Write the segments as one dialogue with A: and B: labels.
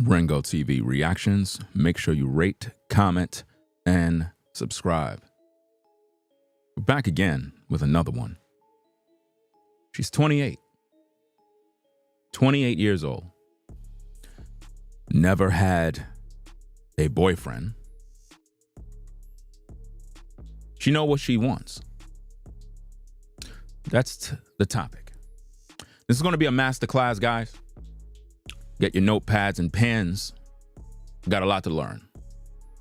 A: Ringo TV reactions. Make sure you rate, comment, and subscribe. We're back again with another one. She's 28. 28 years old. Never had a boyfriend. She knows what she wants. That's the topic. This is going to be a masterclass, guys. Get your notepads and pens. Got a lot to learn.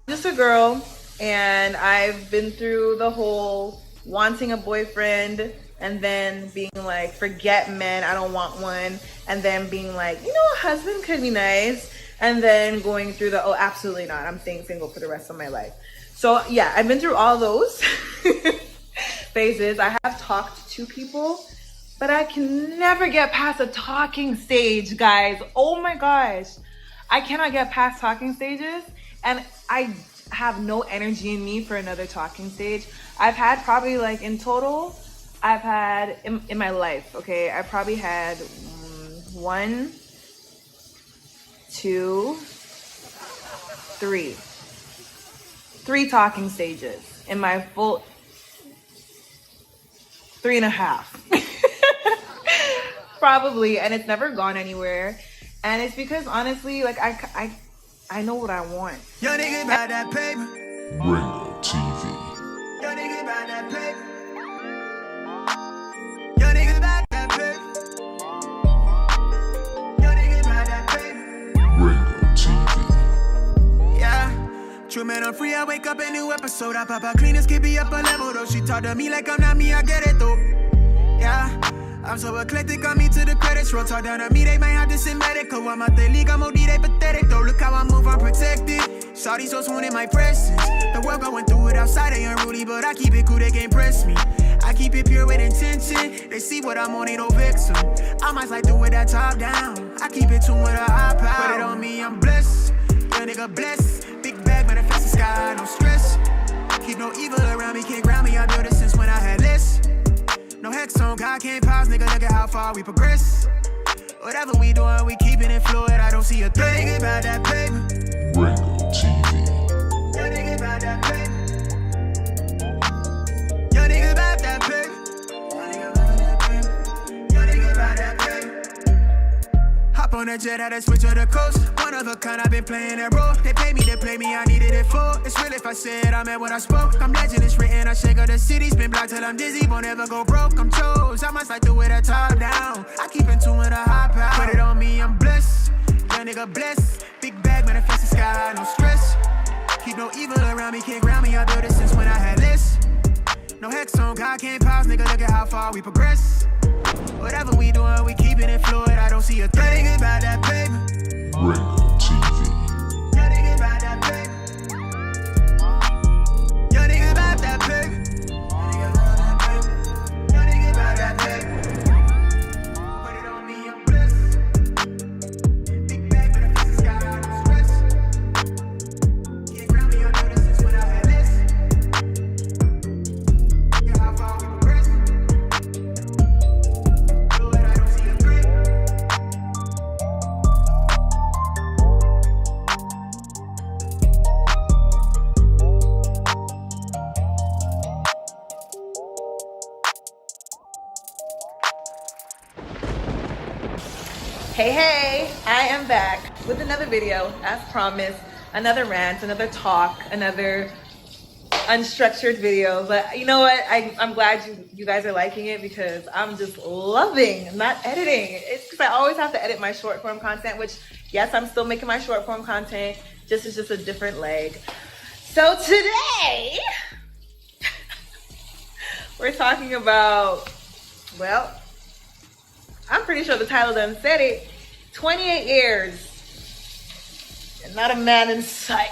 B: Just a girl, and I've been through the whole wanting a boyfriend and then being like, forget men, I don't want one. And then being like, you know, a husband could be nice. And then going through the, oh, absolutely not, I'm staying single for the rest of my life. So yeah, I've been through all those phases. I have talked to people, but I can never get past a talking stage, guys. Oh my gosh. I cannot get past talking stages, and I have no energy in me for another talking stage. I've had probably like in total, I've had in my life, okay, I probably had 1, 2, 3. 3 talking stages in my full 3.5. Probably, and it's never gone anywhere. And it's because honestly, like I know what I want.
C: Your nigga about that paper.
A: Ringo TV.
C: Your nigga about that paper. Your nigga about that paper. Your nigga about that paper.
A: Ringo TV.
C: Yeah. True man, I'm free. I wake up a new episode. I pop out cleaners, keep me up a level though. She talk to me like I'm not me. I get it though. Yeah. I'm so eclectic, on me to the credits roll. Talk down to me, they might have to send medical. I'm out the league, I'm OD, they pathetic though. Look how I move, I'm protected. Shawty so soon in my presence. The world going through it outside, they unruly, but I keep it cool, they can't press me. I keep it pure with intention. They see what I'm on, ain't no vixen. I might slide through with that top down. I keep it tuned with a high power. Put it on me, I'm blessed. Young nigga blessed. Big bag, manifest the sky, no stress. Keep no evil around me, can't ground me. I built it since when I had less. No hex on, God can't pause, nigga, look at how far we progress. Whatever we doing, we keeping it fluid, I don't see a threat. Your nigga about that paper.
A: Ringo TV.
C: Your nigga about that paper. Your nigga about that paper. Your nigga about that paper. Your nigga about that paper. Hop on a jet, had to switch to the coast. One of a kind, I've been playing that role. They pay me, I needed it for. It's real if I said I meant what I spoke. I'm legend, it's written, I shake up the city. Spin block till I'm dizzy, won't ever go broke. I'm chose, I must like do it a top down. I keep in tune with a high power. Put it on me, I'm blessed. Young nigga blessed. Big bag, manifest the sky, no stress. Keep no evil around me, can't ground me. I built it since when I had less. No hex on, God can't pause, nigga, look at how far we progress. Whatever we doing, we keeping it fluid, I don't see a threat. Nigga about that paper.
A: Ringo TV.
C: Your nigga about that paper. Your nigga about that paper. Your nigga about that paper. Put it on me, I'm blessed. Big bag, but I feel the sky, no stress. Can't ground me, I know this since when I had less. Look at how far we progressed. Fluid, I don't see a threat.
B: Hey, I am back with another video, as promised. Another rant, another talk, another unstructured video. But you know what? I'm glad you guys are liking it, because I'm just loving not editing. It's because I always have to edit my short form content, which, yes, I'm still making my short form content. It's just a different leg. So today, we're talking about, well, I'm pretty sure the title done said it. 28 years and not a man in sight.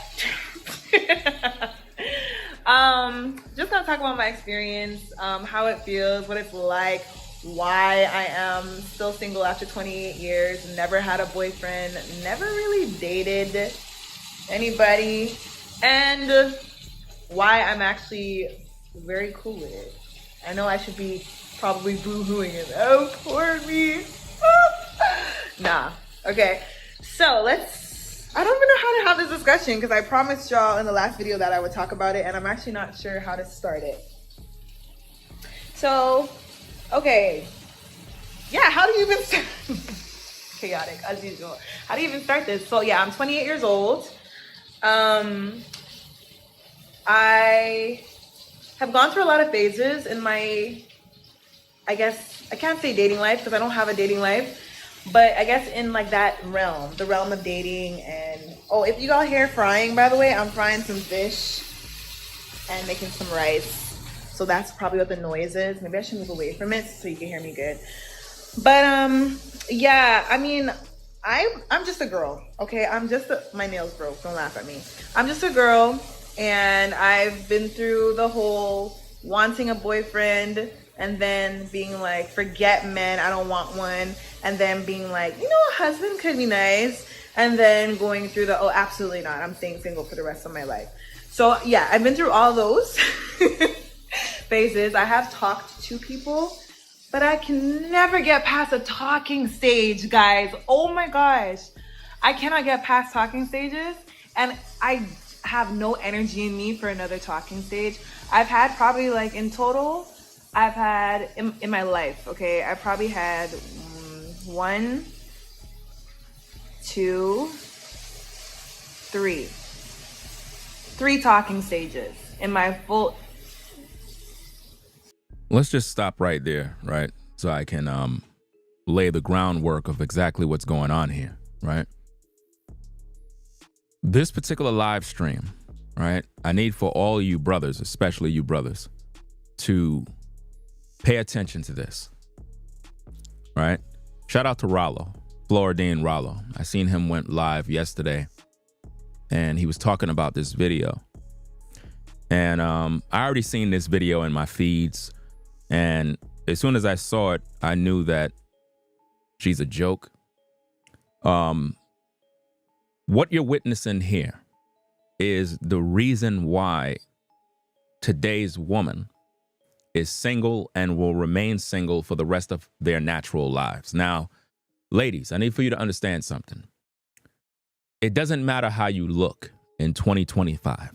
B: Just gonna talk about my experience, how it feels, what it's like, why I am still single after 28 years, never had a boyfriend, never really dated anybody, and why I'm actually very cool with it. I know I should be probably boo-hooing it. Oh, poor me. Nah. Okay. So let's I don't even know how to have this discussion because I promised y'all in the last video that I would talk about it, and I'm actually not sure how to start it. So, okay. Yeah, how do you even start? Chaotic, as usual. How do you even start this? So, yeah, I'm 28 years old. I have gone through a lot of phases in my, I guess, I can't say dating life because I don't have a dating life. But I guess in like that realm, the realm of dating. And oh, if you all hear frying, by the way, I'm frying some fish and making some rice. So that's probably what the noise is. Maybe I should move away from it so you can hear me good. But yeah, I mean, I'm just a girl, okay? My nails broke, don't laugh at me. I'm just a girl, and I've been through the whole wanting a boyfriend and then being like, forget men, I don't want one. And then being like, you know, a husband could be nice. And then going through the, oh, absolutely not, I'm staying single for the rest of my life. So yeah, I've been through all those phases. I have talked to people, but I can never get past a talking stage, guys. Oh my gosh. I cannot get past talking stages. And I have no energy in me for another talking stage. I've had probably like in total, I've had in my life, okay, I probably had 1, 2, 3 talking stages in my full.
A: Let's just stop right there, right? So I can lay the groundwork of exactly what's going on here, right? This particular live stream, right? I need for all you brothers, especially you brothers, to pay attention to this, right? Shout out to Rollo, Floridine Rollo. I seen him went live yesterday, and he was talking about this video. And I already seen this video in my feeds, and as soon as I saw it, I knew that she's a joke. What you're witnessing here is the reason why today's woman is single and will remain single for the rest of their natural lives. Now, ladies, I need for you to understand something. It doesn't matter how you look in 2025.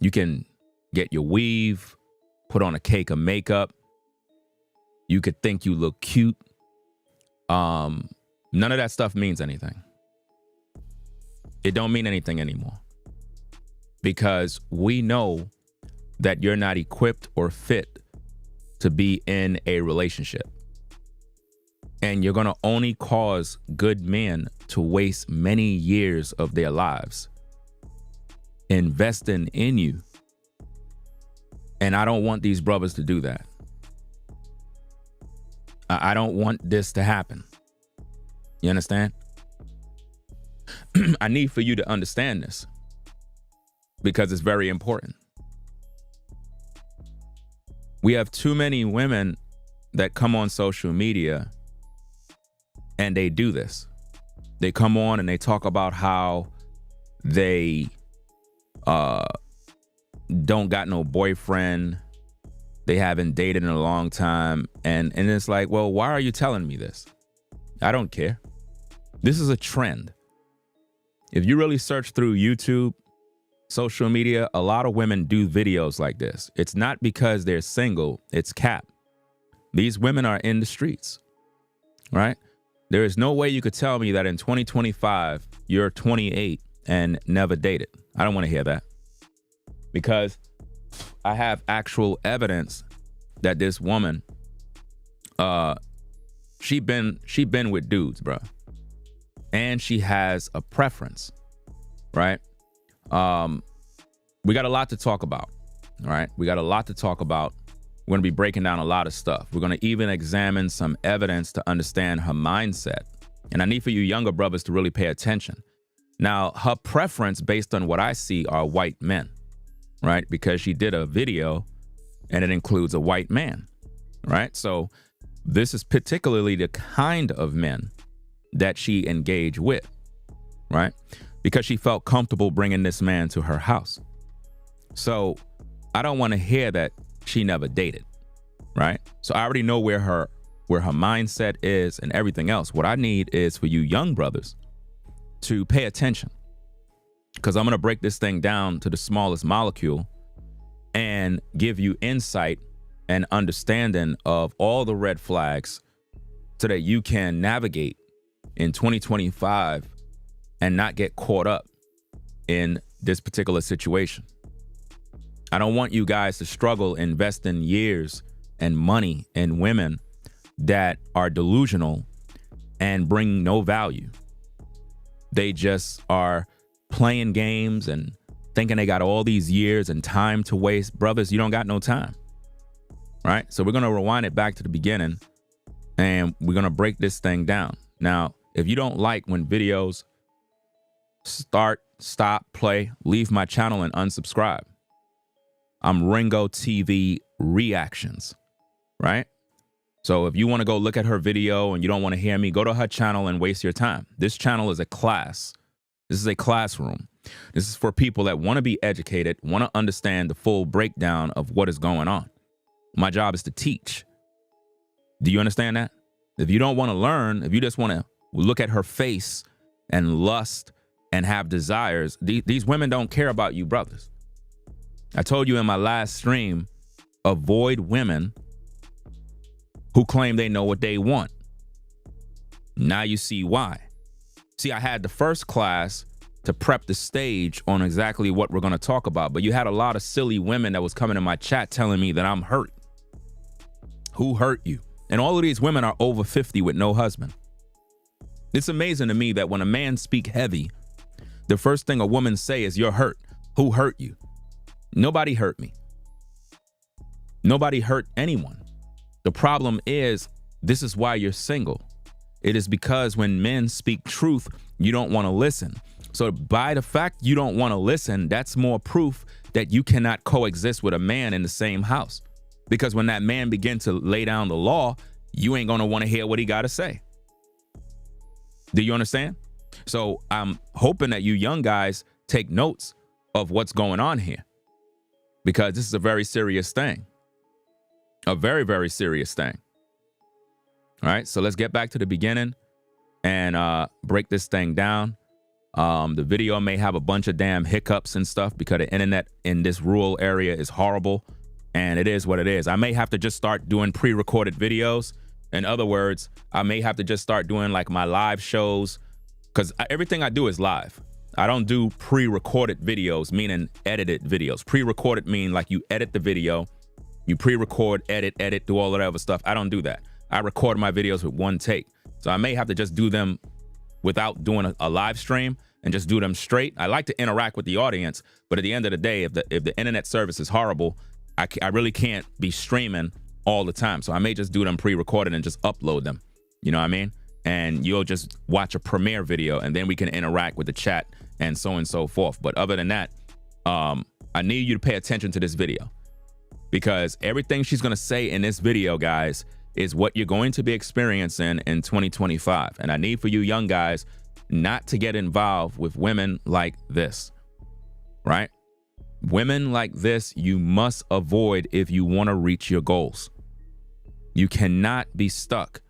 A: You can get your weave, put on a cake of makeup. You could think you look cute. None of that stuff means anything. It don't mean anything anymore. Because we know that you're not equipped or fit to be in a relationship. And you're going to only cause good men to waste many years of their lives investing in you. And I don't want these brothers to do that. I don't want this to happen. You understand? I need for you to understand this because it's very important. We have too many women that come on social media and they do this. They come on and they talk about how they don't got no boyfriend. They haven't dated in a long time. And it's like, well, why are you telling me this? I don't care. This is a trend. If you really search through YouTube, social media, a lot of women do videos like this. It's not because they're single, it's cap. These women are in the streets, right? There is no way you could tell me that in 2025, you're 28 and never dated. I don't want to hear that. Because I have actual evidence that this woman, she been with dudes, bro. And she has a preference, right? We got a lot to talk about, all right? We got a lot to talk about. We're going to be breaking down a lot of stuff. We're going to even examine some evidence to understand her mindset. And I need for you younger brothers to really pay attention. Now, her preference, based on what I see, are white men, right? Because she did a video and it includes a white man, right? So this is particularly the kind of men that she engaged with, right? Because she felt comfortable bringing this man to her house. So I don't want to hear that she never dated, right? So I already know where her mindset is and everything else. What I need is for you young brothers to pay attention, because I'm going to break this thing down to the smallest molecule and give you insight and understanding of all the red flags so that you can navigate in 2025 and not get caught up in this particular situation. I don't want you guys to struggle investing years and money in women that are delusional and bring no value. They just are playing games and thinking they got all these years and time to waste. Brothers, you don't got no time. Right? So we're going to rewind it back to the beginning and we're going to break this thing down. Now, if you don't like when videos start, stop, play, leave my channel and unsubscribe. I'm Ringo TV Reactions, right? So if you want to go look at her video and you don't want to hear me, go to her channel and waste your time. This channel is a class. This is a classroom. This is for people that want to be educated, want to understand the full breakdown of what is going on. My job is to teach. Do you understand that? If you don't want to learn, if you just want to look at her face and lust and have desires, these women don't care about you, brothers. I told you in my last stream, avoid women who claim they know what they want. Now you see why. See, I had the first class to prep the stage on exactly what we're going to talk about, but you had a lot of silly women that was coming in my chat telling me that I'm hurt. Who hurt you? And all of these women are over 50 with no husband. It's amazing to me that when a man speak heavy, the first thing a woman say is, you're hurt. Who hurt you? Nobody hurt me. Nobody hurt anyone. The problem is, this is why you're single. It is because when men speak truth, you don't want to listen. So by the fact you don't want to listen, that's more proof that you cannot coexist with a man in the same house. Because when that man begins to lay down the law, you ain't going to want to hear what he got to say. Do you understand? So I'm hoping that you young guys take notes of what's going on here, because this is a very serious thing. A very, very serious thing. All right, so let's get back to the beginning and break this thing down. The video may have a bunch of damn hiccups and stuff because the internet in this rural area is horrible, and it is what it is. I may have to just start doing pre-recorded videos. In other words, I may have to just start doing like my live shows, because everything I do is live. I don't do pre-recorded videos, meaning edited videos. Pre-recorded mean like you edit the video, you pre-record, edit, do all of that other stuff. I don't do that. I record my videos with one take. So I may have to just do them without doing a live stream and just do them straight. I like to interact with the audience, but at the end of the day, if the internet service is horrible, I really can't be streaming all the time. So I may just do them pre-recorded and just upload them. You know what I mean? And you'll just watch a premiere video and then we can interact with the chat and so forth. But other than that, I need you to pay attention to this video, because everything she's going to say in this video, guys, is what you're going to be experiencing in 2025. And I need for you young guys not to get involved with women like this, right? Women like this, you must avoid if you want to reach your goals. You cannot be stuck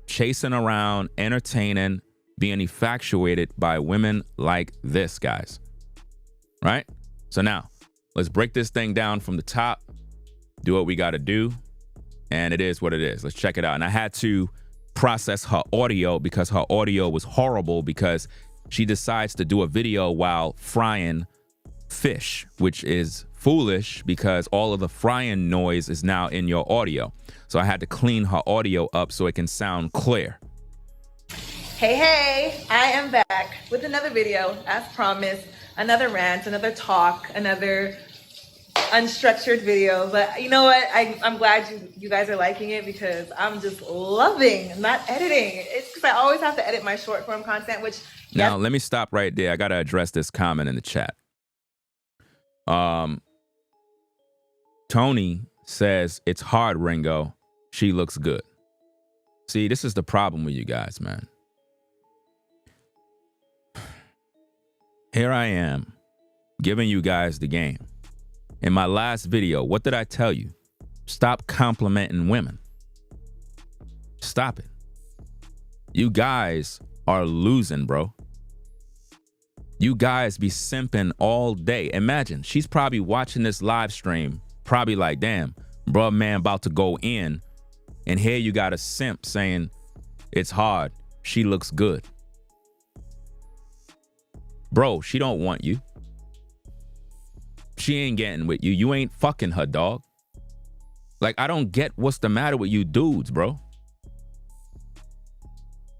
A: chasing around, entertaining, being infatuated by women like this, guys. Right? So now, let's break this thing down from the top, do what we got to do, and it is what it is. Let's check it out. And I had to process her audio because her audio was horrible, because she decides to do a video while frying fish, which is foolish because all of the frying noise is now in your audio. So I had to clean her audio up so it can sound clear.
B: Hey, I am back with another video, as promised. Another rant, another talk, another unstructured video. But you know what? I'm glad you guys are liking it, because I'm just loving not editing. It's because I always have to edit my short form content, which...
A: Now, let me stop right there. I got to address this comment in the chat. Tony says, it's hard, Ringo. She looks good. See, this is the problem with you guys, man. Here I am giving you guys the game. In my last video, what did I tell you? Stop complimenting women. Stop it. You guys are losing, bro. You guys be simping all day. Imagine, she's probably watching this live stream, probably like, damn, bro, man, about to go in. And here you got a simp saying, it's hard. She looks good. Bro, she don't want you. She ain't getting with you. You ain't fucking her, dog. Like, I don't get what's the matter with you dudes, bro.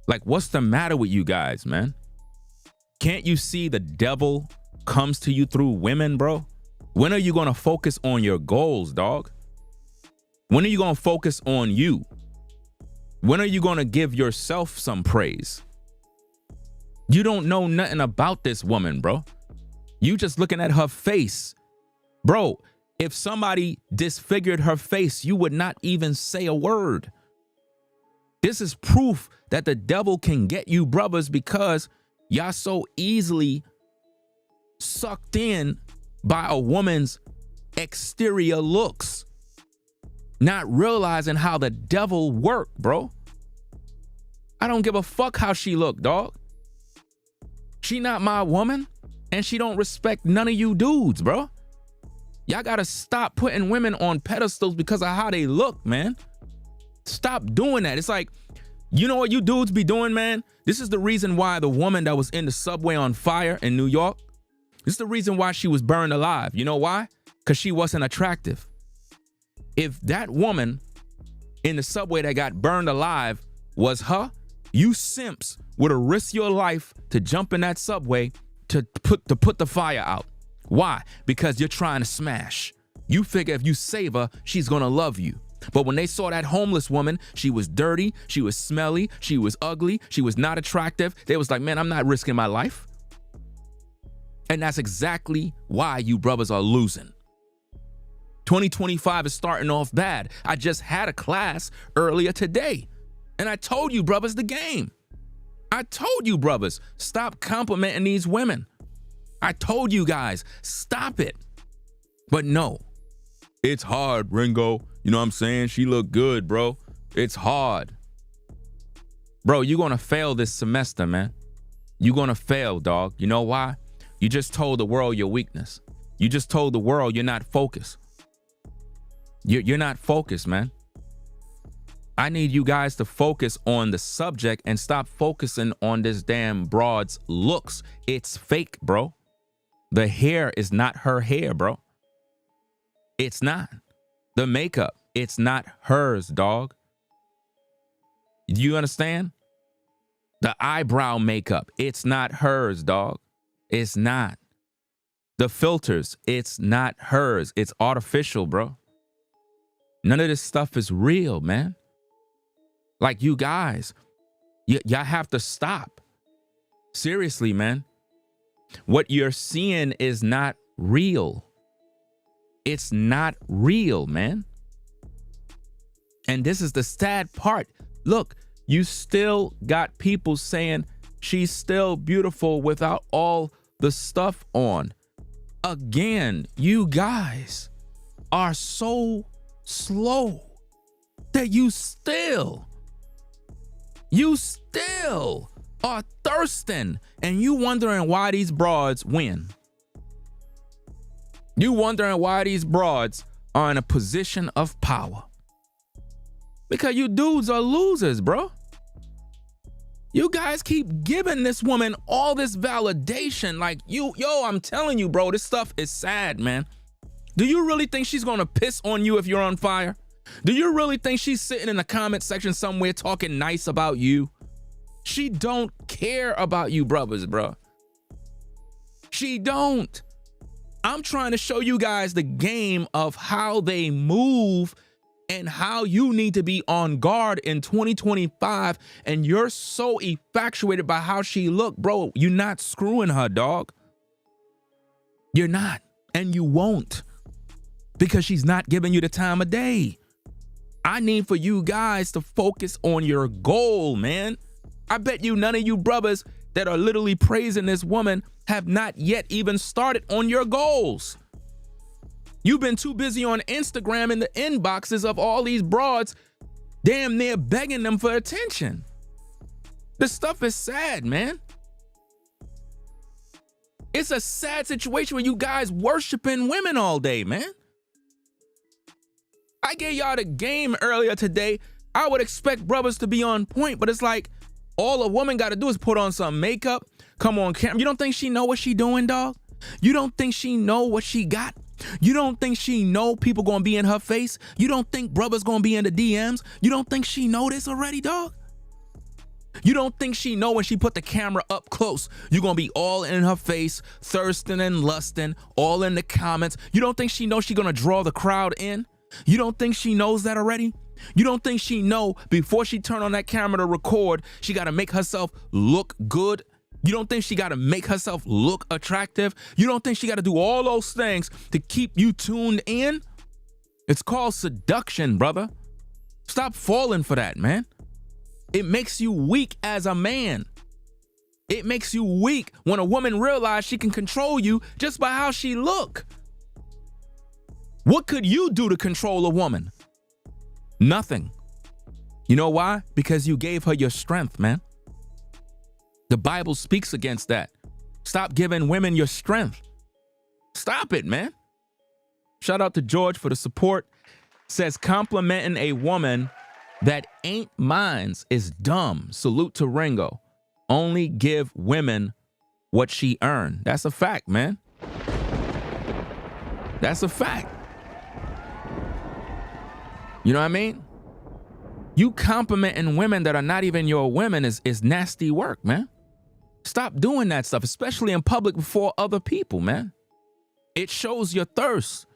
A: Like, what's the matter with you guys, man? Can't you see the devil comes to you through women, bro? When are you going to focus on your goals, dog? When are you going to focus on you? When are you going to give yourself some praise? You don't know nothing about this woman, bro. You just looking at her face. Bro, if somebody disfigured her face, you would not even say a word. This is proof that the devil can get you brothers because y'all so easily sucked in by a woman's exterior looks, not realizing how the devil worked, bro. I don't give a fuck how she look, dog. She not my woman, and she don't respect none of you dudes, bro. Y'all gotta stop putting women on pedestals because of how they look, man. Stop doing that. It's like, you know what you dudes be doing, man? This is the reason why the woman that was in the subway on fire in New York, this is the reason why she was burned alive. You know why? Because she wasn't attractive. If that woman in the subway that got burned alive was her, you simps would have risked your life to jump in that subway to put the fire out. Why? Because you're trying to smash. You figure if you save her, she's gonna love you. But when they saw that homeless woman, she was dirty, she was smelly, she was ugly, she was not attractive, they was like, man, I'm not risking my life. And that's exactly why you brothers are losing. 2025 is starting off bad. I just had a class earlier today, and I told you brothers the game. I told you brothers, stop complimenting these women. I told you guys, stop it. But no, it's hard, Ringo. You know what I'm saying? She look good, bro. It's hard. Bro, you're gonna fail this semester, man. You're gonna fail, dog. You know why? You just told the world your weakness. You just told the world you're not focused. You're not focused, man. I need you guys to focus on the subject and stop focusing on this damn broad's looks. It's fake, bro. The hair is not her hair, bro. It's not. The makeup, it's not hers, dog. Do you understand? The eyebrow makeup, it's not hers, dog. It's not. The filters, it's not hers. It's artificial, bro. None of this stuff is real, man. Like, you guys, y'all have to stop. Seriously, man. What you're seeing is not real. It's not real, man. And this is the sad part. Look, you still got people saying she's still beautiful without all the stuff on. Again, you guys are so slow that you still are thirsting, and you wondering why these broads win. You wondering why these broads are in a position of power. Because you dudes are losers, bro. You guys keep giving this woman all this validation. Like, I'm telling you, bro, this stuff is sad, man. Do you really think she's gonna piss on you if you're on fire? Do you really think she's sitting in the comment section somewhere talking nice about you? She don't care about you brothers, bro. She don't. I'm trying to show you guys the game of how they move and how you need to be on guard in 2025. And you're so infatuated by how she look, bro. You're not screwing her, dog. You're not. And you won't. Because she's not giving you the time of day. I need for you guys to focus on your goal, man. I bet you none of you brothers that are literally praising this woman have not yet even started on your goals. You've been too busy on Instagram in the inboxes of all these broads, damn near begging them for attention. This stuff is sad, man. It's a sad situation where you guys worshiping women all day, man. I gave y'all the game earlier today. I would expect brothers to be on point, but it's like all a woman got to do is put on some makeup, come on camera. You don't think she know what she doing, dog? You don't think she know what she got? You don't think she know people gonna be in her face? You don't think brothers gonna be in the DMs? You don't think she know this already, dog? You don't think she know when she put the camera up close, you're gonna be all in her face, thirsting and lusting, all in the comments. You don't think she knows she gonna draw the crowd in? You don't think she knows that already? You don't think she know before she turn on that camera to record, she gotta make herself look good? You don't think she gotta make herself look attractive? You don't think she gotta do all those things to keep you tuned in? It's called seduction, brother. Stop falling for that, man. It makes you weak as a man. It makes you weak when a woman realizes she can control you just by how she look. What could you do to control a woman? Nothing. You know why? Because you gave her your strength, man. The Bible speaks against that. Stop giving women your strength. Stop it, man. Shout out to George for the support. Says complimenting a woman that ain't mine's is dumb. Salute to Ringo. Only give women what she earned. That's a fact, man. That's a fact. You know what I mean? You complimenting women that are not even your women is nasty work, man. Stop doing that stuff, especially in public before other people, man. It shows your thirst.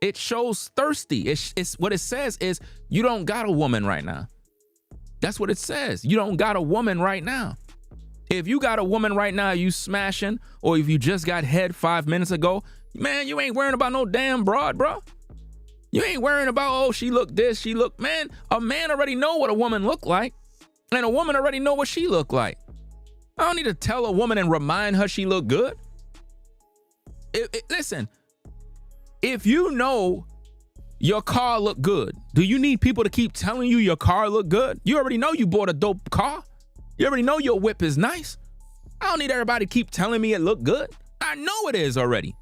A: It shows thirsty. It's what it says is you don't got a woman right now. That's what it says. You don't got a woman right now. If you got a woman right now, you smashing, or if you just got head 5 minutes ago, man, you ain't worrying about no damn broad, bro. You ain't worrying about, oh, she look this, she look, man. A man already know what a woman look like, and a woman already know what she look like. I don't need to tell a woman and remind her she look good. Listen, if you know your car look good, do you need people to keep telling you your car look good? You already know you bought a dope car. You already know your whip is nice. I don't need everybody to keep telling me it look good. I know it is already.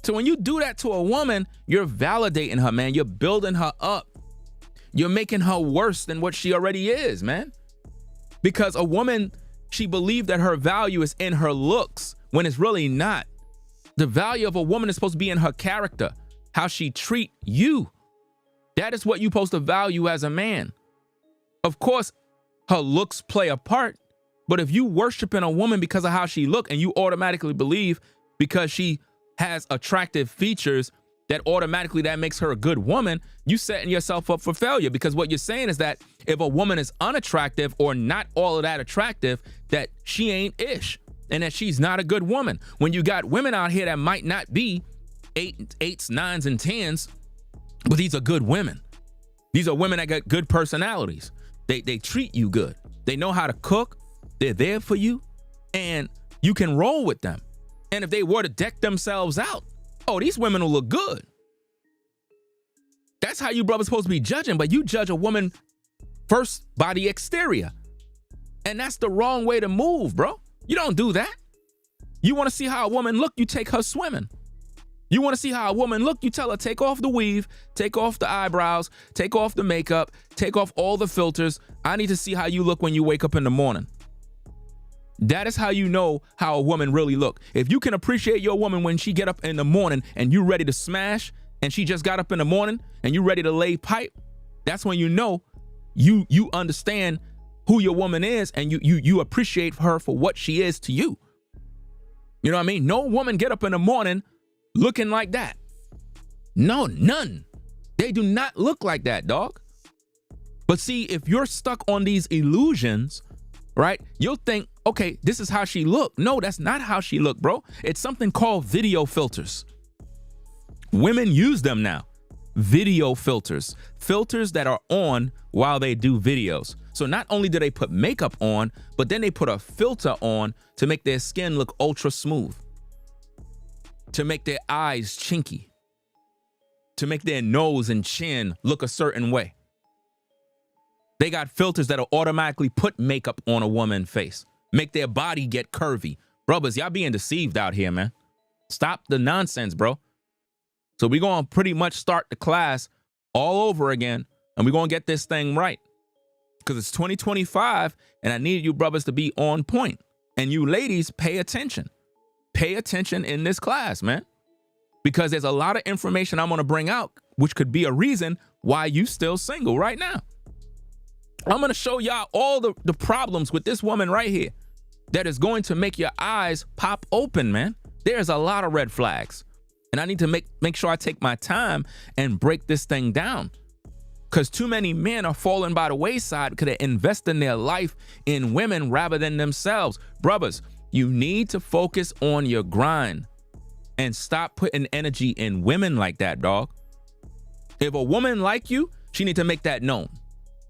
A: So when you do that to a woman, you're validating her, man. You're building her up. You're making her worse than what she already is, man. Because a woman, she believed that her value is in her looks when it's really not. The value of a woman is supposed to be in her character, how she treat you. That is what you're supposed to value as a man. Of course, her looks play a part, but if you worshiping a woman because of how she look and you automatically believe because she has attractive features that automatically that makes her a good woman, you setting yourself up for failure, because what you're saying is that if a woman is unattractive or not all of that attractive, that she ain't ish and that she's not a good woman. When you got women out here that might not be 8s, 9s, and 10s, but these are good women. These are women that got good personalities. They treat you good. They know how to cook. They're there for you, and you can roll with them. And if they were to deck themselves out, oh, these women will look good. That's how you brothers supposed to be judging, but you judge a woman first by the exterior. And that's the wrong way to move, bro. You don't do that. You want to see how a woman look, you take her swimming. You want to see how a woman look, you tell her take off the weave, take off the eyebrows, take off the makeup, take off all the filters. I need to see how you look when you wake up in the morning. That is how you know how a woman really look. If you can appreciate your woman when she get up in the morning and you ready to smash, and she just got up in the morning and you ready to lay pipe, that's when you know you understand who your woman is, and you appreciate her for what she is to you. You know what I mean? No woman get up in the morning looking like that. No, none. They do not look like that, dog. But see, if you're stuck on these illusions, right, you'll think, okay, this is how she look. No, that's not how she look, bro. It's something called video filters. Women use them now. Video filters. Filters that are on while they do videos. So not only do they put makeup on, but then they put a filter on to make their skin look ultra smooth, to make their eyes chinky, to make their nose and chin look a certain way. They got filters that'll automatically put makeup on a woman's face, make their body get curvy. Brothers, y'all being deceived out here, man. Stop the nonsense, bro. So we're going to pretty much start the class all over again, and we're going to get this thing right. Because it's 2025, and I need you brothers to be on point. And you ladies, pay attention. Pay attention in this class, man. Because there's a lot of information I'm going to bring out, which could be a reason why you still single right now. I'm going to show y'all all the problems with this woman right here that is going to make your eyes pop open, man. There's a lot of red flags. And I need to make sure I take my time and break this thing down. Because too many men are falling by the wayside because they're investing their life in women rather than themselves. Brothers, you need to focus on your grind and stop putting energy in women like that, dog. If a woman like you, she need to make that known.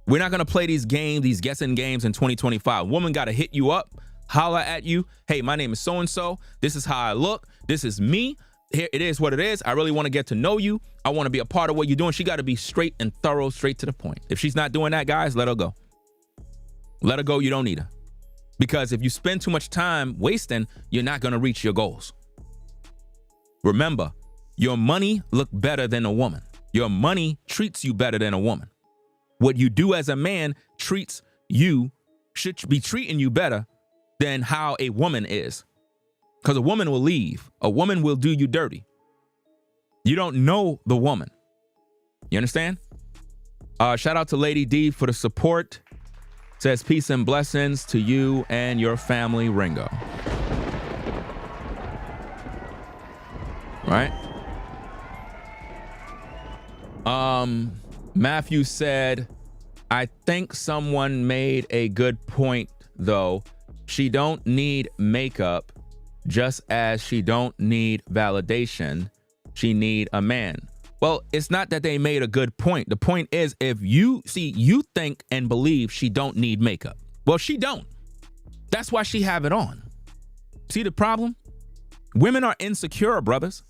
A: We're not going to play these games, these guessing games in 2025. Woman got to hit you up, holler at you. Hey, my name is so-and-so. This is how I look. This is me. Here it is what it is. I really want to get to know you. I want to be a part of what you're doing. She got to be straight and thorough, straight to the point. If she's not doing that, guys, let her go. Let her go. You don't need her. Because if you spend too much time wasting, you're not going to reach your goals. Remember, your money look better than a woman. Your money treats you better than a woman. What you do as a man should be treating you better than how a woman is. Because a woman will leave. A woman will do you dirty. You don't know the woman. You understand? Shout out to Lady D for the support. Says peace and blessings to you and your family, Ringo. Right? Matthew said, I think someone made a good point, though. She don't need makeup, just as she don't need validation. She need a man. Well, it's not that they made a good point. The point is, if you think and believe she don't need makeup. Well, she don't. That's why she have it on. See the problem? Women are insecure, brothers.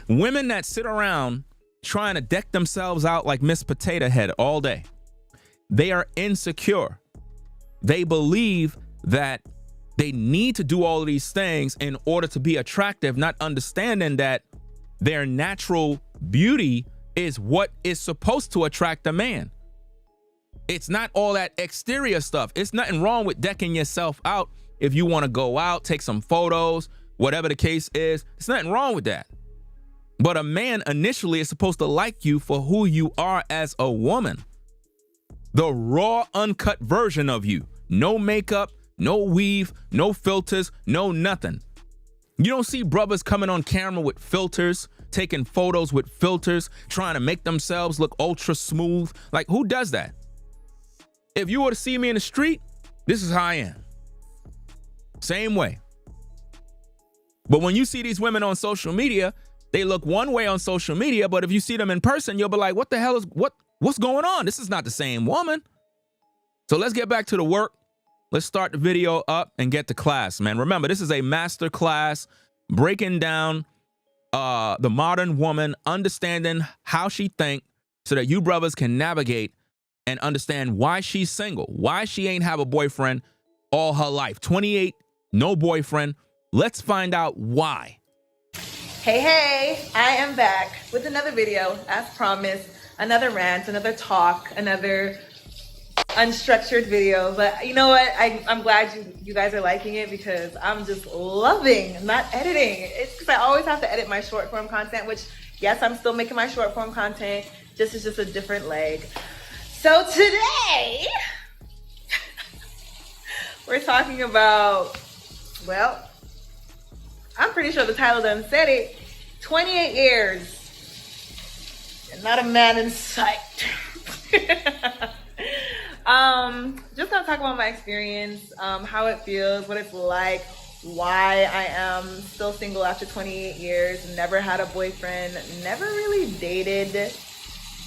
A: Women that sit around trying to deck themselves out like Miss Potato Head all day. They are insecure. They believe that they need to do all of these things in order to be attractive, not understanding that their natural beauty is what is supposed to attract a man. It's not all that exterior stuff. It's nothing wrong with decking yourself out if you want to go out, take some photos, whatever the case is. There's nothing wrong with that. But a man initially is supposed to like you for who you are as a woman. The raw, uncut version of you. No makeup, no weave, no filters, no nothing. You don't see brothers coming on camera with filters, taking photos with filters, trying to make themselves look ultra smooth. Like, who does that? If you were to see me in the street, this is how I am. Same way. But when you see these women on social media, they look one way on social media, but if you see them in person, you'll be like, what the hell is, what's going on? This is not the same woman. So let's get back to the work. Let's start the video up and get to class, man. Remember, this is a master class breaking down the modern woman, understanding how she thinks so that you brothers can navigate and understand why she's single, why she ain't have a boyfriend all her life. 28, no boyfriend. Let's find out why.
B: Hey, I am back with another video, as promised. Another rant, another talk, another unstructured video. But you know what? I'm glad you guys are liking it because I'm just loving not editing. It's because I always have to edit my short form content, which, yes, I'm still making my short form content. It's just a different leg. So today, we're talking about, well, I'm pretty sure the title done said it. 28 years and not a man in sight. Just gonna talk about my experience, how it feels, what it's like, why I am still single after 28 years, never had a boyfriend, never really dated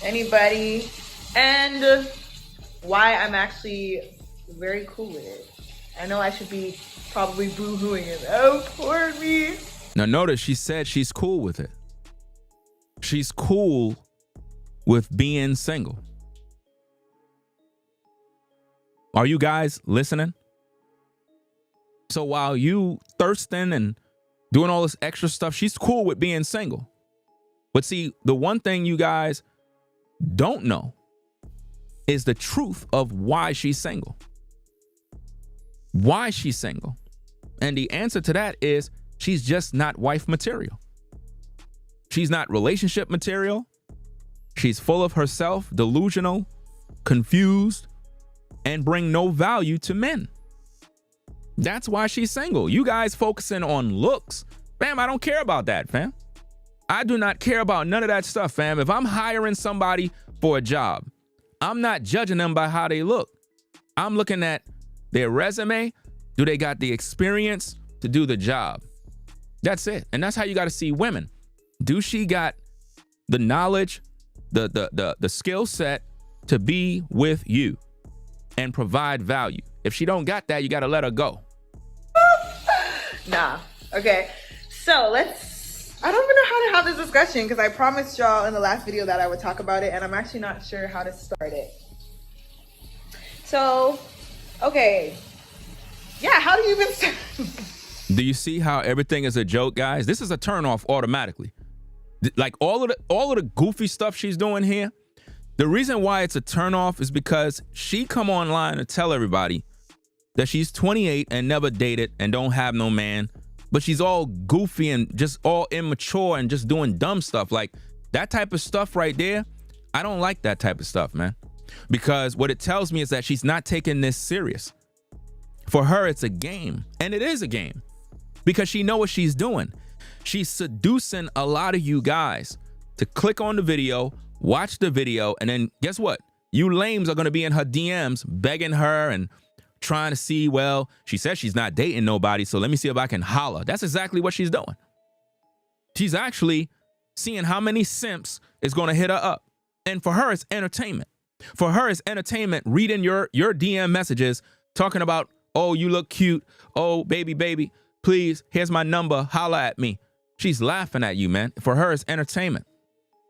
B: anybody, and why I'm actually very cool with it. I know I should be probably boo-hooing it. Oh, poor me.
A: Now notice she said she's cool with it. She's cool with being single. Are you guys listening? So while you thirsting and doing all this extra stuff, she's cool with being single. But see, the one thing you guys don't know is the truth of why she's single. Why she's single. And the answer to that is she's just not wife material. She's not relationship material. She's full of herself, delusional, confused, and bring no value to men. That's why she's single. You guys focusing on looks. Fam, I don't care about that, fam. I do not care about none of that stuff, fam. If I'm hiring somebody for a job, I'm not judging them by how they look. I'm looking at their resume. Do they got the experience to do the job? That's it. And that's how you got to see women. Do she got the knowledge, the skill set to be with you and provide value? If she don't got that, you got to let her go.
B: Nah. Okay. So I don't even know how to have this discussion because I promised y'all in the last video that I would talk about it, and I'm actually not sure how to start it. So, okay. Yeah, how do you even start?
A: Do you see how everything is a joke, guys? This is a turnoff automatically. Like all of the goofy stuff she's doing here, the reason why it's a turnoff is because she come online and tell everybody that she's 28 and never dated and don't have no man, but she's all goofy and just all immature and just doing dumb stuff. Like that type of stuff right there, I don't like that type of stuff, man. Because what it tells me is that she's not taking this serious. For her, it's a game, and it is a game because she know what she's doing. She's seducing a lot of you guys to click on the video, watch the video, and then guess what? You lames are going to be in her DMs begging her and trying to see, well, she says she's not dating nobody, so let me see if I can holler. That's exactly what she's doing. She's actually seeing how many simps is going to hit her up. And for her, it's entertainment. For her, it's entertainment reading your DM messages talking about, oh, you look cute. Oh, baby, please, here's my number. Holla at me. She's laughing at you, man. For her, it's entertainment.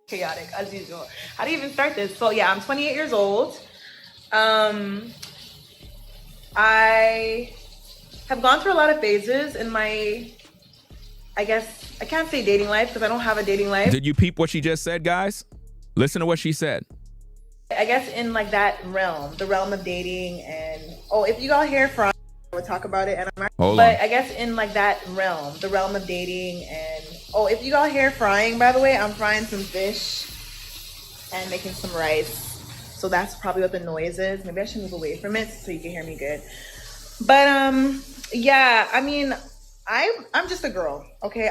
B: Chaotic, as usual. How do you even start this? So, yeah, I'm 28 years old. I have gone through a lot of phases in my, I guess, I can't say dating life because I don't have a dating life.
A: Did you peep what she just said, guys? Listen to what she said.
B: I guess in like that realm, the realm of dating, and if you all hear from, I would talk about it. And I guess in like that realm, the realm of dating, and if you all hear frying, by the way, I'm frying some fish and making some rice. So that's probably what the noise is. Maybe I should move away from it so you can hear me good. But yeah, I mean, I'm just a girl, okay?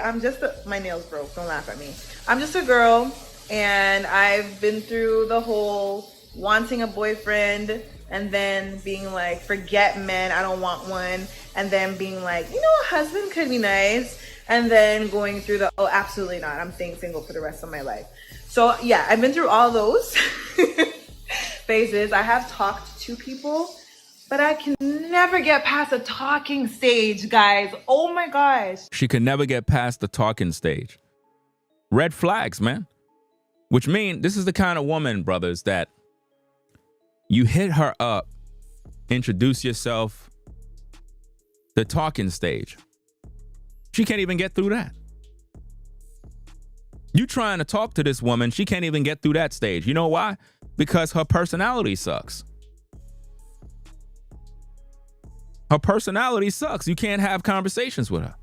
B: My nails broke. Don't laugh at me. I'm just a girl. And I've been through the whole wanting a boyfriend and then being like, forget men, I don't want one. And then being like, a husband could be nice. And then going through absolutely not. I'm staying single for the rest of my life. So yeah, I've been through all those phases. I have talked to people, but I can never get past the talking stage, guys. Oh my gosh.
A: She can never get past the talking stage. Red flags, man. Which mean this is the kind of woman, brothers, that you hit her up, introduce yourself, the talking stage. She can't even get through that. You trying to talk to this woman, she can't even get through that stage. You know why? Because her personality sucks. Her personality sucks. You can't have conversations with her.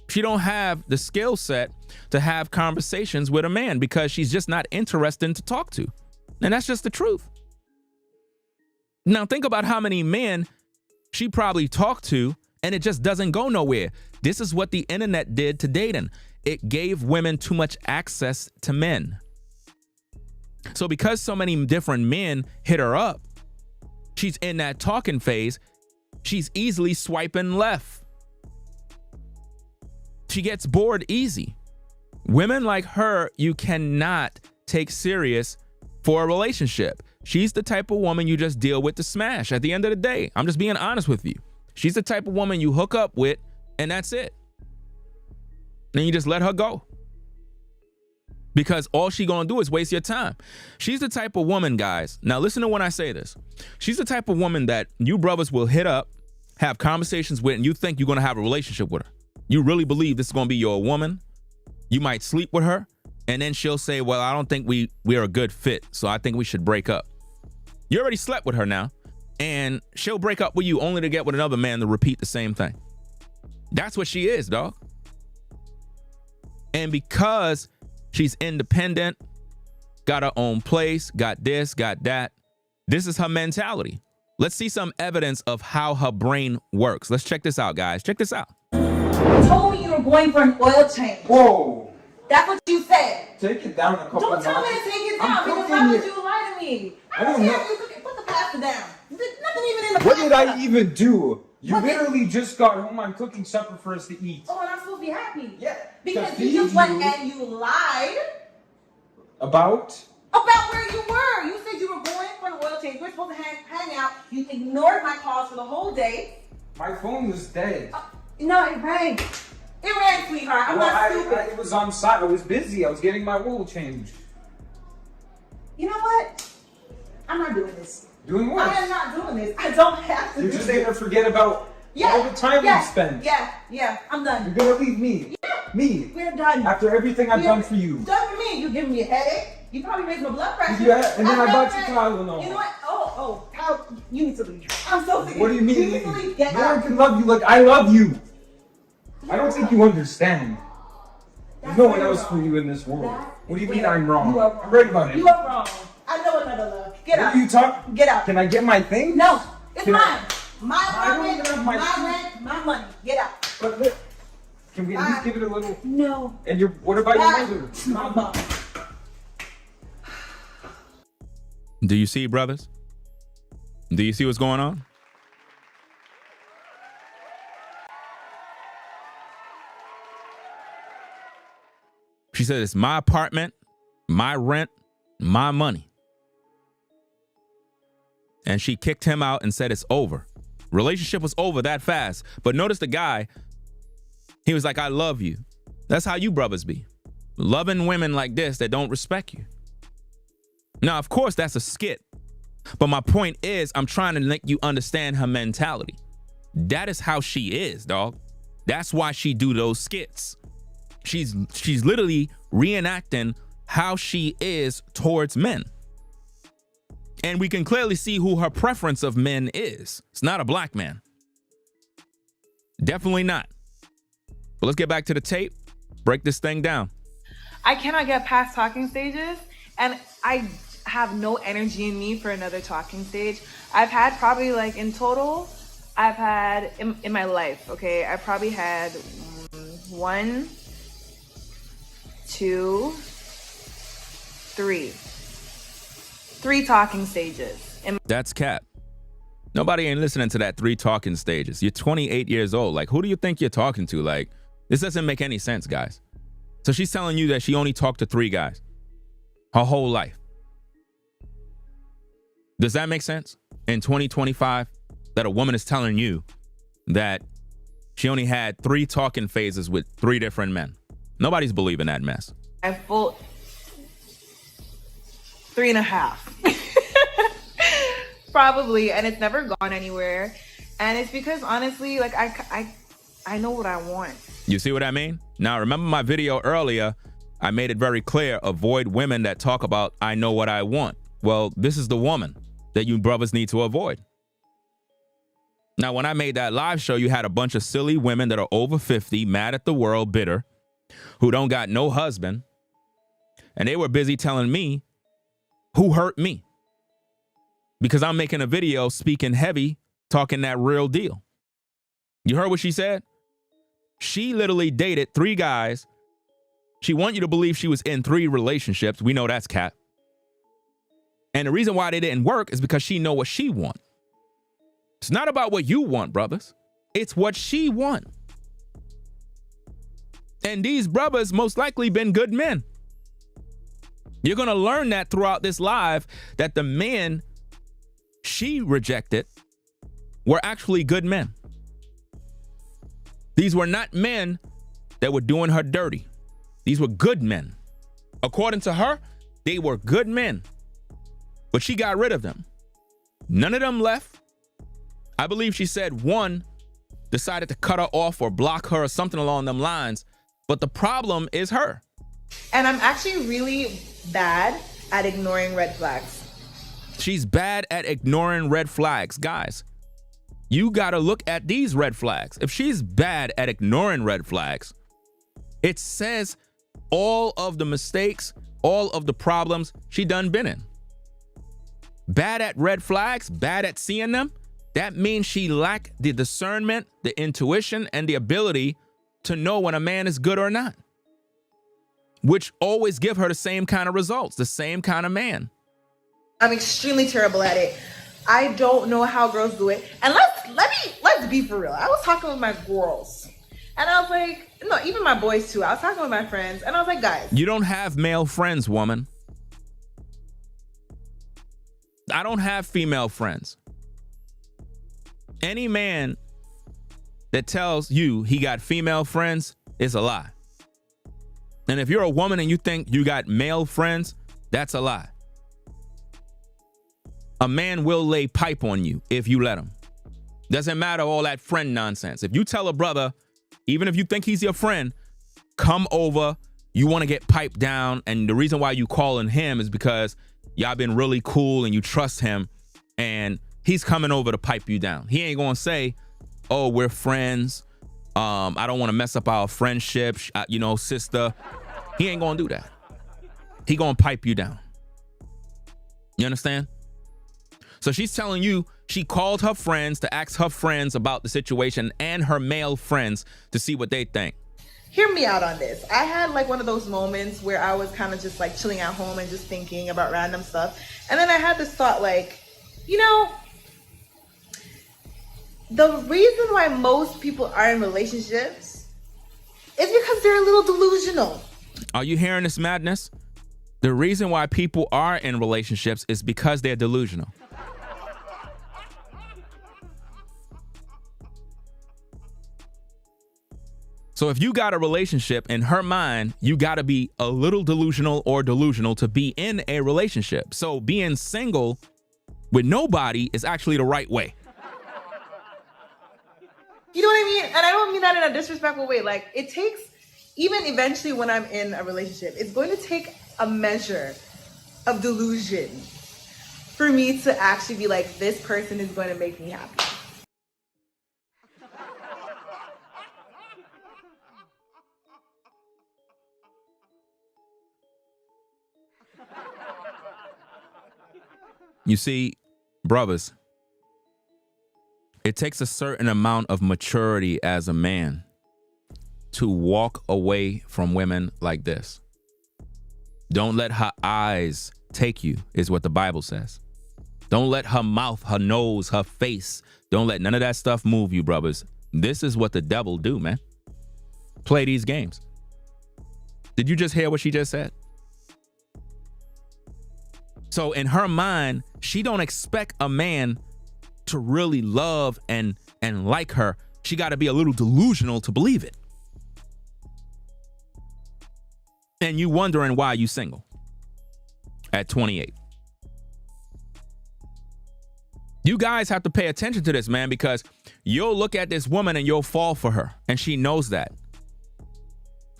A: She don't have the skill set to have conversations with a man because she's just not interested to talk to. And that's just the truth. Now think about how many men she probably talked to and it just doesn't go nowhere. This is what the internet did to dating. It gave women too much access to men. So because so many different men hit her up, she's in that talking phase. She's easily swiping left. She gets bored easy. Women like her, you cannot take serious for a relationship. She's the type of woman you just deal with to smash. At the end of the day, I'm just being honest with you. She's the type of woman you hook up with and that's it. And you just let her go. Because all she gonna do is waste your time. She's the type of woman, guys. Now listen to when I say this. She's the type of woman that you brothers will hit up have conversations with, and you think you're going to have a relationship with her. You really believe this is going to be your woman. You might sleep with her, and then she'll say, well, I don't think we are a good fit, so I think we should break up. You already slept with her now, and she'll break up with you only to get with another man to repeat the same thing. That's what she is, dog. And because she's independent, got her own place, got this, got that, this is her mentality. Let's see some evidence of how her brain works. Let's check this out, guys. Check this out.
D: You told me you were going for an oil change.
E: Whoa.
D: That's what you said.
E: Take it down a couple
D: Don't tell me to take it down because why would you lie to me? I don't see how you cook it. Put the pasta down. There's nothing even in the pasta.
E: What did I even do? You literally just got home. I'm cooking supper for us to eat.
D: Oh, and I'm supposed to be happy.
E: Yeah.
D: Because you just went and you lied
E: About
D: where you were. You said you were going for an oil change. We're supposed to hang out. You ignored my calls for the whole day.
E: my phone was dead.
D: No, it rang. It rang, sweetheart. I'm not stupid.
E: I was on site. I was busy. I was getting my oil changed.
D: You know what? I'm not doing this.
E: Doing what?
D: I am not doing this. I don't have to
E: You're
D: do
E: just
D: this.
E: able to forget about all the time we spent.
D: Yeah, I'm done.
E: You're gonna leave me.
D: Yeah.
E: Me.
D: We're done.
E: After everything I've done for you.
D: Done for me. You giving me a headache. You probably raised my blood pressure.
E: Yeah, and then I bought you
D: never-
E: Tylenol.
D: You know what? How you need to leave. I'm so sick.
E: What do you mean?
D: You need to leave. Get
E: No one
D: out.
E: can love you like I love you. I don't think you understand. There's no one else for you in this world. What do you mean I'm wrong?
D: You are wrong.
E: I'm right about it.
D: You are wrong. I know another love. Get
E: What
D: out.
E: are you talking?
D: Get out.
E: Can I get my thing?
D: No, it's
E: Can I-
D: mine. My
E: I don't
D: apartment,
E: have
D: my
E: my
D: rent, my money. Get out.
E: But look, can we at least give it a little?
D: No.
E: And what about your mother?
D: My mom.
A: Do you see, brothers? Do you see what's going on? She said, it's my apartment, my rent, my money. And she kicked him out and said it's over. Relationship was over that fast. But notice the guy, he was like, I love you. That's how you brothers be. Loving women like this that don't respect you. Now, of course, that's a skit. But my point is, I'm trying to make you understand her mentality. That is how she is, dog. That's why she do those skits. She's literally reenacting how she is towards men. And we can clearly see who her preference of men is. It's not a black man. Definitely not. But let's get back to the tape. Break this thing down.
B: I cannot get past talking stages, and I have no energy in me for another talking stage. I've had probably like in total, I've had in my life, okay, I probably had 1, 2, 3 talking stages.
A: That's cap. Nobody ain't listening to that 3 talking stages. You're 28 years old. Like, who do you think you're talking to? Like, this doesn't make any sense, guys. So she's telling you that she only talked to 3 guys her whole life. Does that make sense? In 2025, that a woman is telling you that she only had 3 talking phases with 3 different men. Nobody's believing that mess.
B: I full 3.5. Probably, and it's never gone anywhere. And it's because honestly, like I know what I want.
A: You see what I mean? Now, remember my video earlier, I made it very clear, avoid women that talk about, I know what I want. Well, this is the woman that you brothers need to avoid. Now, when I made that live show, you had a bunch of silly women that are over 50, mad at the world, bitter, who don't got no husband. And they were busy telling me who hurt me. Because I'm making a video speaking heavy, talking that real deal. You heard what she said? She literally dated 3 guys. She want you to believe she was in 3 relationships. We know that's cap. And the reason why they didn't work is because she know what she want. It's not about what you want, brothers. It's what she want. And these brothers most likely been good men. You're going to learn that throughout this live, that the men she rejected were actually good men. These were not men that were doing her dirty. These were good men. According to her, they were good men. But she got rid of them. None of them left. I believe she said one decided to cut her off or block her or something along them lines. But the problem is her.
B: And I'm actually really bad at ignoring red flags.
A: She's bad at ignoring red flags. Guys, you got to look at these red flags. If she's bad at ignoring red flags, it says all of the mistakes, all of the problems she done been in. Bad at red flags, bad at seeing them. That means she lacked the discernment, the intuition, and the ability to know when a man is good or not, which always give her the same kind of results, the same kind of man.
B: I'm extremely terrible at it. I don't know how girls do it. And let's be for real. I was talking with my girls, and I was like, no, even my boys too. I was talking with my friends, and I was like, guys,
A: you don't have male friends, woman. I don't have female friends. Any man that tells you he got female friends is a lie. And if you're a woman and you think you got male friends, that's a lie. A man will lay pipe on you if you let him. Doesn't matter all that friend nonsense. If you tell a brother, even if you think he's your friend, come over, you want to get piped down, and the reason why you calling him is because y'all been really cool and you trust him, and he's coming over to pipe you down. He ain't gonna say, oh, we're friends. I don't want to mess up our friendship, sister. He ain't gonna do that. He gonna pipe you down. You understand? So she's telling you she called her friends to ask her friends about the situation and her male friends to see what they think.
B: hear me out on this. I had like one of those moments where I was kind of just like chilling at home and just thinking about random stuff. And then I had this thought like, the reason why most people are in relationships is because they're a little delusional.
A: Are you hearing this madness? The reason why people are in relationships is because they're delusional. So if you got a relationship, in her mind, you got to be a little delusional or delusional to be in a relationship. So being single with nobody is actually the right way.
B: You know what I mean? And I don't mean that in a disrespectful way. Like, it takes, even eventually when I'm in a relationship, it's going to take a measure of delusion for me to actually be like, this person is going to make me happy.
A: You see, brothers, it takes a certain amount of maturity as a man to walk away from women like this. Don't let her eyes take you, is what the Bible says. Don't let her mouth, her nose, her face, don't let none of that stuff move you, brothers. This is what the devil do, man. Play these games. Did you just hear what she just said? So in her mind, she don't expect a man to really love and like her. She got to be a little delusional to believe it. And you wondering why you single at 28. You guys have to pay attention to this, man, because you'll look at this woman and you'll fall for her. And she knows that.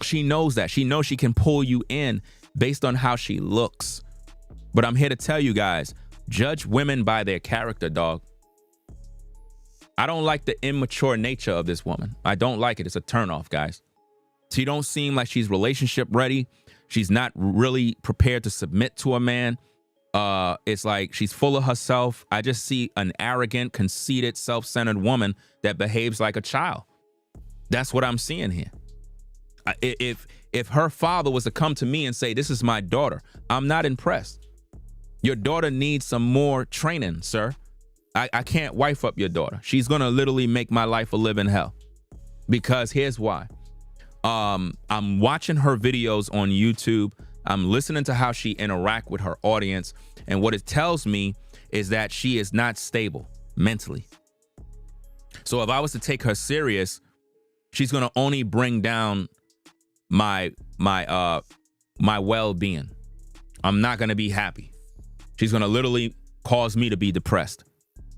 A: She knows that. She knows she can pull you in based on how she looks. But I'm here to tell you guys, judge women by their character, dog. I don't like the immature nature of this woman. I don't like it. It's a turnoff, guys. She don't seem like she's relationship ready. She's not really prepared to submit to a man. It's like she's full of herself. I just see an arrogant, conceited, self-centered woman that behaves like a child. That's what I'm seeing here. If her father was to come to me and say, this is my daughter, I'm not impressed. Your daughter needs some more training, sir. I can't wife up your daughter. She's going to literally make my life a living hell. Because here's why. I'm watching her videos on YouTube. I'm listening to how she interact with her audience. And what it tells me is that she is not stable mentally. So if I was to take her serious, she's going to only bring down my well-being. I'm not going to be happy. She's going to literally cause me to be depressed.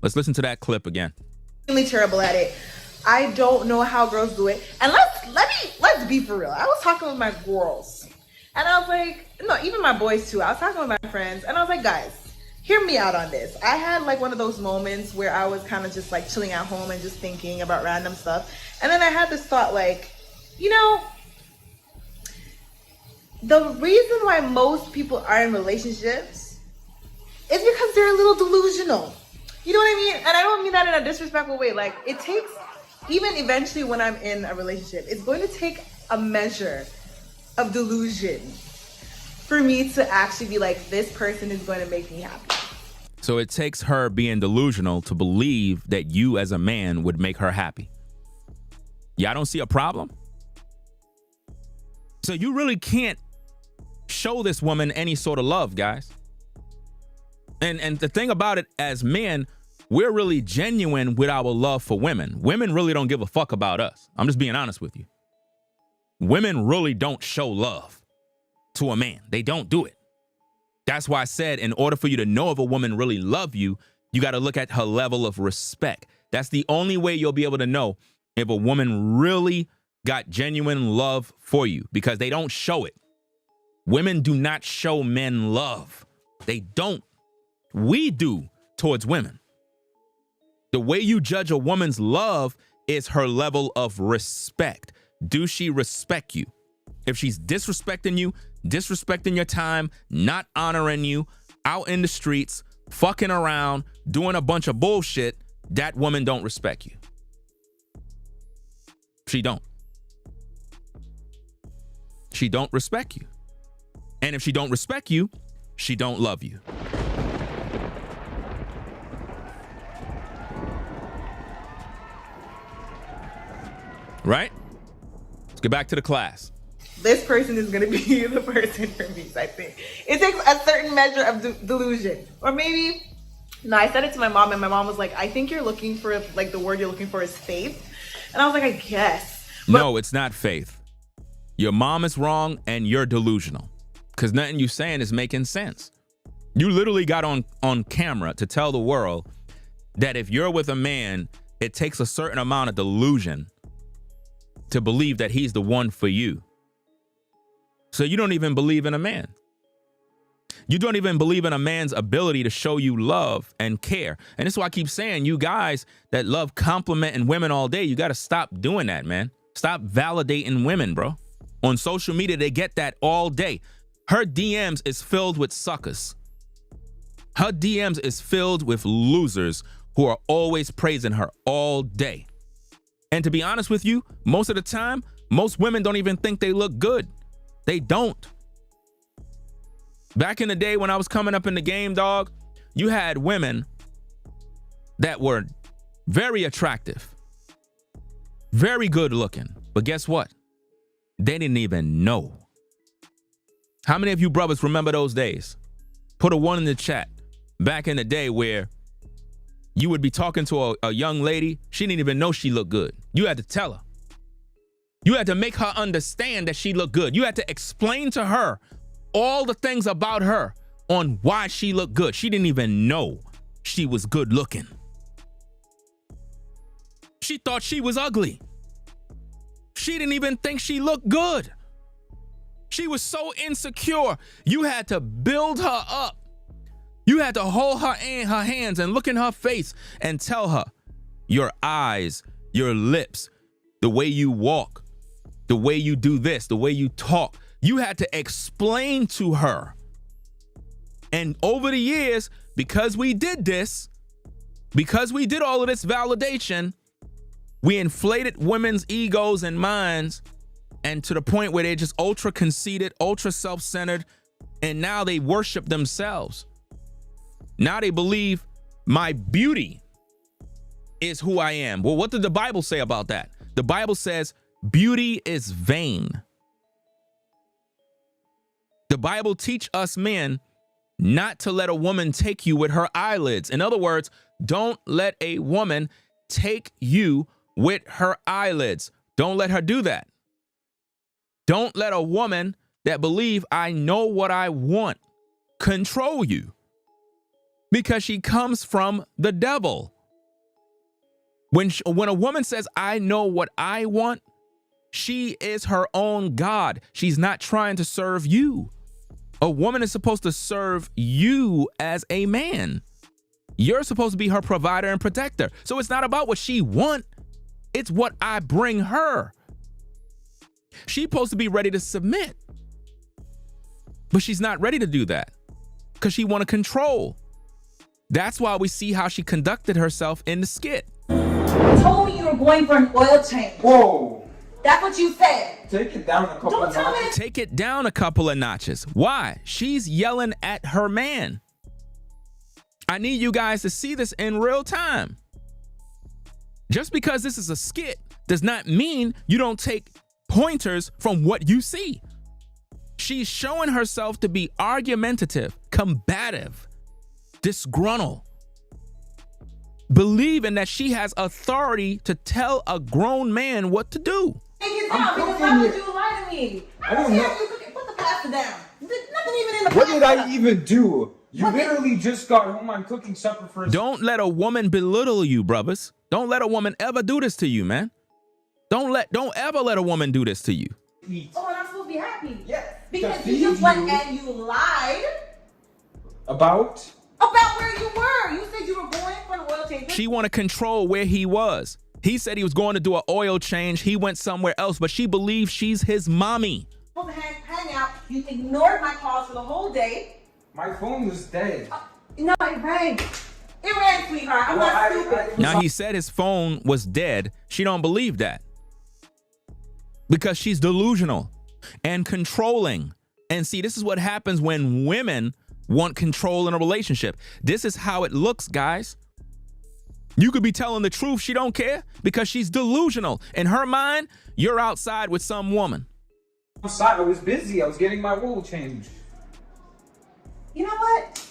A: Let's listen to that clip again.
B: terrible at it. I don't know how girls do it. And let's be for real. I was talking with my girls, and I was like, no, even my boys too. I was talking with my friends, and I was like, guys, hear me out on this. I had like one of those moments where I was kind of just like chilling at home and just thinking about random stuff, and then I had this thought, like, you know, the reason why most people are in relationships is because they're a little delusional. You know what I mean? And I don't mean that in a disrespectful way. Like, it takes, even eventually when I'm in a relationship, it's going to take a measure of delusion for me to actually be like, this person is going to make me happy.
A: So it takes her being delusional to believe that you as a man would make her happy. Y'all don't see a problem? So you really can't show this woman any sort of love, guys. And the thing about it, as men, we're really genuine with our love for women. Women really don't give a fuck about us. I'm just being honest with you. Women really don't show love to a man. They don't do it. That's why I said, in order for you to know if a woman really love you, you got to look at her level of respect. That's the only way you'll be able to know if a woman really got genuine love for you, because they don't show it. Women do not show men love. They don't. We do towards women. The way you judge a woman's love is her level of respect. Do she respect you? If she's disrespecting you, disrespecting your time, not honoring you, out in the streets, fucking around, doing a bunch of bullshit, that woman don't respect you. She don't. She don't respect you. And if she don't respect you, she don't love you. Right? Let's get back to the class.
B: This person is going to be the person for me, I think. It takes a certain measure of delusion. Or maybe, no, I said it to my mom, and my mom was like, I think you're looking for, like, the word you're looking for is faith. And I was like, I guess. But
A: no, it's not faith. Your mom is wrong and you're delusional, because nothing you saying is making sense. You literally got on camera to tell the world that if you're with a man, it takes a certain amount of delusion to believe that he's the one for you. So you don't even believe in a man. You don't even believe in a man's ability to show you love and care. And this is why I keep saying, you guys that love complimenting women all day, you got to stop doing that, man. Stop validating women, bro. On social media, they get that all day. Her DMs is filled with suckers. Her DMs is filled with losers who are always praising her all day. And to be honest with you, most of the time, most women don't even think they look good. They don't. Back in the day when I was coming up in the game, dog, you had women that were very attractive, very good looking. But guess what? They didn't even know. How many of you brothers remember those days? Put a 1 in the chat. Back in the day where you would be talking to a young lady, she didn't even know she looked good. You had to tell her. You had to make her understand that she looked good. You had to explain to her all the things about her on why she looked good. She didn't even know she was good looking. She thought she was ugly. She didn't even think she looked good. She was so insecure. You had to build her up. You had to hold her in her hands and look in her face and tell her your eyes, your lips, the way you walk, the way you do this, the way you talk. You had to explain to her. And over the years, because we did this, because we did all of this validation, we inflated women's egos and minds, and to the point where they're just ultra conceited, ultra self-centered, and now they worship themselves. Now they believe my beauty is who I am. Well, what did the Bible say about that? The Bible says beauty is vain. The Bible teach us men not to let a woman take you with her eyelids. In other words, don't let a woman take you with her eyelids. Don't let her do that. Don't let a woman that believe I know what I want control you, because she comes from the devil. When a woman says, I know what I want, she is her own God. She's not trying to serve you. A woman is supposed to serve you as a man. You're supposed to be her provider and protector. So it's not about what she wants. It's what I bring her. She's supposed to be ready to submit. But she's not ready to do that because she want to control. That's why we see how she conducted herself in the skit.
D: You told me you were going for an oil change.
E: Whoa.
D: That's what you said.
E: Take it down a couple
D: Don't
E: of
D: tell me.
E: notches.
A: Take it down a couple of notches. Why? She's yelling at her man. I need you guys to see this in real time. Just because this is a skit does not mean you don't take pointers from what you see. She's showing herself to be argumentative, combative, disgruntled, believing that she has authority to tell a grown man what to do.
D: Take it
E: I'm
D: down because
E: cooking
D: why would
E: it.
D: you lie to me?
E: I don't know.
D: You cooking. Put the pasta down. There's nothing even in the
E: What
D: pasta.
E: did I even do? You
D: What did-
E: literally just got home. I'm cooking supper for a
A: Don't let a woman belittle you, brothers. Don't let a woman ever do this to you, man. Don't ever let a woman do this to you.
E: eat.
D: Oh, and I'm supposed to be happy.
E: Yeah,
D: Because
E: to
D: you just
E: feed
D: went
E: you.
D: and you lied
E: About?
D: about where you were. You said you were going for an oil change.
A: She want to control where he was. He said he was going to do an oil change. He went somewhere else, but she believes she's his mommy.
D: Supposed to hang out. You ignored my calls for the whole day.
E: My phone was dead.
D: No, it rang. It rang, sweetheart. I'm
E: Well,
D: not
E: I-
D: stupid.
A: Now he said his phone was dead. She don't believe that because she's delusional and controlling. And see, this is what happens when women want control in a relationship. This is how it looks, guys. You could be telling the truth. She don't care because she's delusional. In her mind, you're outside with some woman.
E: Outside, I was busy. I was getting my oil changed.
D: You know what?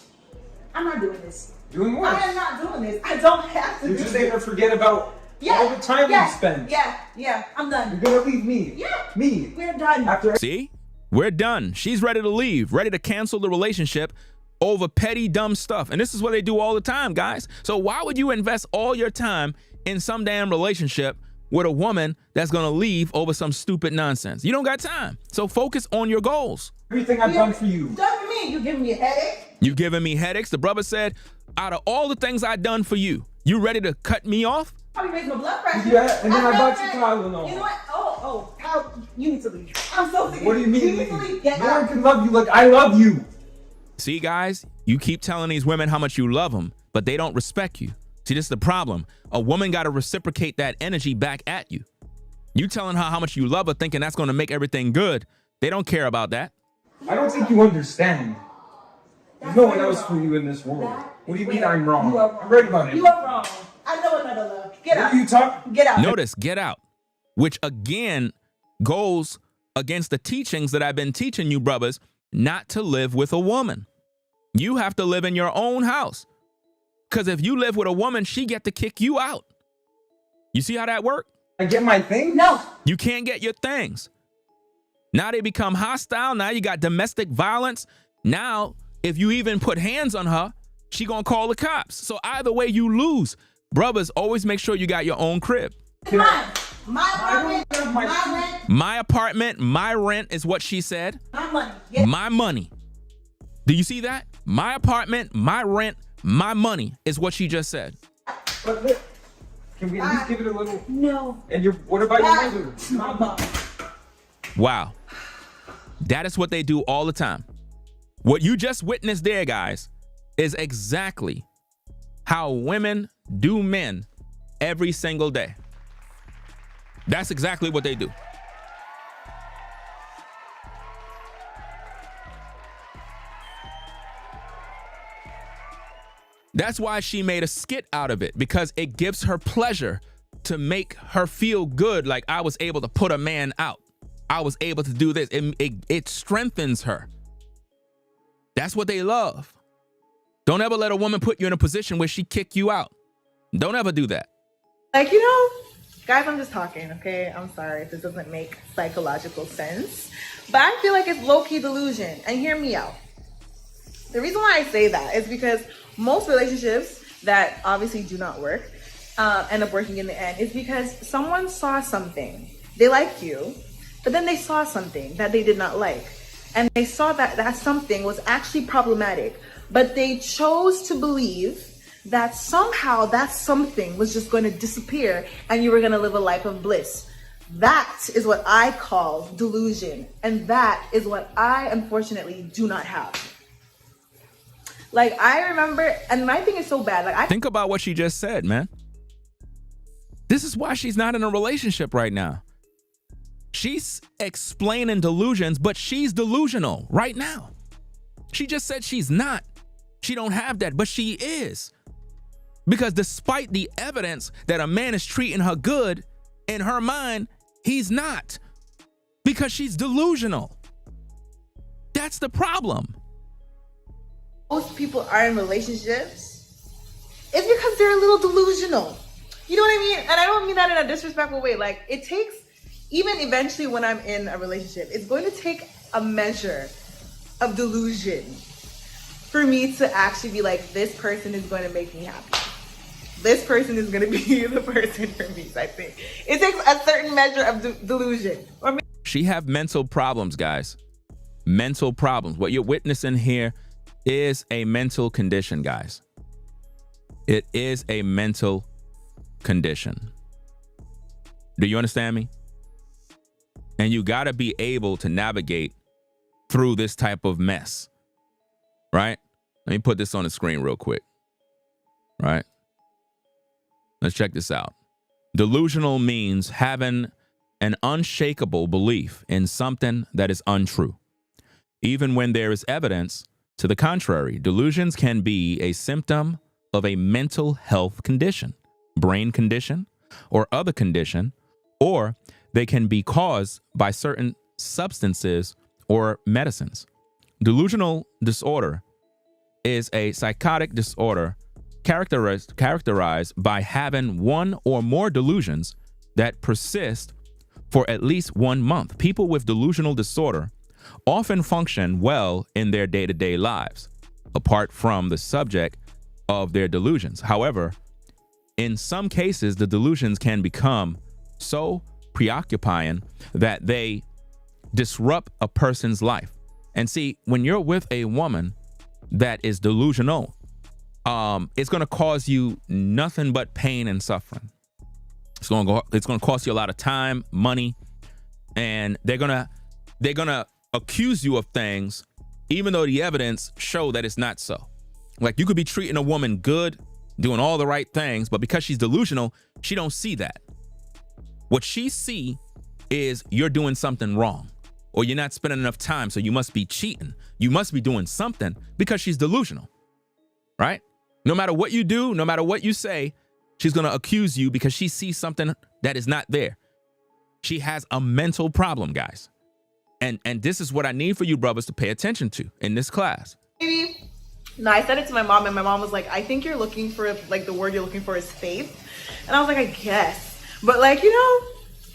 D: I'm not doing this.
E: Doing what?
D: I am not doing this. I don't have to
E: You're
D: do
E: just
D: this.
E: gonna forget about all the time
D: yeah,
E: we spent.
D: Yeah, I'm
E: You're
D: done.
E: gonna leave me.
D: Yeah.
E: Me.
D: We're done.
E: After
A: See? We're done. She's ready to leave, ready to cancel the relationship over petty, dumb stuff. And this is what they do all the time, guys. So why would you invest all your time in some damn relationship with a woman that's going to leave over some stupid nonsense? You don't got time. So focus on your goals.
E: everything I've done for you.
D: Done for me. You giving me a headache?
A: You've given me headaches. The brother said, out of all the things I've done for you, you ready to cut me off?
D: Probably raised my blood pressure.
E: Yeah, and then I bought you
D: read-
E: Tylenol.
D: You know what? How you need to leave. I'm so sick.
E: What do you mean?
D: You need to leave. Get
E: No one
D: out.
E: can love you like I love you.
A: See, guys, you keep telling these women how much you love them, but they don't respect you. See, this is the problem. A woman got to reciprocate that energy back at you. You telling her how much you love her, thinking that's going to make everything good. They don't care about that.
E: I don't think you understand. There's no one else for you in this world. What do you mean I'm wrong?
D: You are wrong.
E: I'm right about it.
D: You are wrong. I know another love. Get
E: What
D: out.
E: are you talking?
D: Get out.
A: Notice, get out, which again goes against the teachings that I've been teaching you, brothers, not to live with a woman. You have to live in your own house. Because if you live with a woman, she get to kick you out. You see how that works?
E: I get my thing?
D: No.
A: You can't get your things. Now they become hostile. Now you got domestic violence. Now, if you even put hands on her, she gonna call the cops. So either way, you lose. Brothers, always make sure you got your own crib.
D: It's mine. My apartment.
E: I don't have my-
D: My rent.
A: My apartment, my rent is what she said.
D: My money. Get
A: My money. Do you see that? My apartment, my rent, my money is what she just said.
E: But look, can we at least give it a little?
D: No.
E: And what about your mother?
D: My mom.
A: Wow. That is what they do all the time. What you just witnessed there, guys, is exactly how women do men every single day. That's exactly what they do. That's why she made a skit out of it, because it gives her pleasure to make her feel good. Like, I was able to put a man out. I was able to do this. It strengthens her. That's what they love. Don't ever let a woman put you in a position where she kick you out. Don't ever do that.
B: Like, you know, guys, I'm just talking, okay? I'm sorry if this doesn't make psychological sense, but I feel like it's low-key delusion. And hear me out. The reason why I say that is because most relationships that obviously do not work end up working in the end is because someone saw something. They liked you, but then they saw something that they did not like. And they saw that that something was actually problematic, but they chose to believe that somehow that something was just going to disappear and you were going to live a life of bliss. That is what I call delusion. And that is what I unfortunately do not have. Like, I remember, and my thing is so bad. Like,
A: Think about what she just said, man. This is why she's not in a relationship right now. She's explaining delusions, but she's delusional right now. She just said she's not. She don't have that, but she is. Because despite the evidence that a man is treating her good, in her mind, he's not. Because she's delusional. That's the problem.
B: most people are in relationships, it's because they're a little delusional. You know what I mean? And I don't mean that in a disrespectful way. Like, it takes, even eventually when I'm in a relationship, it's going to take a measure of delusion for me to actually be like, this person is going to make me happy. This person is going to be the person for me, I think. It takes a certain measure of delusion.
A: She have mental problems, guys. Mental problems. What you're witnessing here is a mental condition, guys. It is a mental condition. Do you understand me? And you got to be able to navigate through this type of mess, right? Let me put this on the screen real quick, right? Let's check this out. Delusional means having an unshakable belief in something that is untrue, even when there is evidence to the contrary. Delusions can be a symptom of a mental health condition, brain condition, or other condition, or they can be caused by certain substances or medicines. Delusional disorder is a psychotic disorder characterized by having one or more delusions that persist for at least 1 month. People with delusional disorder often function well in their day-to-day lives, apart from the subject of their delusions. However, in some cases, the delusions can become so preoccupying that they disrupt a person's life. And see, when you're with a woman that is delusional, it's going to cause you nothing but pain and suffering. It's going to cost you a lot of time, money, and they're going to accuse you of things even though the evidence show that it's not so. Like, you could be treating a woman good, doing all the right things, but because she's delusional, she don't see that. What she see is you're doing something wrong, or you're not spending enough time, so you must be cheating. You must be doing something, because she's delusional, right? No matter what you do, no matter what you say, she's going to accuse you because she sees something that is not there. She has a mental problem, guys. And this is what I need for you brothers to pay attention to in this class.
B: Maybe. No, I said it to my mom, and my mom was like, I think you're looking for, like, the word you're looking for is faith. And I was like, I guess. But, like, you know,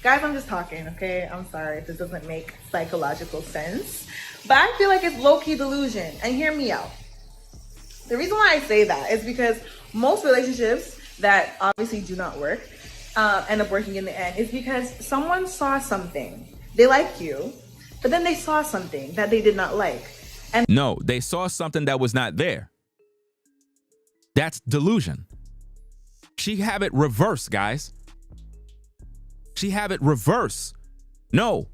B: guys, I'm just talking, okay? I'm sorry if this doesn't make psychological sense. But I feel like it's low-key delusion. And hear me out. The reason why I say that is because most relationships that obviously do not work end up working in the end is because someone saw something. They like you, but then they saw something that they did not like. And
A: no, they saw something that was not there. That's delusion. She have it reverse, guys. She have it reverse. No,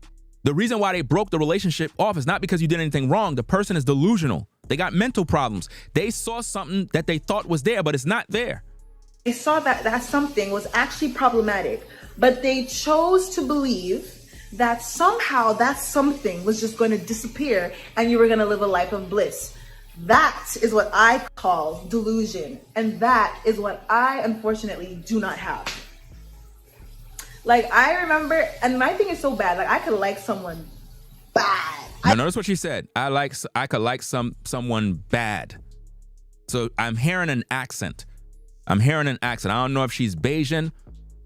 A: the reason why they broke the relationship off is not because you did anything wrong. The person is delusional. They got mental problems. They saw something that they thought was there, but it's not there.
B: they saw that that something was actually problematic, but they chose to believe that somehow that something was just going to disappear and you were going to live a life of bliss. That is what I call delusion. And that is what I unfortunately do not have. Like, I remember, and my thing is so bad, like, I could like someone bad.
A: Now, notice what she said. I could like someone bad. So I'm hearing an accent. I don't know if she's Bayesian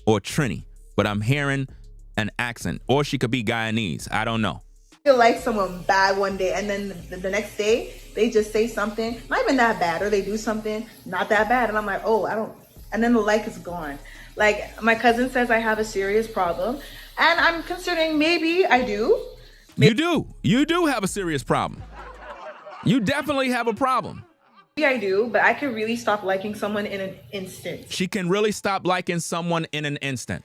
A: or Trini, but I'm hearing an accent. Or she could be Guyanese. I don't know.
B: I could like someone bad one day, and then the next day, they just say something, not even that bad, or they do something not that bad. And I'm like, oh, I and then the like is gone. Like my cousin says I have a serious problem, and I'm considering maybe I do.
A: You do have a serious problem. You definitely have a problem.
B: Maybe I do, but I could really stop liking someone in an instant.
A: She can really stop liking someone in an instant.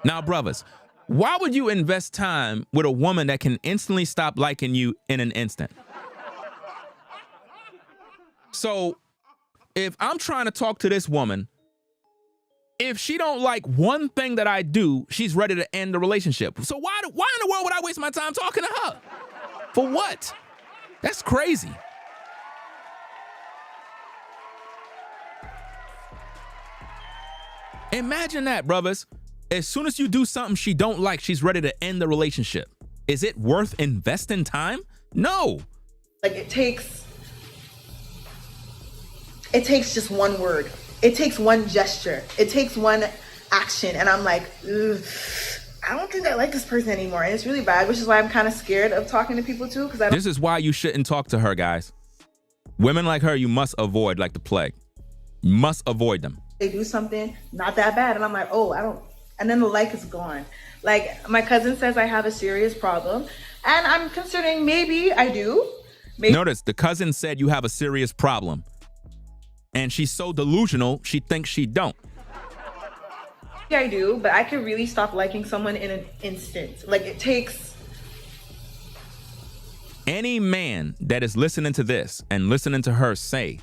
A: Now, brothers, why would you invest time with a woman that can instantly stop liking you in an instant? So if I'm trying to talk to this woman, if she don't like one thing that I do, she's ready to end the relationship. So why in the world would I waste my time talking to her? For what? That's crazy. Imagine that, brothers. As soon as you do something she don't like, she's ready to end the relationship. Is it worth investing time? No.
B: Like it takes just one word. It takes one gesture. It takes one action. And I'm like, ugh, I don't think I like this person anymore. And it's really bad, which is why I'm kind of scared of talking to people too. Because
A: This is why you shouldn't talk to her, guys. Women like her, you must avoid like the plague. You must avoid them.
B: They do something not that bad. And I'm like, oh, I don't. And then the like is gone. Like my cousin says I have a serious problem. And I'm considering maybe I do. Maybe.
A: Notice the cousin said you have a serious problem. And she's so delusional, she thinks she don't.
B: I do, but I could really stop liking someone in an instant. Like it takes.
A: Any man that is listening to this and listening to her say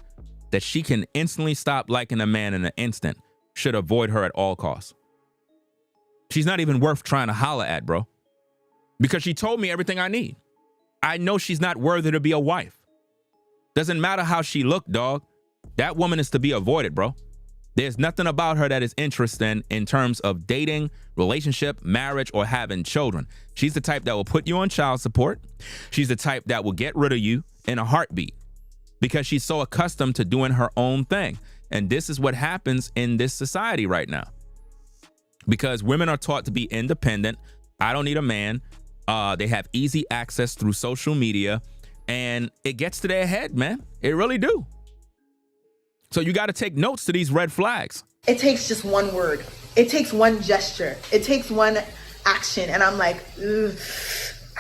A: that she can instantly stop liking a man in an instant should avoid her at all costs. She's not even worth trying to holler at, bro. Because she told me everything I need. I know she's not worthy to be a wife. Doesn't matter how she looked, dog. That woman is to be avoided, bro. There's nothing about her that is interesting in terms of dating, relationship, marriage, or having children. She's the type that will put you on child support. She's the type that will get rid of you in a heartbeat because she's so accustomed to doing her own thing. And this is what happens in this society right now. Because women are taught to be independent. I don't need a man. They have easy access through social media, and it gets to their head, man. It really do. So you got to take notes to these red flags.
B: It takes just one word. It takes one gesture. It takes one action. And I'm like, ugh,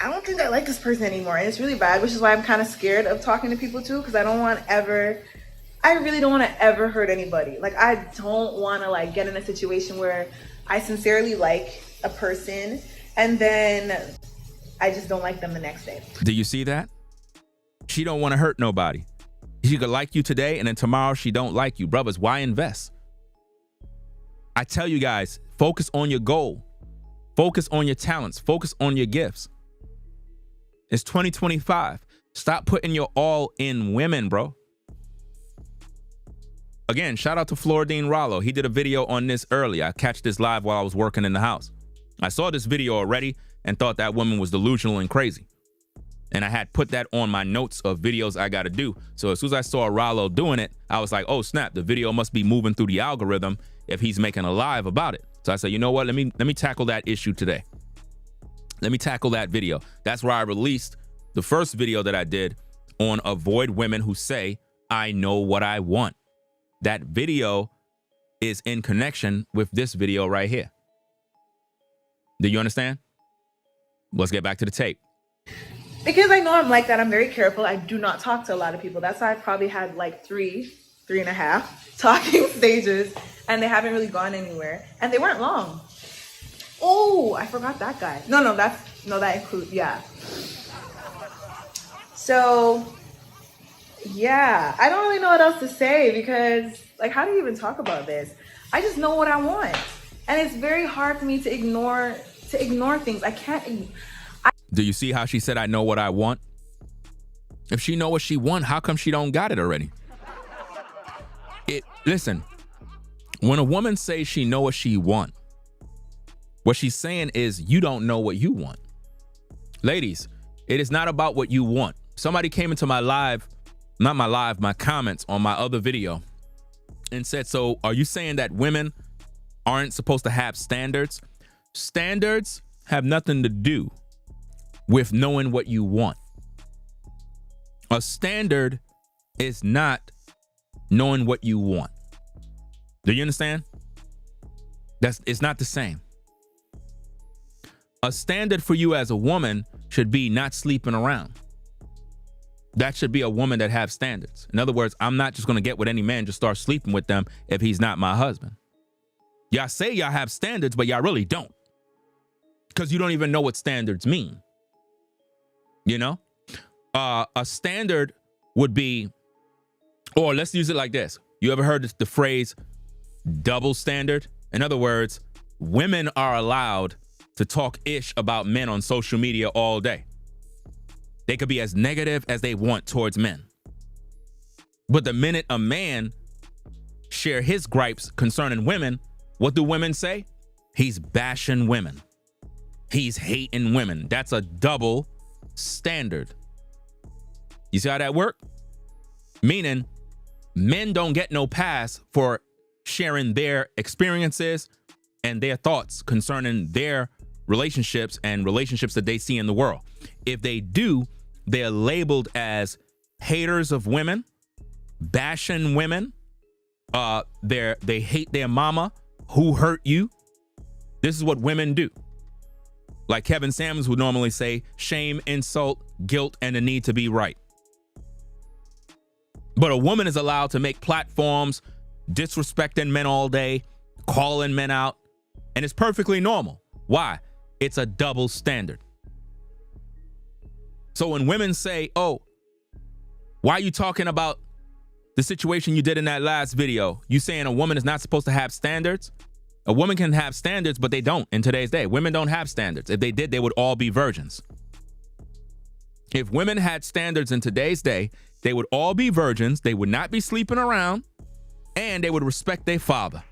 B: I don't think I like this person anymore. And it's really bad, which is why I'm kind of scared of talking to people too, because I really don't want to ever hurt anybody. Like I don't want to like get in a situation where I sincerely like a person and then I just don't like them the next day.
A: Do you see that? She don't want to hurt nobody. She could like you today and then tomorrow she don't like you. Brothers, why invest? I tell you guys, focus on your goal. Focus on your talents. Focus on your gifts. It's 2025. Stop putting your all in women, bro. Again, shout out to Floridine Rollo. He did a video on this earlier. I catch this live while I was working in the house. I saw this video already and thought that woman was delusional and crazy. And I had put that on my notes of videos I got to do. So as soon as I saw Rollo doing it, I was like, oh snap, the video must be moving through the algorithm if he's making a live about it. So I said, you know what? Let me tackle that issue today. Let me tackle that video. That's where I released the first video that I did on avoid women who say, I know what I want. That video is in connection with this video right here. Do you understand? Let's get back to the tape.
B: Because I know I'm like that, I'm very careful. I do not talk to a lot of people. That's why I probably had like three and a half talking stages, and they haven't really gone anywhere. And they weren't long. Oh, I forgot that guy. That includes, yeah. So, yeah, I don't really know what else to say because, like, how do you even talk about this? I just know what I want. And it's very hard for me to ignore things. I can't.
A: Do you see how she said, I know what I want? If she know what she want, how come she don't got it already? Listen, when a woman says she know what she want, what she's saying is you don't know what you want. Ladies, it is not about what you want. Somebody came into my my comments on my other video and said, so are you saying that women aren't supposed to have standards? Standards have nothing to do with knowing what you want. A standard is not knowing what you want. Do you understand? It's not the same. A standard for you as a woman should be not sleeping around. That should be a woman that have standards. In other words, I'm not just going to get with any man, just start sleeping with them if he's not my husband. Y'all say y'all have standards, but y'all really don't. Because you don't even know what standards mean. You know? A standard would be, or let's use it like this. You ever heard the phrase double standard? In other words, women are allowed to talk ish about men on social media all day. They could be as negative as they want towards men. But the minute a man share his gripes concerning women, what do women say? He's bashing women. He's hating women. That's a double standard. You see how that works? Meaning, men don't get no pass for sharing their experiences and their thoughts concerning their relationships and relationships that they see in the world. If they do, they're labeled as haters of women, bashing women. They hate their mama. Who hurt you? This is what women do. Like Kevin Samuels would normally say, shame, insult, guilt, and the need to be right. But a woman is allowed to make platforms, disrespecting men all day, calling men out, and it's perfectly normal. Why? It's a double standard. So when women say, oh, why are you talking about the situation you did in that last video? You saying a woman is not supposed to have standards? A woman can have standards, but they don't in today's day. Women don't have standards. If they did, they would all be virgins. If women had standards in today's day, they would all be virgins. They would not be sleeping around, and they would respect their father.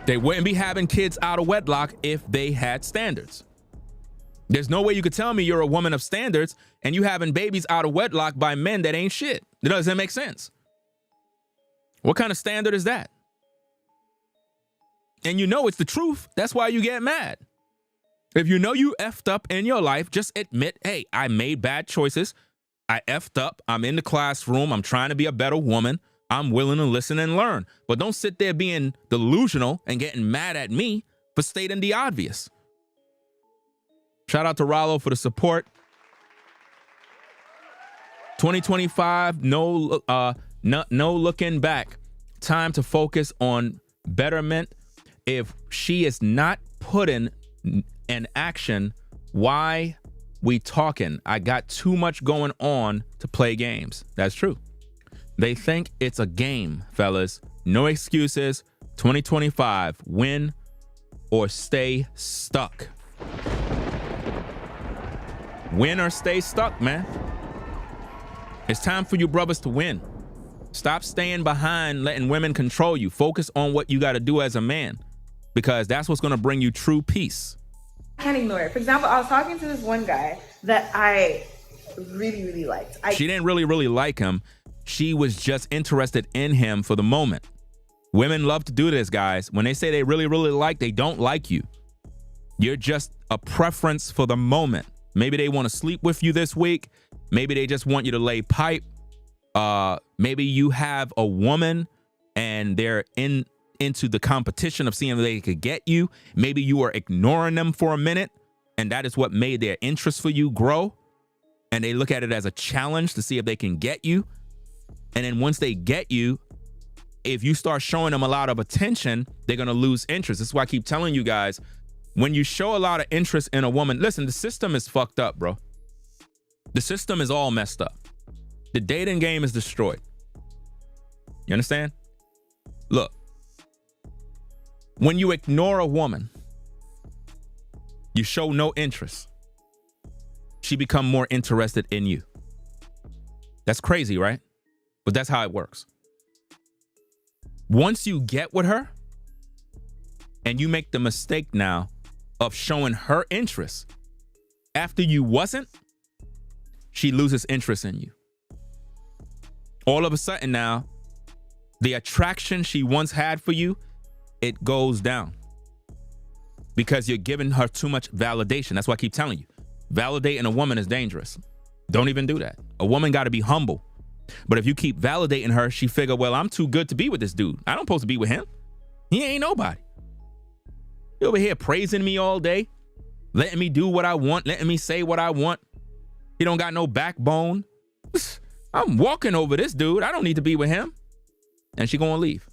A: They wouldn't be having kids out of wedlock if they had standards. There's no way you could tell me you're a woman of standards and you having babies out of wedlock by men that ain't shit. It doesn't make sense. What kind of standard is that? And you know it's the truth. That's why you get mad. If you know you effed up in your life, just admit, hey, I made bad choices. I effed up. I'm in the classroom. I'm trying to be a better woman. I'm willing to listen and learn. But don't sit there being delusional and getting mad at me for stating the obvious. Shout out to Rollo for the support. 2025, no looking back. Time to focus on betterment. If she is not putting in action, why we talking? I got too much going on to play games. That's true. They think it's a game, fellas. No excuses. 2025, win or stay stuck. Win or stay stuck, man. It's time for you brothers to win. Stop staying behind, letting women control you. Focus on what you got to do as a man, because that's what's going to bring you true peace.
B: I can't ignore it. For example, I was talking to this one guy that I really, really liked.
A: She didn't really like him. She was just interested in him for the moment. Women love to do this, guys. When they say they really like, they don't like you. You're just a preference for the moment. Maybe they want to sleep with you this week. Maybe they just want you to lay pipe. Maybe you have a woman and they're into the competition of seeing if they could get you. Maybe you are ignoring them for a minute, and that is what made their interest for you grow. And they look at it as a challenge to see if they can get you. And then once they get you, if you start showing them a lot of attention, they're going to lose interest. This is why I keep telling you guys, when you show a lot of interest in a woman, listen, the system is fucked up, bro. The system is all messed up. The dating game is destroyed. You understand? Look, when you ignore a woman, you show no interest, she become more interested in you. That's crazy, right? But that's how it works. Once you get with her and you make the mistake now of showing her interest after you wasn't, she loses interest in you. All of a sudden now, the attraction she once had for you, it goes down because you're giving her too much validation. That's why I keep telling you, validating a woman is dangerous. Don't even do that. A woman got to be humble. But if you keep validating her, she figure, well, I'm too good to be with this dude. I don't supposed to be with him. He ain't nobody. He over here praising me all day, letting me do what I want, letting me say what I want. He don't got no backbone. I'm walking over this dude. I don't need to be with him. And she gonna leave.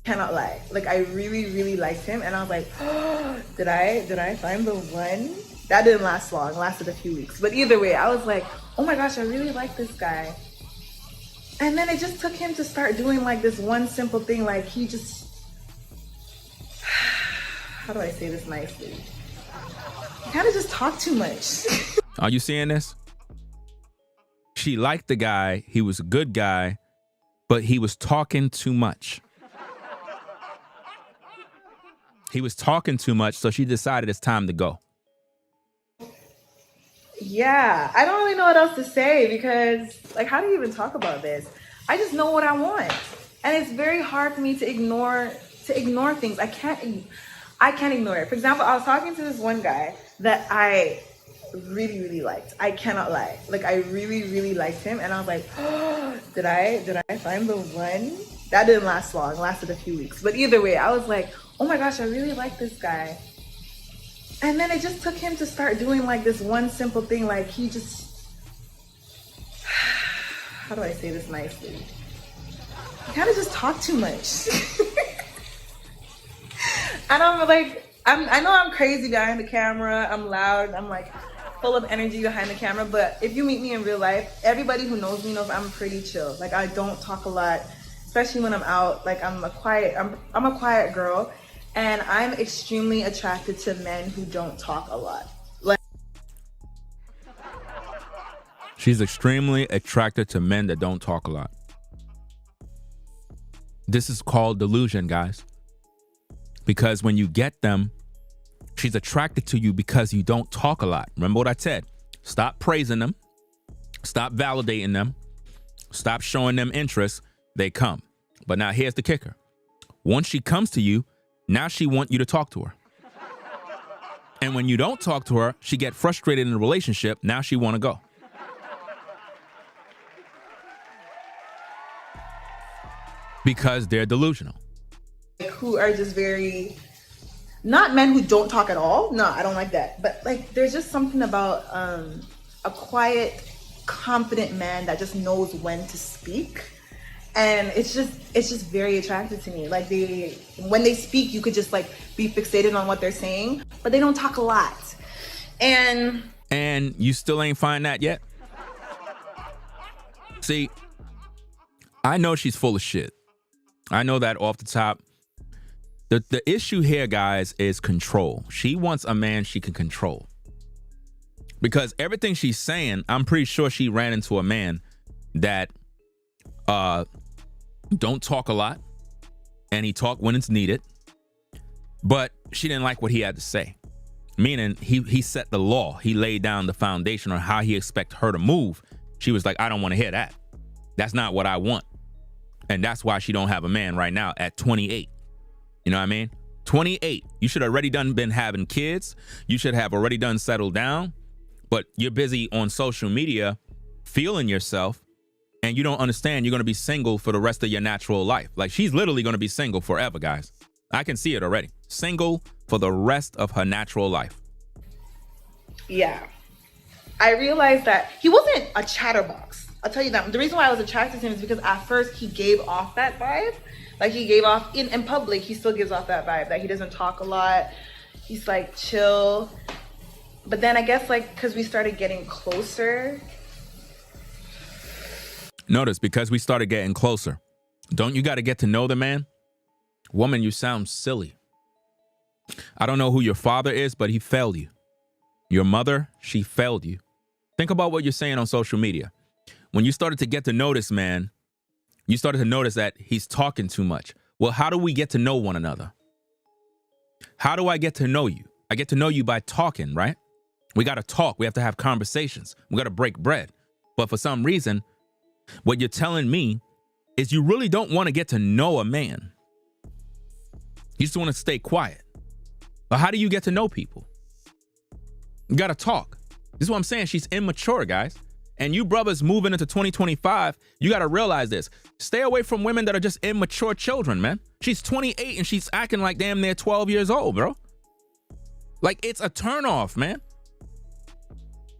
B: Cannot lie. Like, I really, really liked him. And I was like, oh, did I find the one? That didn't last long. It lasted a few weeks. But either way, I was like, oh my gosh, I really like this guy. And then it just took him to start doing like this one simple thing. Like, he just, how do I say this nicely? He kind of just talked too much.
A: Are you seeing this? She liked the guy. He was a good guy, but he was talking too much. He was talking too much, so she decided it's time to go.
B: Yeah, I don't really know what else to say because, like, how do you even talk about this? I just know what I want, and it's very hard for me to ignore things. I can't ignore it. For example, I was talking to this one guy that I really, really liked. I cannot lie. Like, I really, really liked him, and I was like, oh, did I find the one? That didn't last long. It lasted a few weeks. But either way, I was like, oh my gosh, I really like this guy. And then it just took him to start doing like this one simple thing. Like, he just, how do I say this nicely? He kind of just talked too much. And I'm like, I know I'm crazy behind the camera. I'm loud. I'm like full of energy behind the camera. But if you meet me in real life, everybody who knows me knows I'm pretty chill. Like, I don't talk a lot, especially when I'm out. Like, I'm a quiet girl. And I'm extremely attracted to men who don't talk a lot. Like,
A: She's extremely attracted to men that don't talk a lot. This is called delusion, guys. Because when you get them, she's attracted to you because you don't talk a lot. Remember what I said? Stop praising them. Stop validating them. Stop showing them interest. They come. But now here's the kicker. Once she comes to you, now she wants you to talk to her. And when you don't talk to her, she get frustrated in the relationship. Now she want to go. Because they're delusional.
B: who are just very, not men who don't talk at all. No, I don't like that. But like, there's just something about a quiet, confident man that just knows when to speak. And it's just very attractive to me. Like, when they speak, you could just like be fixated on what they're saying, but they don't talk a lot. And
A: you still ain't find that yet? See, I know she's full of shit. I know that off the top. The issue here, guys, is control. She wants a man she can control. Because everything she's saying, I'm pretty sure she ran into a man that don't talk a lot, and he talk when it's needed, but she didn't like what he had to say. Meaning he set the law. He laid down the foundation on how he expect her to move. She was like, I don't want to hear that. That's not what I want. And that's why she don't have a man right now at 28. You know what I mean? 28. You should have already been having kids. You should have already settled down. But you're busy on social media feeling yourself, and you don't understand you're going to be single for the rest of your natural life. Like, she's literally going to be single forever, guys. I can see it already. Single for the rest of her natural life.
B: yeah, I realized that he wasn't a chatterbox. I'll tell you that. The reason why I was attracted to him is because at first he gave off that vibe. Like, he gave off, in public, he still gives off that vibe, that he doesn't talk a lot. He's like chill. But then I guess like, because we started getting closer.
A: Notice, because we started getting closer. Don't you got to get to know the man? Woman, you sound silly. I don't know who your father is, but he failed you. Your mother, she failed you. Think about what you're saying on social media. When you started to get to know this man, you started to notice that he's talking too much. Well, how do we get to know one another? How do I get to know you? I get to know you by talking, right? We got to talk. We have to have conversations. We got to break bread. But for some reason, what you're telling me is you really don't want to get to know a man. You just want to stay quiet. But how do you get to know people? You got to talk. This is what I'm saying. She's immature, guys. And you brothers moving into 2025, you got to realize this. Stay away from women that are just immature children, man. She's 28 and she's acting like damn near 12 years old, bro. Like, it's a turnoff, man.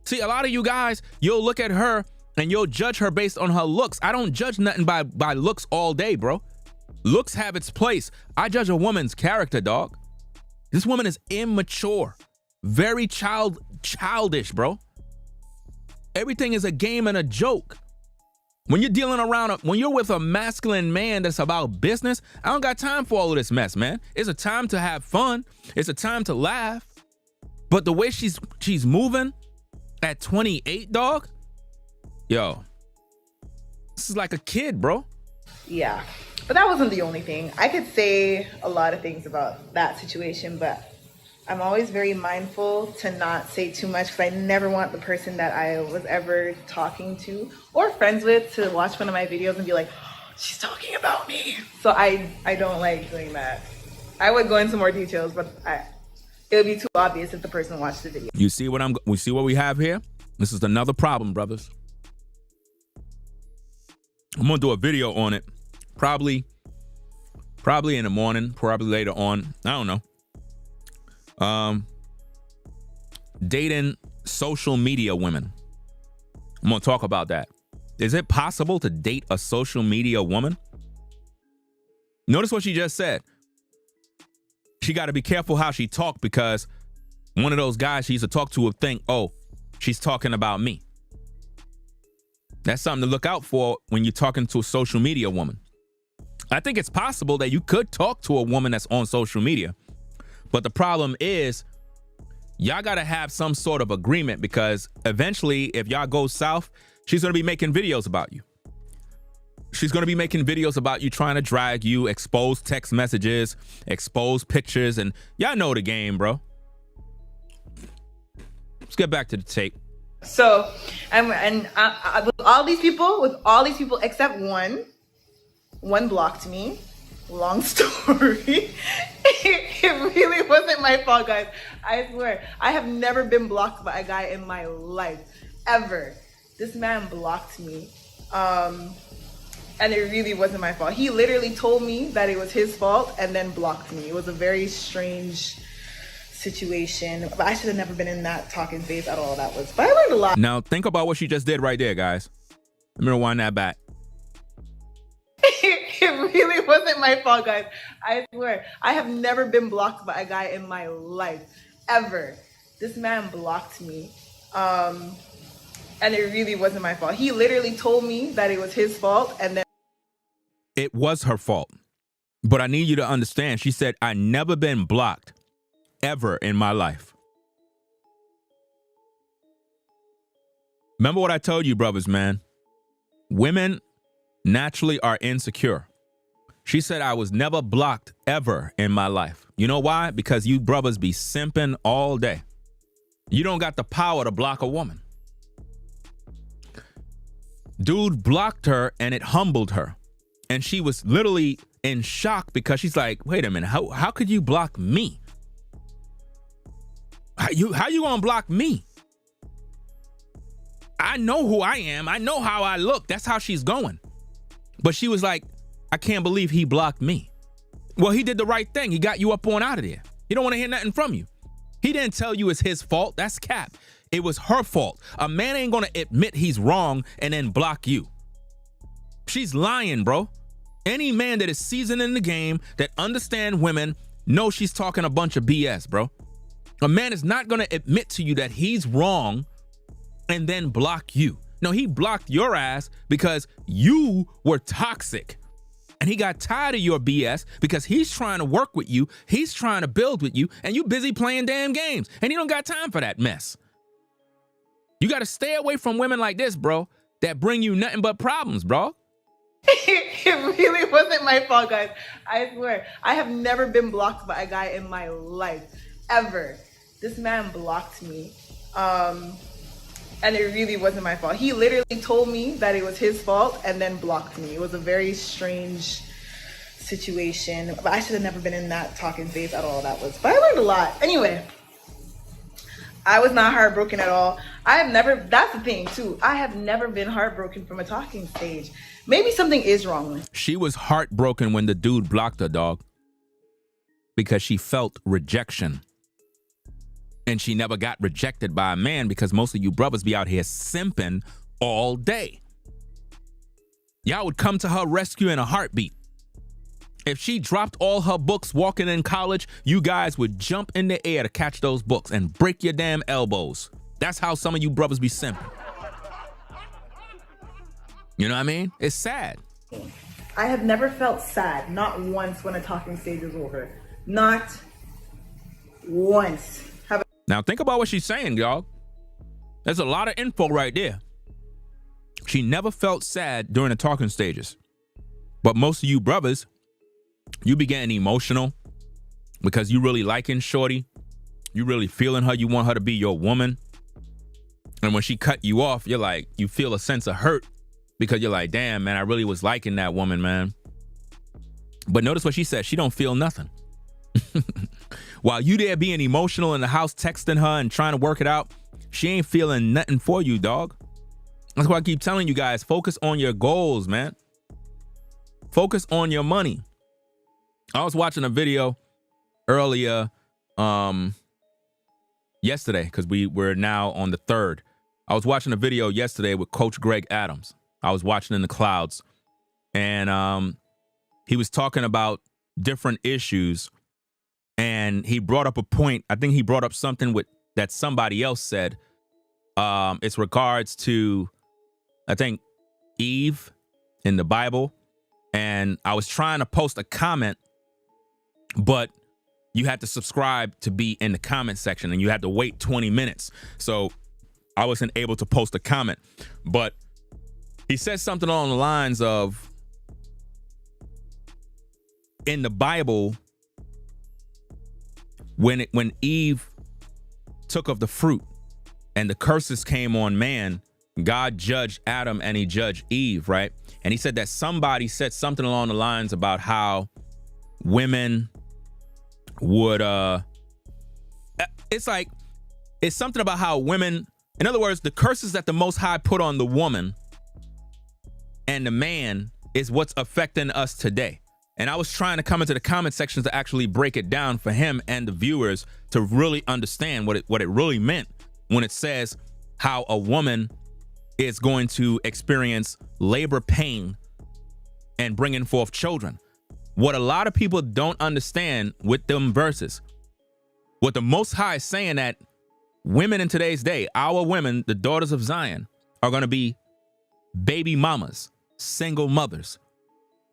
A: See, a lot of you guys, you'll look at her and you'll judge her based on her looks. I don't judge nothing by looks all day, bro. Looks have its place. I judge a woman's character, dog. This woman is immature. Very childish, bro. Everything is a game and a joke. When you're dealing around, when you're with a masculine man that's about business, I don't got time for all of this mess, man. It's a time to have fun. It's a time to laugh. But the way she's moving at 28, dog, yo, this is like a kid, bro.
B: Yeah, but that wasn't the only thing. I could say a lot of things about that situation, but I'm always very mindful to not say too much because I never want the person that I was ever talking to or friends with to watch one of my videos and be like, oh, she's talking about me. So I don't like doing that. I would go into more details, but it would be too obvious if the person watched the video.
A: You see what we have here? This is another problem, brothers. I'm gonna do a video on it. Probably in the morning, probably later on. I don't know. Dating social media women. I'm gonna talk about that. Is it possible to date a social media woman? Notice what she just said. She got to be careful how she talk because one of those guys she used to talk to would think, oh, she's talking about me. That's something to look out for when you're talking to a social media woman. I think it's possible that you could talk to a woman that's on social media. But the problem is, y'all got to have some sort of agreement because eventually, if y'all go south, she's going to be making videos about you. She's going to be making videos about you, trying to drag you, expose text messages, expose pictures, and y'all know the game, bro. Let's get back to the tape.
B: So, with all these people except one blocked me. Long story. It really wasn't my fault, guys. I swear. I have never been blocked by a guy in my life, ever. This man blocked me. And it really wasn't my fault. He literally told me that it was his fault and then blocked me. It was a very strange situation. But I should have never been in that talking phase at all. But I learned a lot.
A: Now, think about what she just did right there, guys. Let me rewind that back.
B: It really wasn't my fault, guys. I swear. I have never been blocked by a guy in my life, ever. This man blocked me. And it really wasn't my fault. He literally told me that it was his fault and then...
A: It was her fault. But I need you to understand, she said, I never been blocked, ever in my life. Remember what I told you, brothers, man. Women naturally are insecure. She said I was never blocked ever in my life. You know why? Because you brothers be simping all day. You don't got the power to block a woman. Dude blocked her and it humbled her. And she was literally in shock because she's like, wait a minute, how could you block me? How you gonna block me? I know who I am. I know how I look. That's how she's going. But she was like, I can't believe he blocked me. Well, he did the right thing. He got you up on out of there. He don't want to hear nothing from you. He didn't tell you it's his fault. That's cap. It was her fault. A man ain't gonna admit he's wrong and then block you. She's lying, bro. Any man that is seasoned in the game, that understand women, know she's talking a bunch of BS, bro. A man is not gonna admit to you that he's wrong and then block you. No, he blocked your ass because you were toxic. And he got tired of your BS because he's trying to work with you. He's trying to build with you. And you busy playing damn games. And he don't got time for that mess. You got to stay away from women like this, bro, that bring you nothing but problems, bro.
B: It really wasn't my fault, guys. I swear. I have never been blocked by a guy in my life, ever. This man blocked me. And it really wasn't my fault. He literally told me that it was his fault and then blocked me. It was a very strange situation. But I should have never been in that talking phase at all. But I learned a lot. Anyway, I was not heartbroken at all. I have never, that's the thing too. I have never been heartbroken from a talking stage. Maybe something is wrong with me.
A: She was heartbroken when the dude blocked her, dog, because she felt rejection. And she never got rejected by a man because most of you brothers be out here simping all day. Y'all would come to her rescue in a heartbeat. If she dropped all her books walking in college, you guys would jump in the air to catch those books and break your damn elbows. That's how some of you brothers be simping. You know what I mean? It's sad.
B: I have never felt sad, not once when a talking stage was over. Not once.
A: Now think about what she's saying, y'all. There's a lot of info right there. She never felt sad during the talking stages. But most of you brothers, you be getting emotional because you really liking shorty. You really feeling her. You want her to be your woman. And when she cut you off, you're like, you feel a sense of hurt because you're like, damn, man, I really was liking that woman, man. But notice what she said. She don't feel nothing. While you there being emotional in the house, texting her and trying to work it out, she ain't feeling nothing for you, dog. That's why I keep telling you guys, focus on your goals, man. Focus on your money. I was watching a video earlier yesterday because we're now on the 3rd. I was watching a video yesterday with Coach Greg Adams. I was watching in the clouds, and he was talking about different issues. And he brought up a point. I think he brought up something that somebody else said. It's regards to, I think, Eve in the Bible. And I was trying to post a comment, but you had to subscribe to be in the comment section and you had to wait 20 minutes. So I wasn't able to post a comment. But he said something along the lines of, in the Bible, when Eve took of the fruit and the curses came on man, God judged Adam and he judged Eve, right? And he said that somebody said something along the lines about how women would, it's something about how women, in other words, the curses that the Most High put on the woman and the man is what's affecting us today. And I was trying to come into the comment sections to actually break it down for him and the viewers to really understand what it really meant when it says how a woman is going to experience labor pain and bringing forth children. What a lot of people don't understand with them verses, what the Most High is saying, that women in today's day, our women, the daughters of Zion, are going to be baby mamas, single mothers.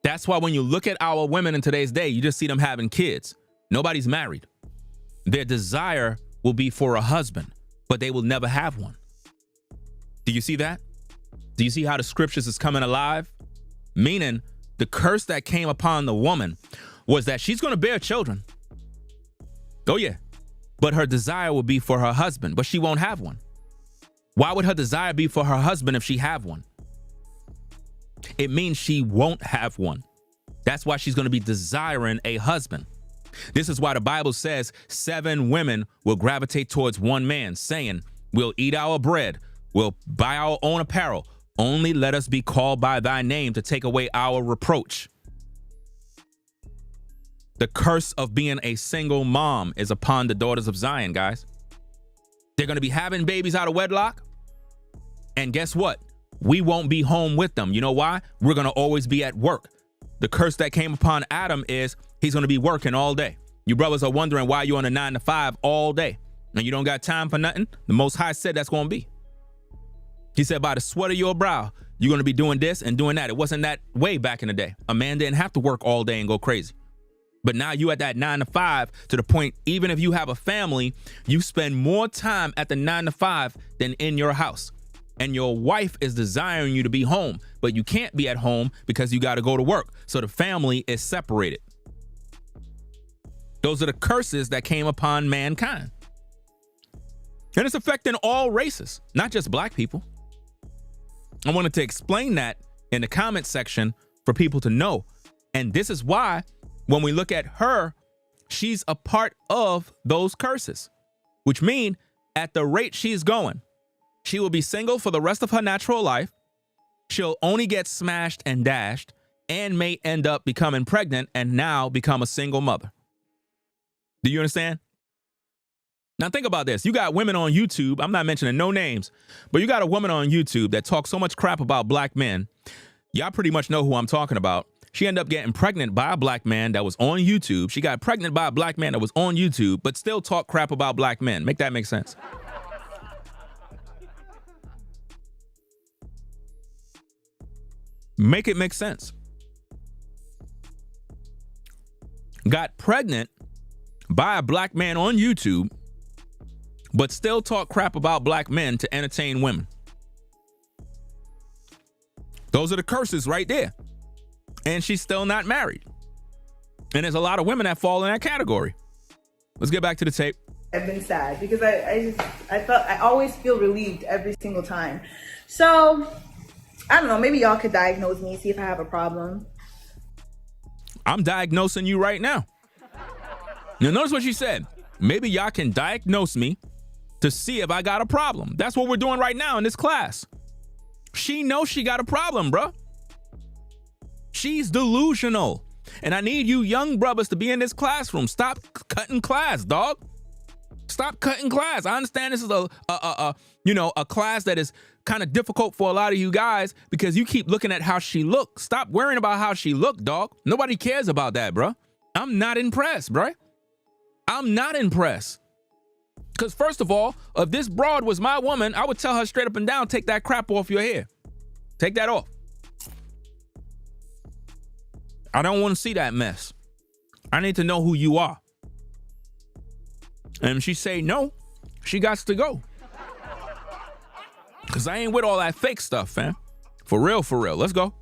A: That's why when you look at our women in today's day, you just see them having kids. Nobody's married. Their desire will be for a husband, but they will never have one. Do you see that? Do you see how the scriptures is coming alive? Meaning the curse that came upon the woman was that she's going to bear children. Oh yeah. But her desire will be for her husband, but she won't have one. Why would her desire be for her husband if she have one? It means she won't have one. That's why she's going to be desiring a husband. This is why the Bible says 7 women will gravitate towards one man, saying, we'll eat our bread, we'll buy our own apparel. Only let us be called by thy name to take away our reproach. The curse of being a single mom is upon the daughters of Zion, guys. They're going to be having babies out of wedlock. And guess what? We won't be home with them. You know why? We're going to always be at work. The curse that came upon Adam is he's going to be working all day. You brothers are wondering why you're on a 9 to 5 all day and you don't got time for nothing. The Most High said that's going to be. He said, by the sweat of your brow, you're going to be doing this and doing that. It wasn't that way back in the day. A man didn't have to work all day and go crazy. But now you at that 9 to 5 to the point, even if you have a family, you spend more time at the 9 to 5 than in your house. And your wife is desiring you to be home, but you can't be at home because you got to go to work. So the family is separated. Those are the curses that came upon mankind. And it's affecting all races, not just black people. I wanted to explain that in the comment section for people to know. And this is why when we look at her, she's a part of those curses, which mean at the rate she's going, She will be single for the rest of her natural life. She'll only get smashed and dashed and may end up becoming pregnant and now become a single mother. Do you understand? Now think about this. You got women on YouTube. I'm not mentioning no names, but you got a woman on YouTube that talks so much crap about black men. Y'all pretty much know who I'm talking about. She ended up getting pregnant by a black man that was on YouTube. She got pregnant by a black man that was on YouTube, but still talk crap about black men. Make that make sense? Make it make sense. Got pregnant by a black man on YouTube, but still talk crap about black men to entertain women. Those are the curses right there. And she's still not married. And there's a lot of women that fall in that category. Let's get back to the tape.
B: I've been sad because I always feel relieved every single time. So I don't know, maybe y'all could diagnose me, see if I have a problem.
A: I'm diagnosing you right now. Now notice what she said. Maybe y'all can diagnose me to see if I got a problem. That's what we're doing right now in this class. She knows she got a problem, bruh. She's delusional. And I need you young brothers to be in this classroom. Stop cutting class, dog. Stop cutting class. I understand this is a class that is kind of difficult for a lot of you guys because you keep looking at how she looks. Stop worrying about how she look, dog. Nobody cares about that, bruh. I'm not impressed, bruh. I'm not impressed. Because first of all, if this broad was my woman, I would tell her straight up and down, take that crap off your hair. Take that off. I don't want to see that mess. I need to know who you are. And if she say no, she got to go. Because I ain't with all that fake stuff, fam. For real, for real. Let's go.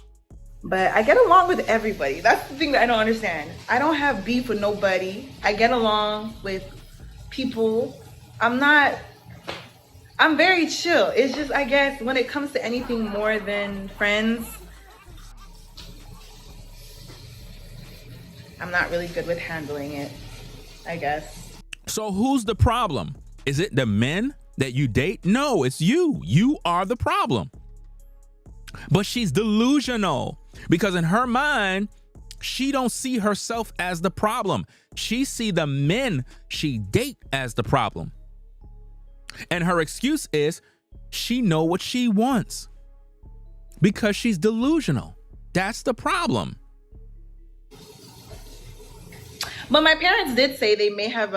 B: But I get along with everybody. That's the thing that I don't understand. I don't have beef with nobody. I get along with people. I'm very chill. It's just, I guess, when it comes to anything more than friends, I'm not really good with handling it, I guess.
A: So who's the problem? Is it the men that you date? No, it's you. You are the problem. But she's delusional because in her mind, she don't see herself as the problem. She see the men she date as the problem. And her excuse is she know what she wants because she's delusional. That's the problem.
B: But my parents did say they may have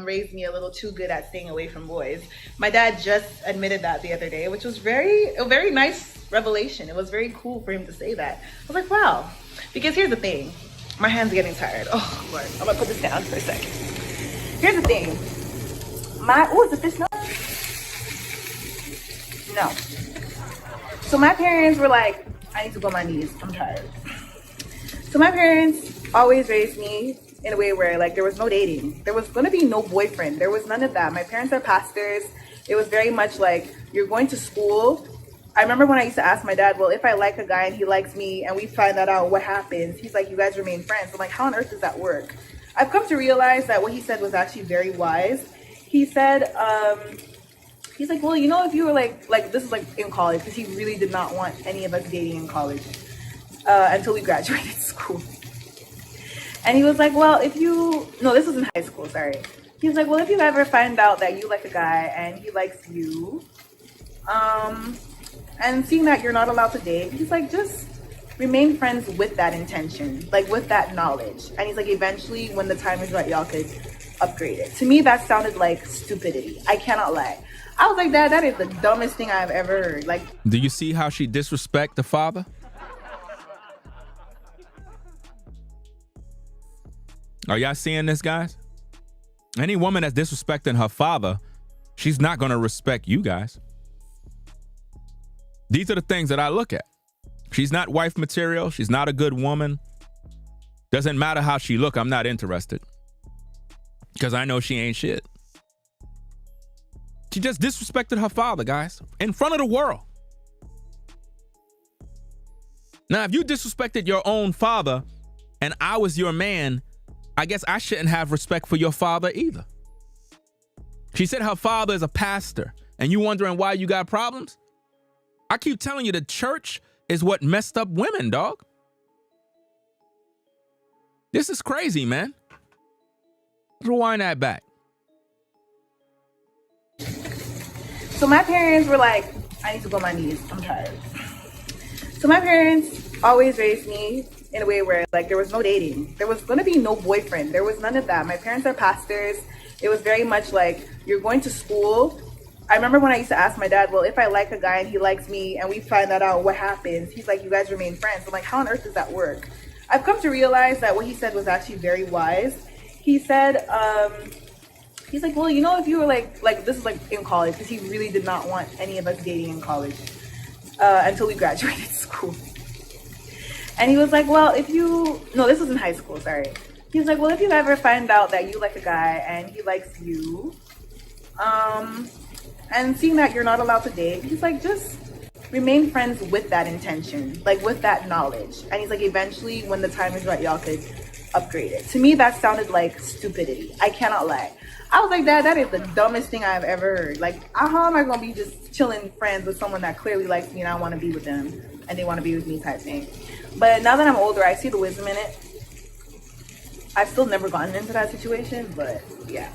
B: raised me a little too good at staying away from boys. My dad just admitted that the other day, which was a very nice revelation. It was very cool for him to say that. I was like, wow. Because here's the thing. My hand's getting tired. Oh, Lord. I'm going to put this down for a second. Here's the thing. Is the fish not? No. So my parents were like, I need to go on my knees. I'm tired. So my parents always raised me in a way where like there was no dating. There was going to be no boyfriend. There was none of that. My parents are pastors. It was very much like you're going to school. I remember when I used to ask my dad, well, if I like a guy and he likes me and we find that out, what happens? He's like, you guys remain friends. I'm like, how on earth does that work? I've come to realize that what he said was actually very wise. He said, he's like, well, you know, if you were like this is like in college, because he really did not want any of us dating in college until we graduated school. And he was like, well, this was in high school, sorry. He was like, well, if you ever find out that you like a guy and he likes you, and seeing that you're not allowed to date, he's like, just remain friends with that intention, like with that knowledge. And he's like, eventually, when the time is right, y'all could upgrade it. To me, that sounded like stupidity. I cannot lie. I was like, Dad, that is the dumbest thing I've ever heard. Like,
A: do you see how she disrespect the father? Are y'all seeing this, guys? Any woman that's disrespecting her father, she's not going to respect you guys. These are the things that I look at. She's not wife material. She's not a good woman. Doesn't matter how she look. I'm not interested. Because I know she ain't shit. She just disrespected her father, guys, in front of the world. Now, if you disrespected your own father and I was your man, I guess I shouldn't have respect for your father either. She said her father is a pastor. and you wondering why you got problems? I keep telling you, the church is what messed up women, dog. This is crazy, man. Rewind that back.
B: So my parents were like, I need to go on my knees. I'm tired. So my parents always raised me in a way where like there was no dating. There was going to be no boyfriend. There was none of that. My parents are pastors. It was very much like you're going to school. I remember when I used to ask my dad, well, if I like a guy and he likes me and we find that out, what happens? He's like, you guys remain friends. I'm like, how on earth does that work? I've come to realize that what he said was actually very wise. He said, he's like, well, you know, if you were like this is like in college, because he really did not want any of us dating in college until we graduated school. And he was like, well, this was in high school, sorry. He was like, well, if you ever find out that you like a guy and he likes you, and seeing that you're not allowed to date, he's like, just remain friends with that intention, like with that knowledge. And he's like, eventually when the time is right, y'all could upgrade it. To me, that sounded like stupidity. I cannot lie. I was like, Dad, that is the dumbest thing I've ever heard. Like, how am I going to be just chilling friends with someone that clearly likes me and I want to be with them and they want to be with me type thing. But now that I'm older, I see the wisdom in it. I've still never gotten into that situation, but yeah.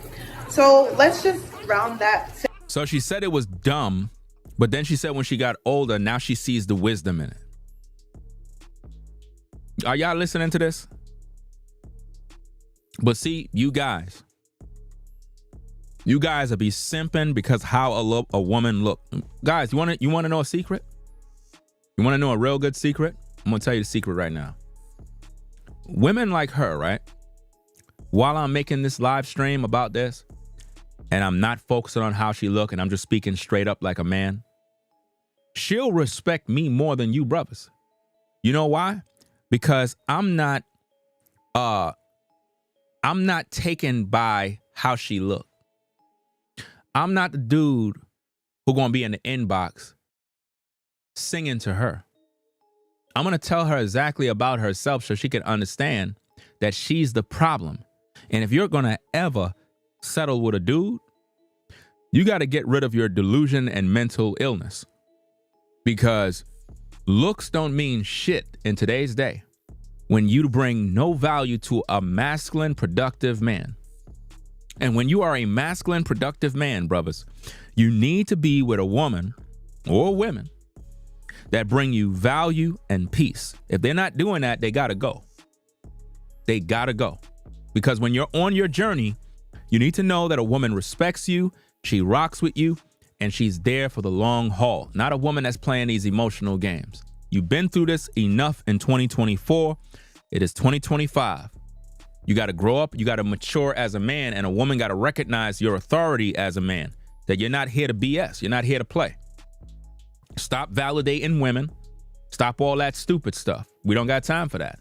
B: So let's just round that.
A: So she said it was dumb, but then she said when she got older, now she sees the wisdom in it. Are y'all listening to this? But see, you guys will be simping because how a woman look. Guys, you want to know a secret? You want to know a real good secret? I'm going to tell you the secret right now. Women like her, right? While I'm making this live stream about this, and I'm not focusing on how she look, and I'm just speaking straight up like a man, she'll respect me more than you brothers. You know why? Because I'm not taken by how she look. I'm not the dude who gonna be in the inbox singing to her. I'm gonna tell her exactly about herself so she can understand that she's the problem. And if you're gonna ever settle with a dude, you got to get rid of your delusion and mental illness, because looks don't mean shit in today's day when you bring no value to a masculine, productive man. And when you are a masculine, productive man, brothers, you need to be with a woman or women that bring you value and peace. If they're not doing that, they got to go. They got to go. Because when you're on your journey, you need to know that a woman respects you, she rocks with you, and she's there for the long haul. Not a woman that's playing these emotional games. You've been through this enough in 2024. It is 2025. You got to grow up. You got to mature as a man, and a woman got to recognize your authority as a man, that you're not here to BS. You're not here to play. Stop validating women. Stop all that stupid stuff. We don't got time for that.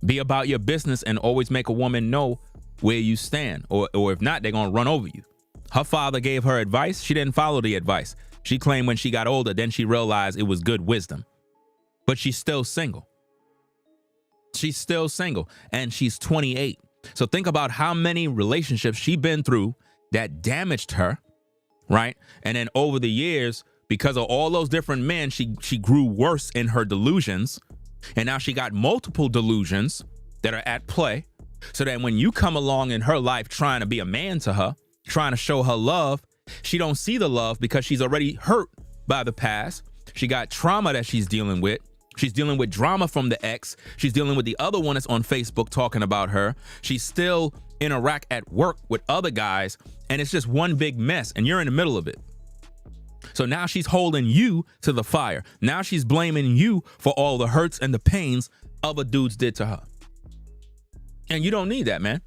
A: Be about your business and always make a woman know where you stand, or if not, they're going to run over you. Her father gave her advice. She didn't follow the advice. She claimed when she got older, then she realized it was good wisdom. But she's still single. She's still single, and she's 28. So think about how many relationships she's been through that damaged her, right? And then over the years, because of all those different men, she grew worse in her delusions. And now she got multiple delusions that are at play. So that when you come along in her life trying to be a man to her, trying to show her love, she don't see the love because she's already hurt by the past. She got trauma that she's dealing with. She's dealing with drama from the ex. She's dealing with the other one that's on Facebook talking about her. She's still in Iraq at work with other guys, and it's just one big mess, and you're in the middle of it. So now she's holding you to the fire. Now she's blaming you for all the hurts and the pains other dudes did to her. And you don't need that, man.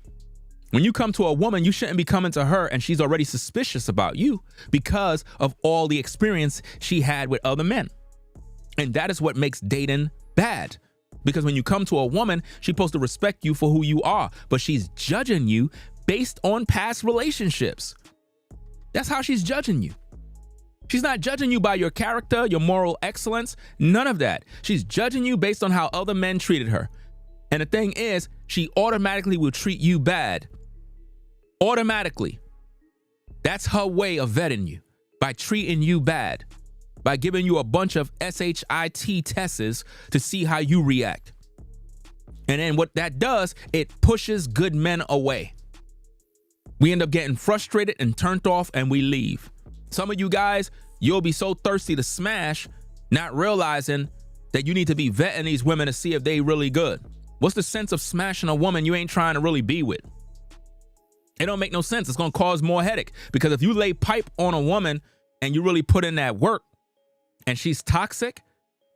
A: When you come to a woman, you shouldn't be coming to her and she's already suspicious about you because of all the experience she had with other men. And that is what makes dating bad. Because when you come to a woman, she's supposed to respect you for who you are, but she's judging you based on past relationships. That's how she's judging you. She's not judging you by your character, your moral excellence, none of that. She's judging you based on how other men treated her. And the thing is, she automatically will treat you bad. Automatically. That's her way of vetting you. by treating you bad, by giving you a bunch of SHIT tests to see how you react. And then what that does, it pushes good men away. We end up getting frustrated and turned off, and we leave. Some of you guys, you'll be so thirsty to smash, not realizing that you need to be vetting these women to see if they really good. What's the sense of smashing a woman you ain't trying to really be with? It don't make no sense. It's going to cause more headache, because if you lay pipe on a woman and you really put in that work and she's toxic,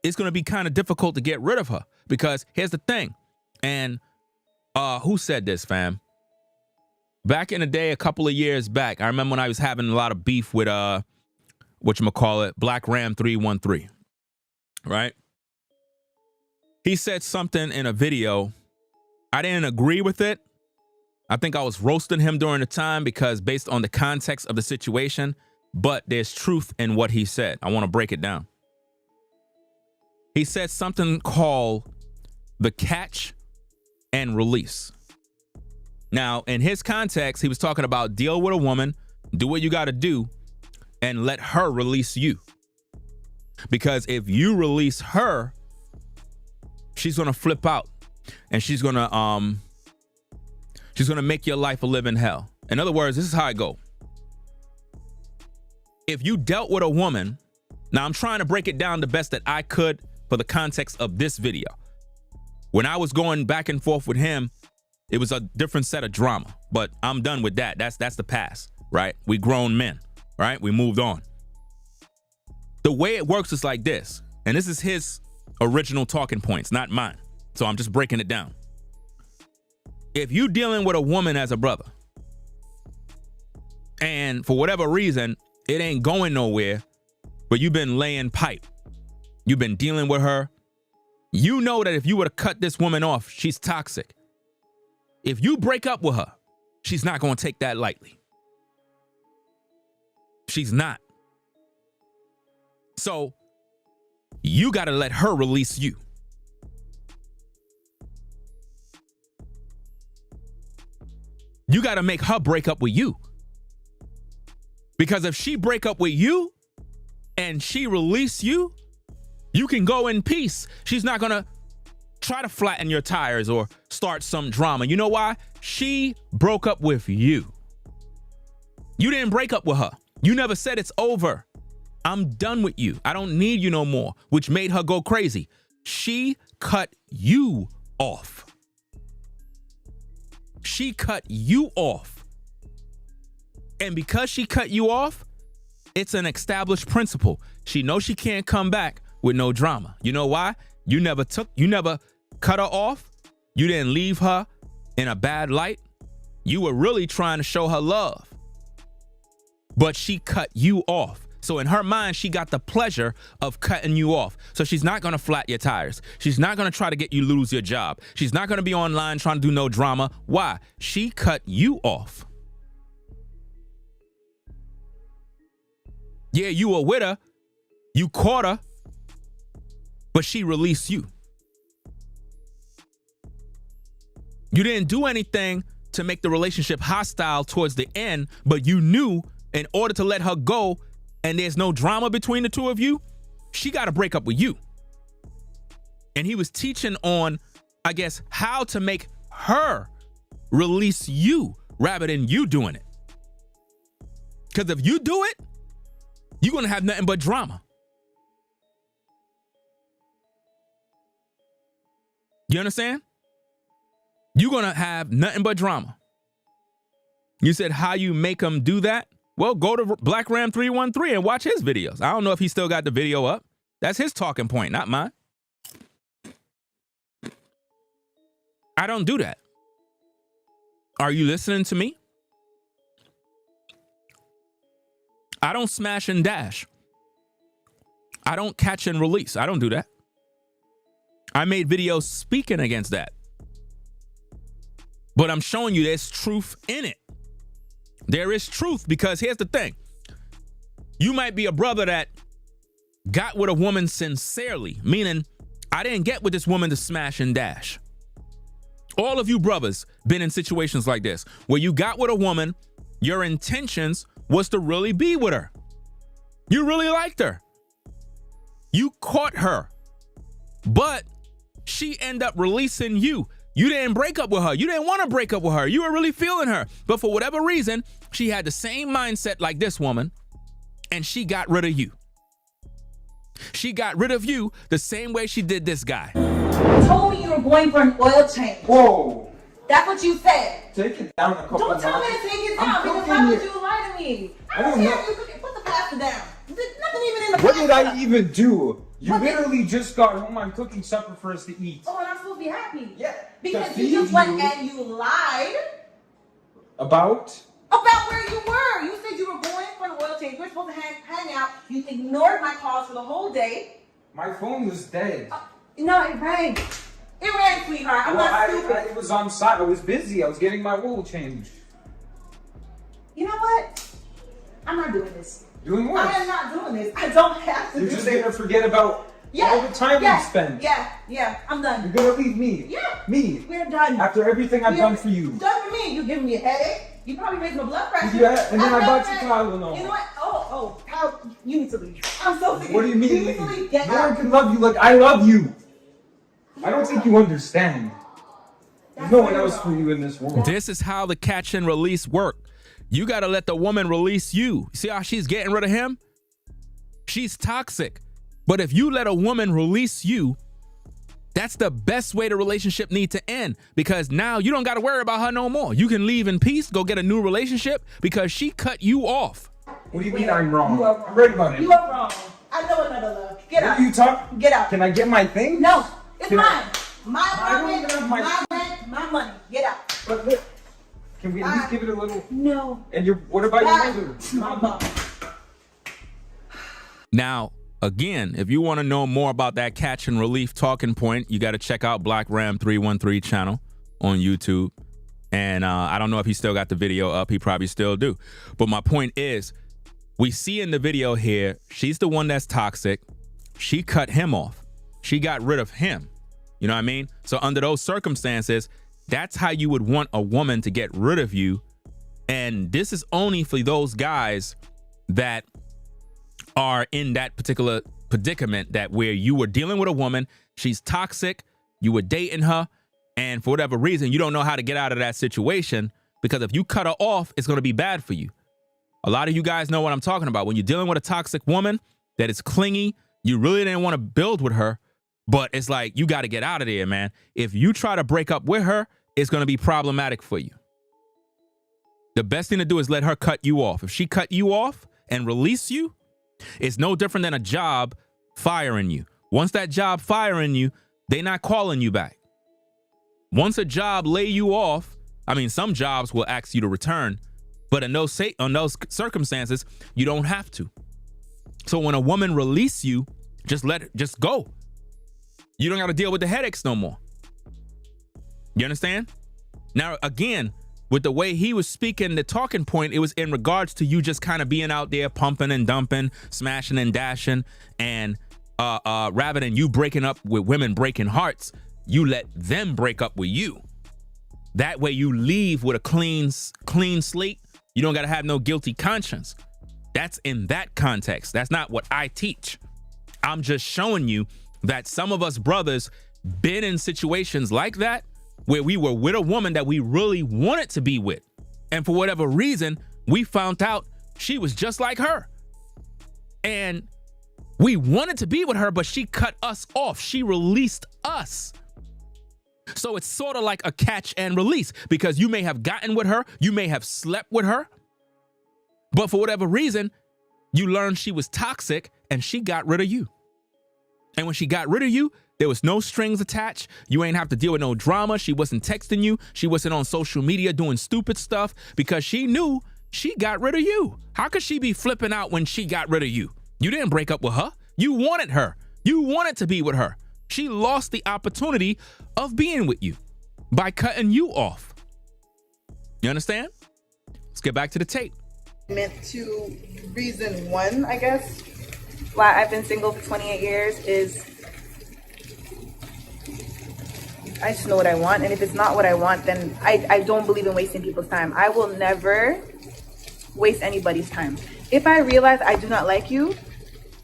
A: it's going to be kind of difficult to get rid of her. Because here's the thing. And who said this, fam? Back in the day, a couple of years back, I remember when I was having a lot of beef with whatchamacallit, Black Ram 313, right? He said something in a video. I didn't agree with it. I think I was roasting him during the time because based on the context of the situation, but there's truth in what he said. I want to break it down. He said something called the catch and release. Now, in his context, he was talking about deal with a woman, do what you got to do, and let her release you. Because if you release her, she's going to flip out and she's going to make your life a living hell. In other words, this is how I go. If you dealt with a woman, now I'm trying to break it down the best that I could for the context of this video. When I was going back and forth with him, it was a different set of drama, but I'm done with that. That's the past, right? We grown men, right? We moved on. The way it works is like this, and this is his original talking points, not mine. So I'm just breaking it down. If you dealing with a woman as a brother, and for whatever reason, it ain't going nowhere, but you've been laying pipe, you've been dealing with her, you know that if you were to cut this woman off, she's toxic. If you break up with her, she's not going to take that lightly. She's not. So you got to let her release you. You got to make her break up with you. Because if she break up with you and she release you, you can go in peace. She's not going to try to flatten your tires or start some drama. You know why? She broke up with you. You didn't break up with her. You never said it's over. I'm done with you. I don't need you no more, which made her go crazy. She cut you off. She cut you off. And because she cut you off, it's an established principle. She knows she can't come back with no drama. You know why? You never cut her off. You didn't leave her in a bad light. You were really trying to show her love. But she cut you off. So in her mind, she got the pleasure of cutting you off. So she's not going to flat your tires. She's not going to try to get you lose your job. She's not going to be online trying to do no drama. Why? She cut you off. Yeah, you were with her. You caught her. But she released you. You didn't do anything to make the relationship hostile towards the end, but you knew in order to let her go and there's no drama between the two of you, she got to break up with you. And he was teaching on, I guess, how to make her release you rather than you doing it. Because if you do it, you're going to have nothing but drama. You understand? You're going to have nothing but drama. You said how you make them do that? Well, go to Black Ram 313 and watch his videos. I don't know if he still got the video up. That's his talking point, not mine. I don't do that. Are you listening to me? I don't smash and dash. I don't catch and release. I don't do that. I made videos speaking against that. But I'm showing you there's truth in it. There is truth, because here's the thing. You might be a brother that got with a woman sincerely, meaning I didn't get with this woman to smash and dash. All of you brothers been in situations like this, where you got with a woman, your intentions was to really be with her. You really liked her. You caught her. But she ended up releasing you. You didn't break up with her. You didn't want to break up with her. You were really feeling her. But for whatever reason, she had the same mindset like this woman, and she got rid of you. She got rid of you the same way she did this guy.
D: You told me you were going for an oil change.
E: Whoa.
D: That's what you said.
E: Take it down a couple
D: Don't tell me
E: notches.
D: to take it
E: I'm
D: down because
E: cooking
D: why would
E: here.
D: you lie to me?
E: I don't know.
D: You cooking. Put the pasta down. There's nothing even in the
E: What
D: pasta.
E: did I even do? You
D: What did-
E: literally just got home. I'm cooking supper for us to eat.
D: Oh, and I'm supposed to be happy.
E: Yeah.
D: Because
E: to
D: you
E: feed
D: just went
E: you.
D: and you lied
E: About?
D: about where you were. You said you were going for an oil change. We were supposed to hang out. You ignored my calls for the whole day.
E: My phone was dead.
D: No, it rang. It rang, sweetheart. I'm not stupid.
E: I was on site. I was busy. I was getting my oil changed.
D: You know what? I'm not doing this.
E: Doing what?
D: I am not doing this. I don't have to
E: You're
D: do
E: just
D: this.
E: gonna forget about all the time we spent.
D: Yeah, I'm done.
E: You're gonna leave me.
D: Yeah.
E: Me.
D: We're done.
E: After everything I've
D: You're
E: done for you.
D: Done for me. You're giving me a headache. You probably raised my blood pressure.
E: Yeah, and then I bought you
D: You
E: Tylenol.
D: know what? How you need to leave. I'm so sick.
E: What do you mean?
D: You need to leave. Get
E: No one
D: out.
E: can love you like I love you. I don't think you understand. There's no one else for you in this world.
A: This is how the catch and release work. You got to let the woman release you. See how she's getting rid of him? She's toxic. But if you let a woman release you, that's the best way the relationship need to end, because now you don't got to worry about her no more. You can leave in peace, go get a new relationship because she cut you off.
E: What do you mean I'm wrong?
D: You are wrong.
E: I'm right about it.
D: You are wrong. I know another love. Get
E: What
D: out.
E: are you talking?
D: Get out.
E: Can I get my thing?
D: No, it's
E: Can I-
D: mine. My
E: I don't
D: apartment,
E: even have my-
D: my rent, my money. Get out.
E: But look, can we at least give it a little?
D: No.
E: And what about
D: That's
E: your mother?
D: my mom.
A: Now, again, if you want to know more about that catch and relief talking point, you got to check out Black Ram 313 channel on YouTube. And I don't know if he still got the video up. He probably still do. But my point is, we see in the video here, she's the one that's toxic. She cut him off. She got rid of him. You know what I mean? So under those circumstances, that's how you would want a woman to get rid of you. And this is only for those guys that are in that particular predicament, that where you were dealing with a woman, she's toxic, you were dating her, and for whatever reason, you don't know how to get out of that situation, because if you cut her off, it's going to be bad for you. A lot of you guys know what I'm talking about. When you're dealing with a toxic woman that is clingy, you really didn't want to build with her, but it's like, you got to get out of there, man. If you try to break up with her, it's going to be problematic for you. The best thing to do is let her cut you off. If she cut you off and release you, it's no different than a job firing you. Once that job firing you, they're not calling you back. Once a job lay you off, I mean, some jobs will ask you to return, but in those circumstances, you don't have to. So when a woman release you, just go. You don't got to deal with the headaches no more. You understand? Now, again, with the way he was speaking, the talking point, it was in regards to you just kind of being out there pumping and dumping, smashing and dashing, and rather than you breaking up with women breaking hearts, you let them break up with you. That way you leave with a clean slate. You don't got to have no guilty conscience. That's in that context. That's not what I teach. I'm just showing you that some of us brothers been in situations like that, where we were with a woman that we really wanted to be with. And for whatever reason, we found out she was just like her. And we wanted to be with her, but she cut us off. She released us. So it's sort of like a catch and release, because you may have gotten with her, you may have slept with her, but for whatever reason, you learned she was toxic and she got rid of you. And when she got rid of you, there was no strings attached. You ain't have to deal with no drama. She wasn't texting you. She wasn't on social media doing stupid stuff, because she knew she got rid of you. How could she be flipping out when she got rid of you? You didn't break up with her. You wanted her. You wanted to be with her. She lost the opportunity of being with you by cutting you off. You understand? Let's get back to the tape.
B: Meant to reason one, I guess, why I've been single for 28 years is I just know what I want, and if it's not what I want, then I don't believe in wasting people's time. I will never waste anybody's time. if I realize I do not like you,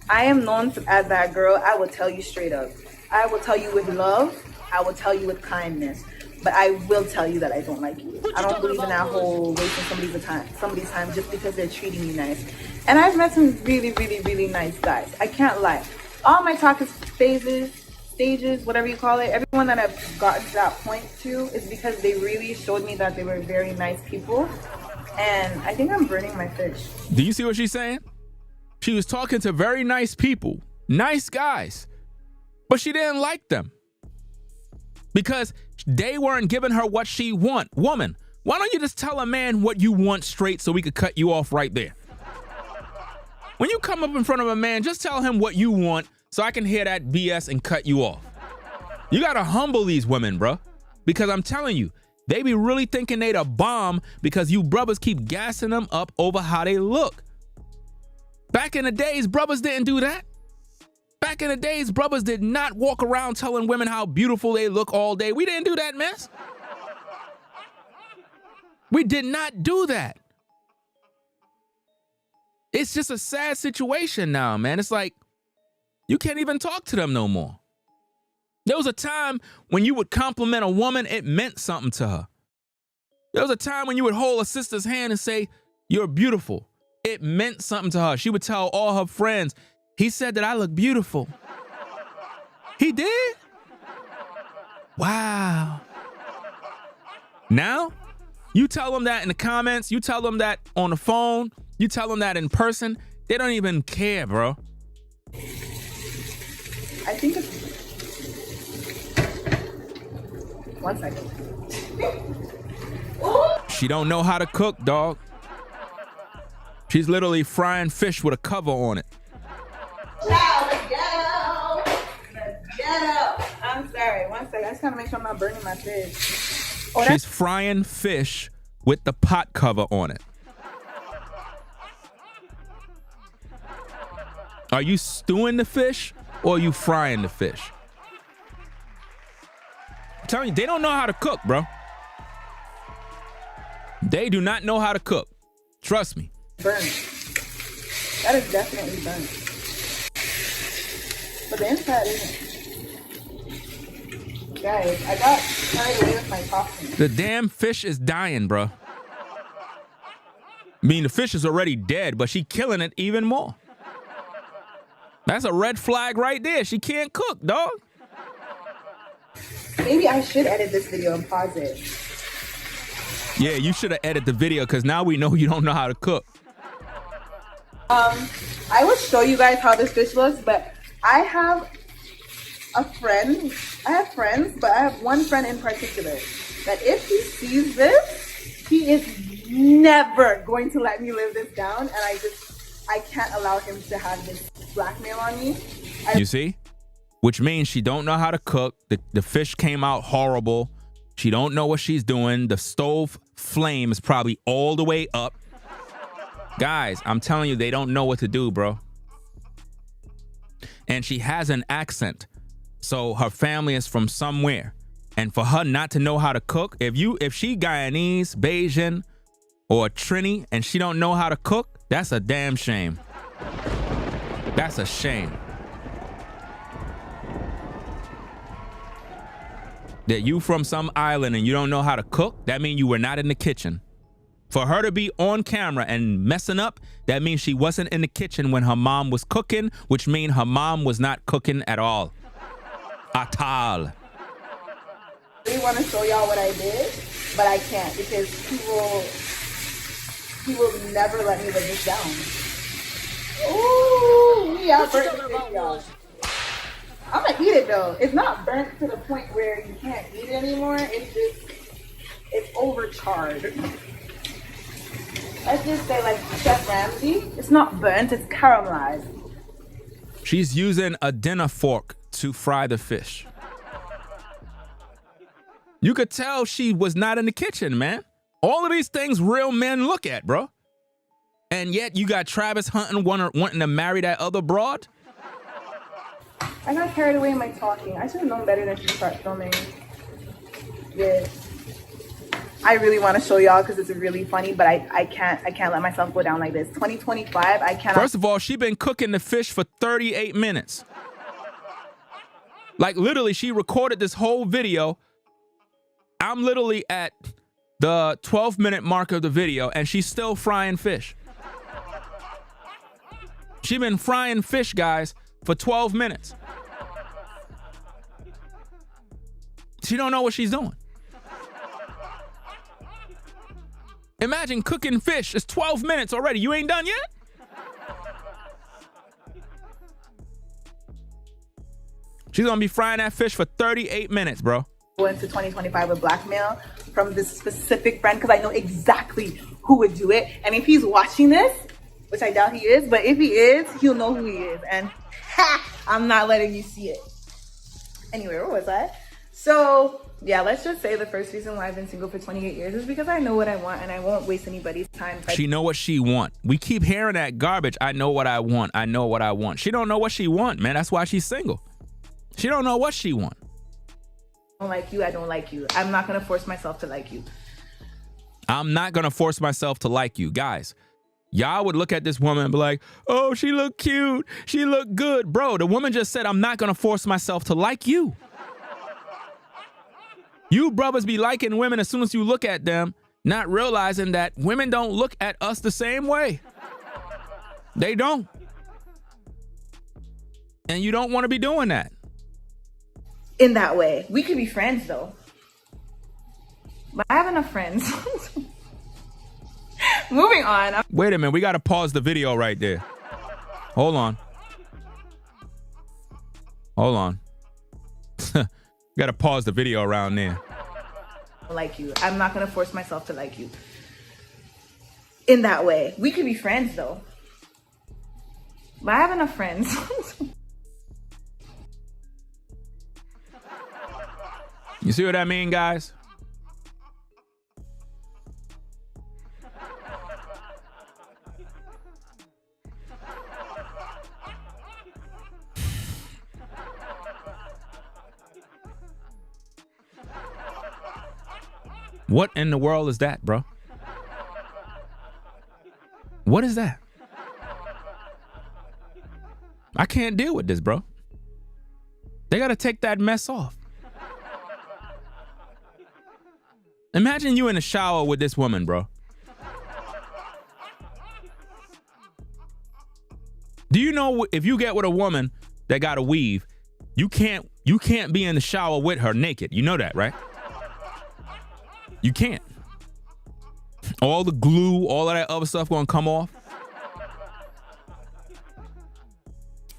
B: I am known as that girl. I will tell you straight up. I will tell you with love. I will tell you with kindness. But I will tell you that I don't like you. I don't believe in that whole wasting somebody's time just because they're treating you nice. And I've met some really, really, really nice guys. I can't lie. All my talk is stages, whatever you call it. Everyone that I've gotten to that point to is because they really showed me that they were very nice people. And I think I'm burning my fish.
A: Do you see what she's saying? She was talking to very nice people, nice guys, but she didn't like them because they weren't giving her what she want. Woman, why don't you just tell a man what you want straight so we could cut you off right there? When you come up in front of a man, just tell him what you want so I can hear that BS and cut you off. You gotta humble these women, bro, because I'm telling you, they be really thinking they the bomb because you brothers keep gassing them up over how they look. Back in the days, brothers didn't do that. Back in the days, brothers did not walk around telling women how beautiful they look all day. We didn't do that mess. We did not do that. It's just a sad situation now, man. It's like you can't even talk to them no more. There was a time when you would compliment a woman, it meant something to her. There was a time when you would hold a sister's hand and say, "You're beautiful." It meant something to her. She would tell all her friends, "He said that I look beautiful." He did? Wow. Now, you tell them that in the comments, you tell them that on the phone, you tell them that in person, they don't even care, bro.
B: I think it's... One second.
A: She don't know how to cook, dog. She's literally frying fish with a cover on it.
B: Get up. I'm sorry. One second. I just gotta make sure I'm not burning my fish. Oh,
A: She's frying fish with the pot cover on it. Are you stewing the fish or are you frying the fish? I'm telling you, they don't know how to cook, bro. They do not know how to cook. Trust me.
B: burnt. That is definitely burnt. But the inside isn't. Guys, I got carried away with my talking.
A: The damn fish is dying, bro. I mean, the fish is already dead, but she killing it even more. That's a red flag right there. She can't cook, dog.
B: Maybe I should edit this video and pause it.
A: Yeah, you should have edited the video because now we know you don't know how to cook.
B: I will show you guys how this fish looks, but I have a friend. I have friends, but I have one friend in particular that if he sees this, he is never going to let me live this down, and I can't allow him to have this blackmail on me.
A: You see? Which means she don't know how to cook. The fish came out horrible. She don't know what she's doing. The stove flame is probably all the way up. Guys, I'm telling you, they don't know what to do, bro. And she has an accent. So her family is from somewhere. And for her not to know how to cook, if she Guyanese, Bajan, or Trini, and she don't know how to cook, that's a damn shame. That's a shame. That you from some island and you don't know how to cook, that means you were not in the kitchen. For her to be on camera and messing up, that means she wasn't in the kitchen when her mom was cooking, which means her mom was not cooking at all. At all.
B: I really want to show y'all what I did, but I can't because he will never let me live this down. Ooh, we out burnt this fish, y'all. I'm gonna eat it though. It's not burnt to the point where you can't eat it anymore. It's overcharged. Let's just say like Chef Ramsay, it's not burnt, it's caramelized.
A: She's using a dinner fork to fry the fish. You could tell she was not in the kitchen, man. All of these things real men look at, bro. And yet you got Travis Hunting wanting to marry that other broad.
B: I got carried away in my talking. I should have known better than to start filming this. I really want to show y'all because it's really funny, but I can't let myself go down like this. 2025, I cannot.
A: First of all, she been cooking the fish for 38 minutes. Like literally, she recorded this whole video. I'm literally at the 12-minute mark of the video, and she's still frying fish. She been frying fish, guys, for 12 minutes. She don't know what she's doing. Imagine cooking fish. It's 12 minutes already. You ain't done yet? She's gonna be frying that fish for 38 minutes, bro.
B: Go into 2025 with blackmail from this specific friend because I know exactly who would do it. And if he's watching this, which I doubt he is, but if he is, he'll know who he is. And I'm not letting you see it. Anyway, where was I? So yeah, let's just say the first reason why I've been single for 28 years is because I know what I want and I won't waste anybody's time.
A: She know what she want. We keep hearing that garbage. I know what I want. I know what I want. She don't know what she want, man. That's why she's single. She don't know what she want.
B: I don't like you. I don't like you. I'm not going to force myself to like you.
A: I'm not going to force myself to like you. Guys, y'all would look at this woman and be like, oh, she look cute. She look good. Bro, the woman just said, I'm not going to force myself to like you. You brothers be liking women as soon as you look at them, not realizing that women don't look at us the same way. They don't. And you don't want to be doing that.
B: In that way. We could be friends though. But I have enough friends. Moving on.
A: Wait a minute. We got to pause the video right there. Hold on. Hold on. Got to pause the video around there.
B: Like you. I'm not going to force myself to like you. In that way. We could be friends though. But I have enough friends.
A: You see what I mean, guys? What in the world is that, bro? What is that? I can't deal with this, bro. They got to take that mess off. Imagine you in the shower with this woman, bro. Do you know if you get with a woman that got a weave, you can't be in the shower with her naked. You know that, right? You can't. All the glue, all of that other stuff gonna come off.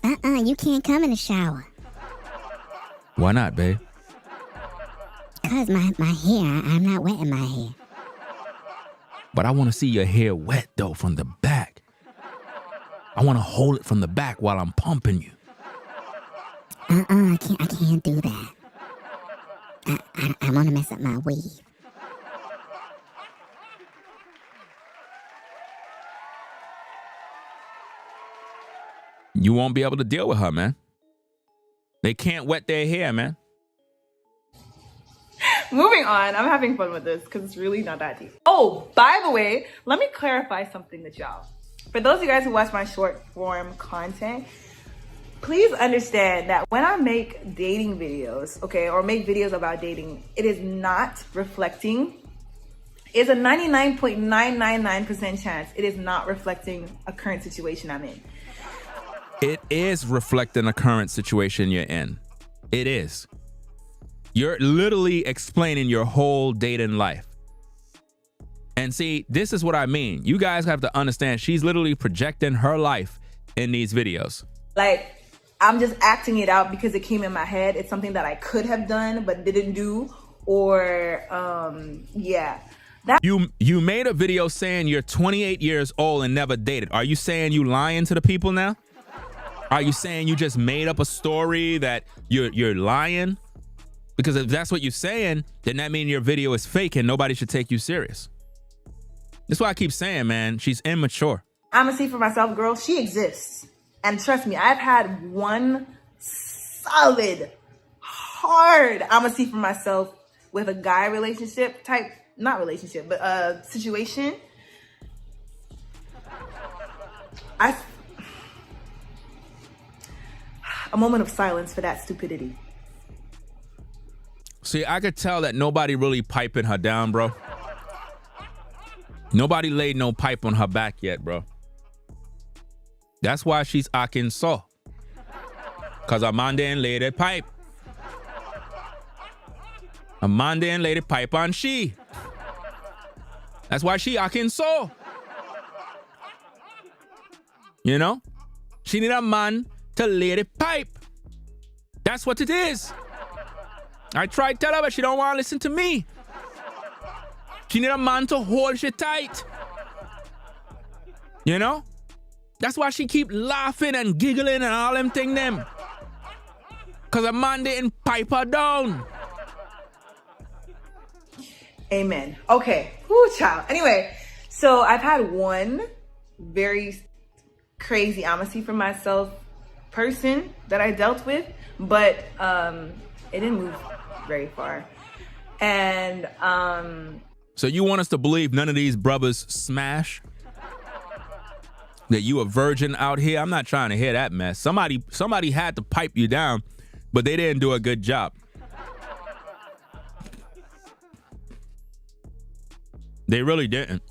F: You can't come in the shower.
A: Why not, babe?
F: Because my hair, I'm not wetting my hair.
A: But I want to see your hair wet, though, from the back. I want to hold it from the back while I'm pumping you.
F: I can't do that. I want to mess up my weave.
A: You won't be able to deal with her, man. They can't wet their hair, man.
B: Moving on. I'm having fun with this because it's really not that deep. Oh, by the way, let me clarify something with y'all. For those of you guys who watch my short form content, please understand that when I make dating videos, okay, or make videos about dating, it is not reflecting. It's a 99.999% chance it is not reflecting a current situation I'm in.
A: It is reflecting a current situation you're in. It is. You're literally explaining your whole dating life. And see, this is what I mean. You guys have to understand, she's literally projecting her life in these videos.
B: Like, I'm just acting it out because it came in my head. It's something that I could have done but didn't do. Or, yeah.
A: You made a video saying you're 28 years old and never dated. Are you saying you lying to the people now? Are you saying you just made up a story that you're lying? Because if that's what you're saying, then that means your video is fake and nobody should take you serious. That's why I keep saying, man, she's immature.
B: I'm gonna see for myself, girl, she exists. And trust me, I've had one solid, hard, I'm gonna see for myself with a guy relationship type not relationship, but situation. A moment of silence for that stupidity.
A: See, I could tell that nobody really piping her down, bro. Nobody laid no pipe on her back yet, bro. That's why she's acting so. Because Amanda ain't laid a pipe. Amanda ain't laid a pipe on she. That's why she acting so. You know? She need a man to lay the pipe. That's what it is. I tried to tell her, but she don't want to listen to me. She need a man to hold she tight. You know? That's why she keep laughing and giggling and all them thing them. Because a man didn't pipe her down.
B: Amen. Okay. Whoo, child. Anyway, so I've had one very crazy, I'm gonna see for myself person that I dealt with, but it didn't move very far. And
A: so you want us to believe none of these brothers smash? That you a virgin out here? I'm not trying to hear that mess. Somebody had to pipe you down, but they didn't do a good job. They really didn't.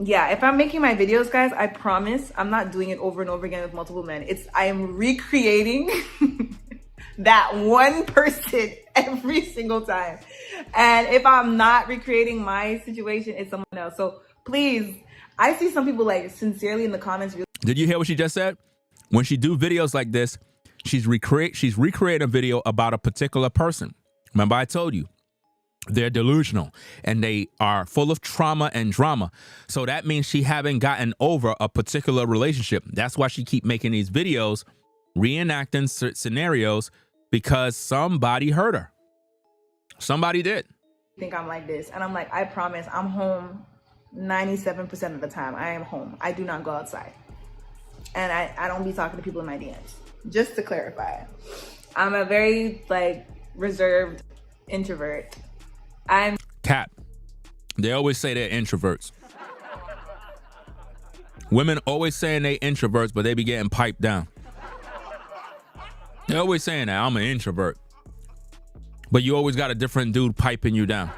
B: Yeah, if I'm making my videos, guys, I promise I'm not doing it over and over again with multiple men. I am recreating that one person every single time. And if I'm not recreating my situation, it's someone else. So please, I see some people like sincerely in the comments.
A: Did you hear what she just said? When she do videos like this, she's recreating a video about a particular person. Remember I told you, they're delusional and they are full of trauma and drama. So that means she haven't gotten over a particular relationship. That's why she keep making these videos, reenacting scenarios, because somebody hurt her. Somebody did.
B: I think I'm like this. And I'm like, I promise I'm home 97% of the time. I am home. I do not go outside. And I don't be talking to people in my DMs. Just to clarify. I'm a very reserved introvert.
A: Cap. They always say they're introverts. Women always saying they introverts, but they be getting piped down. They're always saying that I'm an introvert, but you always got a different dude piping you down.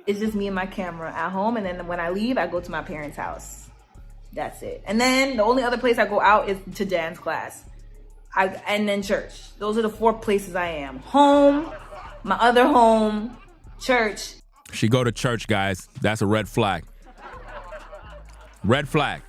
B: It's just me and my camera at home, and then when I leave, I go to my parents' house. That's it. And then the only other place I go out is to dance class. And then church. Those are the 4 places I am. Home, my other home, church.
A: She go to church, guys. That's a red flag. Red flag.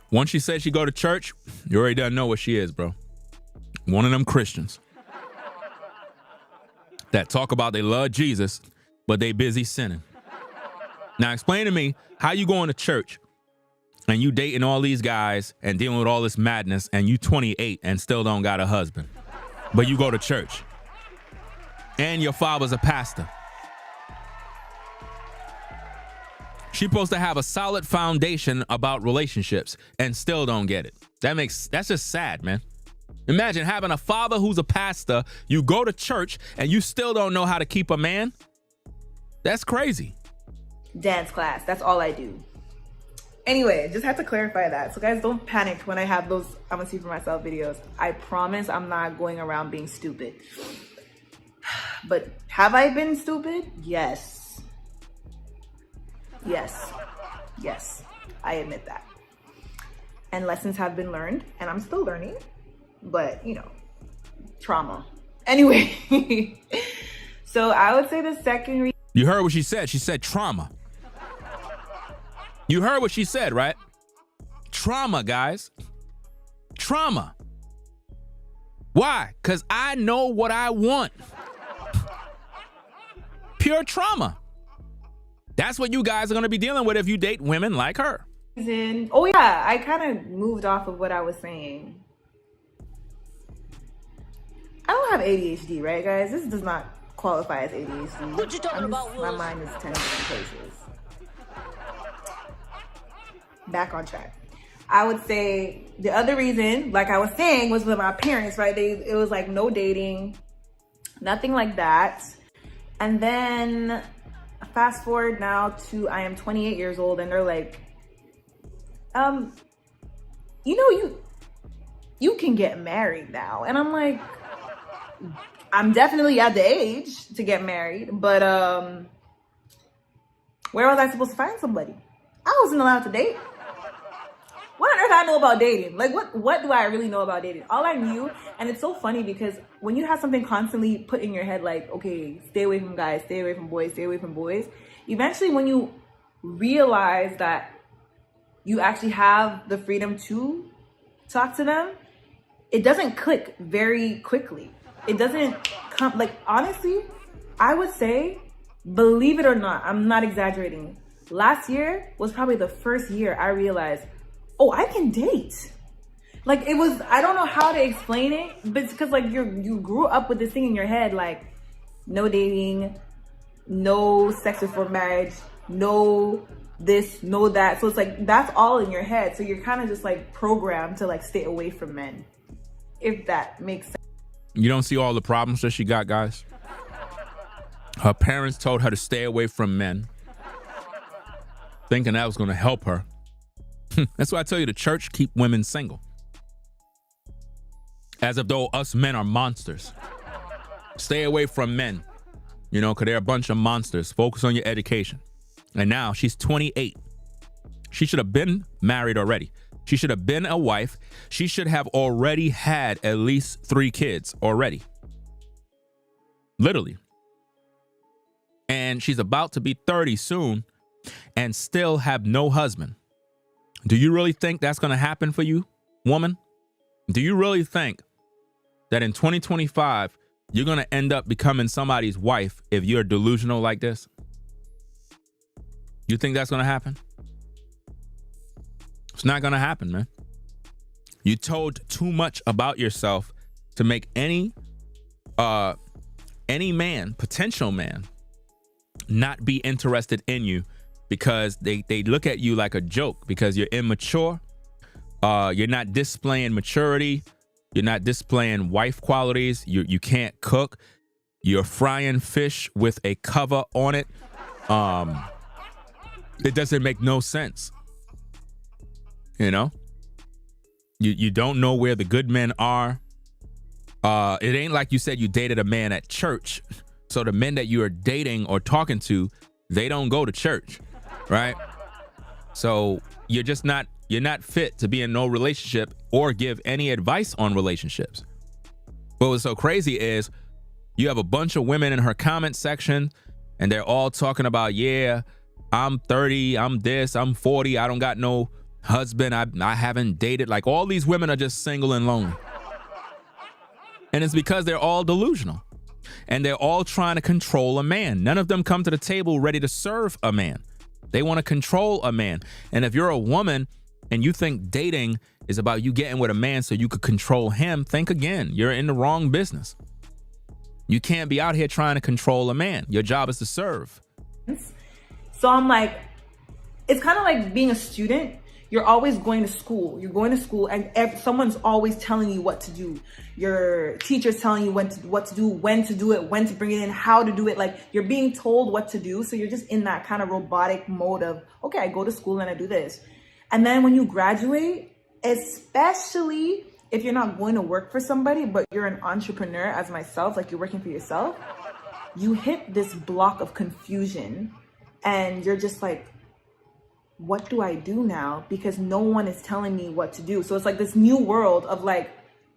A: Once she said she go to church, you already done know what she is, bro. One of them Christians that talk about they love Jesus, but they busy sinning. Now explain to me how you going to church and you dating all these guys and dealing with all this madness and you 28 and still don't got a husband, but you go to church and your father's a pastor. She's supposed to have a solid foundation about relationships and still don't get it. That's just sad, man. Imagine having a father who's a pastor, you go to church and you still don't know how to keep a man. That's crazy.
B: Dance class, that's all I do. Anyway, just had to clarify that. So guys, don't panic when I have those I'm gonna see for myself videos. I promise I'm not going around being stupid. But have I been stupid? Yes. Yes, I admit that. And lessons have been learned, and I'm still learning, but trauma. Anyway, so I would say the second reason.
A: You heard what she said. She said trauma. You heard what she said, right? Trauma, guys. Trauma. Why? Because I know what I want. Pure trauma. That's what you guys are going to be dealing with if you date women like her.
B: Oh yeah, I kind of moved off of what I was saying. I don't have ADHD, right, guys? This does not qualify as ADHD.
D: What you talking about?
B: My mind is 10 different places. Back on track. I would say the other reason, like I was saying, was with my parents, right? It was like no dating, nothing like that. And then fast forward now to I am 28 years old, and they're like, you know, you can get married now. And I'm like, I'm definitely at the age to get married, but where was I supposed to find somebody? I wasn't allowed to date. What on earth I know about dating? Like, what do I really know about dating? All I knew, and it's so funny because when you have something constantly put in your head, like, okay, stay away from guys, stay away from boys, stay away from boys, eventually when you realize that you actually have the freedom to talk to them, it doesn't click very quickly. It doesn't come, like, honestly, I would say, believe it or not, I'm not exaggerating. Last year was probably the first year I realized, oh, I can date. Like, it was, I don't know how to explain it, but it's because, like, you grew up with this thing in your head, like, no dating, no sex before marriage, no this, no that. So it's like, that's all in your head. So you're kind of just, like, programmed to, like, stay away from men, if that makes sense.
A: You don't see all the problems that she got, guys? Her parents told her to stay away from men, thinking that was going to help her. That's why I tell you the church keep women single. As if though us men are monsters. Stay away from men, you know, because they're a bunch of monsters. Focus on your education. And now she's 28. She should have been married already. She should have been a wife. She should have already had at least 3 kids already. Literally. And she's about to be 30 soon and still have no husband. Do you really think that's going to happen for you, woman? Do you really think that in 2025, you're going to end up becoming somebody's wife if you're delusional like this? You think that's going to happen? It's not going to happen, man. You told too much about yourself to make any man, potential man, not be interested in you. Because they look at you like a joke because you're immature. You're not displaying maturity. You're not displaying wife qualities. You can't cook. You're frying fish with a cover on it. It doesn't make no sense. You know? You don't know where the good men are. It ain't like you said you dated a man at church. So the men that you are dating or talking to, they don't go to church. Right? So you're not fit to be in no relationship or give any advice on relationships. But what's so crazy is you have a bunch of women in her comment section and they're all talking about, yeah, I'm 30, I'm this, I'm 40, I don't got no husband, I haven't dated. Like, all these women are just single and lonely. And it's because they're all delusional and they're all trying to control a man. None of them come to the table ready to serve a man. They want to control a man. And if you're a woman and you think dating is about you getting with a man so you could control him, think again. You're in the wrong business. You can't be out here trying to control a man. Your job is to serve.
B: So I'm like, it's kind of like being a student. You're always going to school. You're going to school and someone's always telling you what to do. Your teacher's telling you what to do, when to do it, when to bring it in, how to do it. Like, you're being told what to do. So you're just in that kind of robotic mode of, okay, I go to school and I do this. And then when you graduate, especially if you're not going to work for somebody, but you're an entrepreneur as myself, like you're working for yourself, you hit this block of confusion and you're just like, what do I do now? Because no one is telling me what to do. So it's like this new world of like,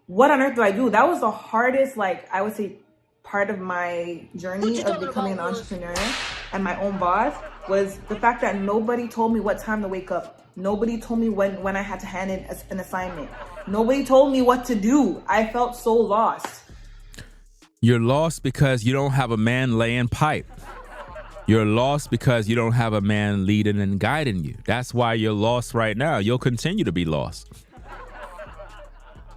B: what on earth do I do? That was the hardest, like, I would say, part of my journey of becoming an entrepreneur and my own boss was the fact that nobody told me what time to wake up. Nobody told me when I had to hand in an assignment. Nobody told me what to do. I felt so lost.
A: You're lost because you don't have a man laying pipe. You're lost because you don't have a man leading and guiding you. That's why you're lost right now. You'll continue to be lost.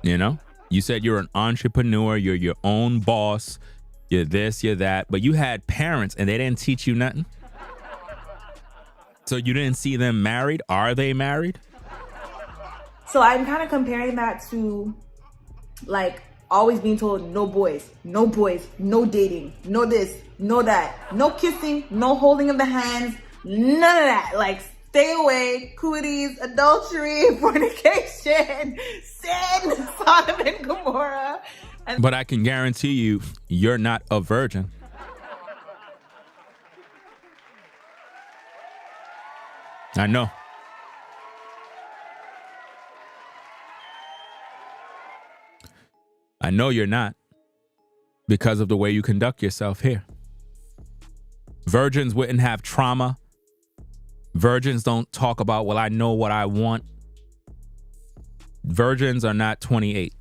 A: You know, you said you're an entrepreneur. You're your own boss. You're this, you're that. But you had parents and they didn't teach you nothing. So you didn't see them married. Are they married?
B: So I'm kind of comparing that to like always being told no boys, no dating, no this, no that, no kissing, no holding of the hands, none of that. Like stay away, cooties, adultery, fornication, sin, Sodom and Gomorrah.
A: But I can guarantee you, you're not a virgin. I know. I know you're not, because of the way you conduct yourself here. Virgins wouldn't have trauma. Virgins don't talk about, well, I know what I want. Virgins are not 28.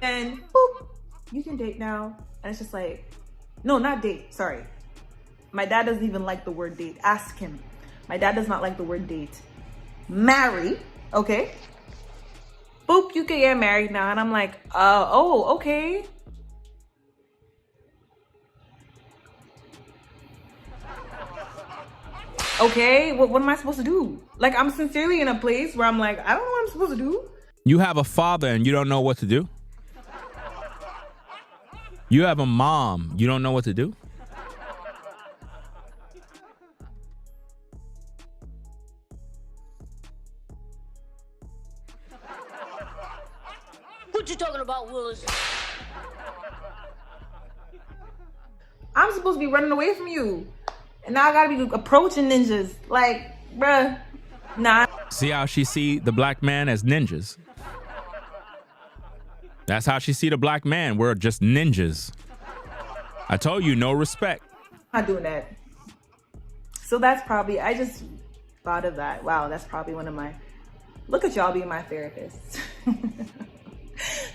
B: And boop, you can date now. And it's just like, no, not date, sorry. My dad doesn't even like the word date. Ask him. My dad does not like the word date. Marry, okay? Boop, you can get married now. And I'm like, oh, okay. Okay, what am I supposed to do? Like, I'm sincerely in a place where I'm like, I don't know what I'm supposed to do.
A: You have a father and you don't know what to do? You have a mom, you don't know what to do?
G: What you talking about, Willis?
B: I'm supposed to be running away from you. And now I gotta be approaching ninjas. Like, bruh, nah.
A: See how she see the black man as ninjas? That's how she see the black man. We're just ninjas. I told you, no respect.
B: I'm not doing that. So that's probably, I just thought of that. Wow, that's probably one of my, look at y'all being my therapist.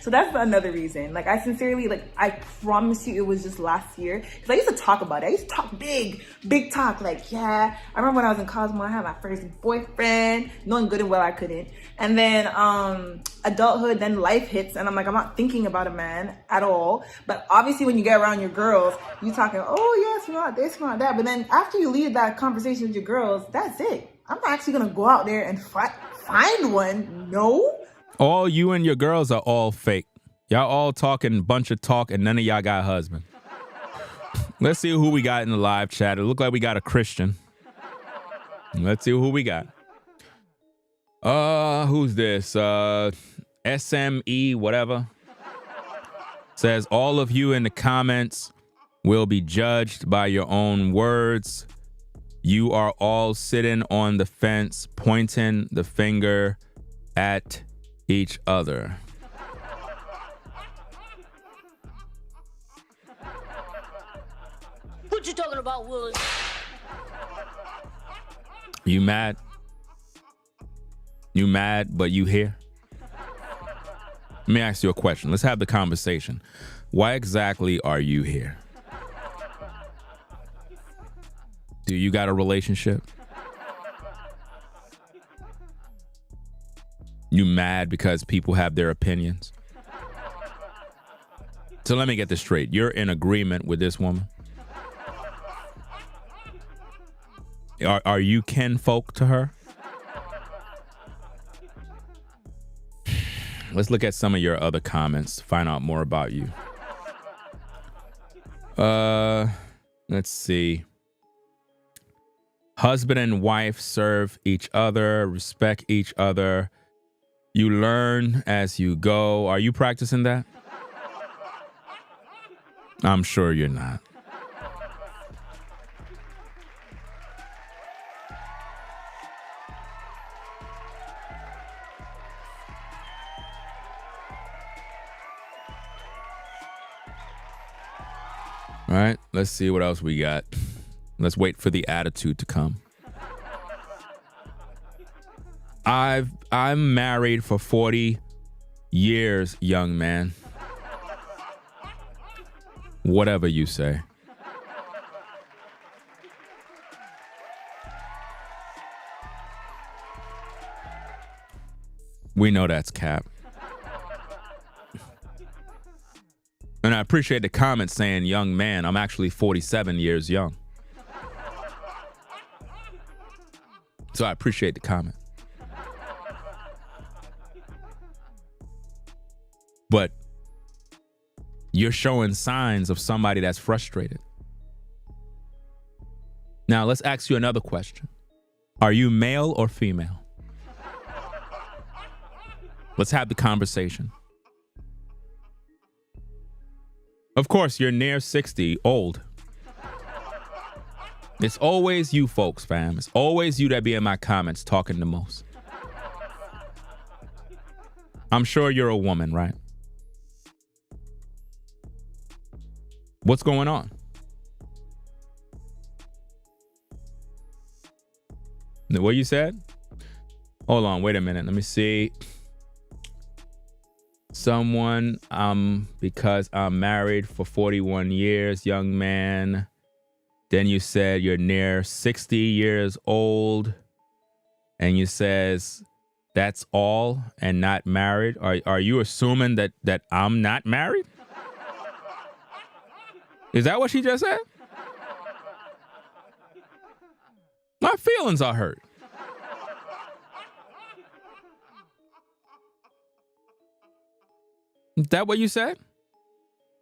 B: So that's another reason. Like, I sincerely, like, I promise you it was just last year. Because I used to talk about it. I used to talk big talk. Like, yeah, I remember when I was in Cosmo, I had my first boyfriend, knowing good and well I couldn't. And then adulthood, then life hits. And I'm like, I'm not thinking about a man at all. But obviously when you get around your girls, you talking, oh, yes, we want this, we want that. But then after you leave that conversation with your girls, that's it. I'm not actually going to go out there and find one. No.
A: All you and your girls are all fake. Y'all all talking bunch of talk and none of y'all got husband. Let's see who we got in the live chat. It look like we got a Christian. Let's see who we got. Who's this? SME whatever. Says all of you in the comments will be judged by your own words. You are all sitting on the fence, pointing the finger at each other.
G: What you talking about, Willis?
A: You mad? You mad, but you here? Let me ask you a question. Let's have the conversation. Why exactly are you here? Do you got a relationship? You mad because people have their opinions? So let me get this straight. You're in agreement with this woman? Are you kinfolk to her? Let's look at some of your other comments, find out more about you. Let's see. Husband and wife serve each other, respect each other. You learn as you go. Are you practicing that? I'm sure you're not. All right, let's see what else we got. Let's wait for the attitude to come. I'm married for 40 years, young man. Whatever you say. We know that's cap. And I appreciate the comment saying young man. I'm actually 47 years young. So I appreciate the comment. but you're showing signs of somebody that's frustrated. Now, let's ask you another question. Are you male or female? Let's have the conversation. Of course, you're near 60, old. It's always you folks, fam. It's always you that be in my comments talking the most. I'm sure you're a woman, right? What's going on? What you said? Hold on, wait a minute. Let me see. Someone, because I'm married for 41 years, young man. Then you said you're near 60 years old. And you says that's all and not married. Are you assuming that I'm not married? Is that what she just said? My feelings are hurt. Is that what you said?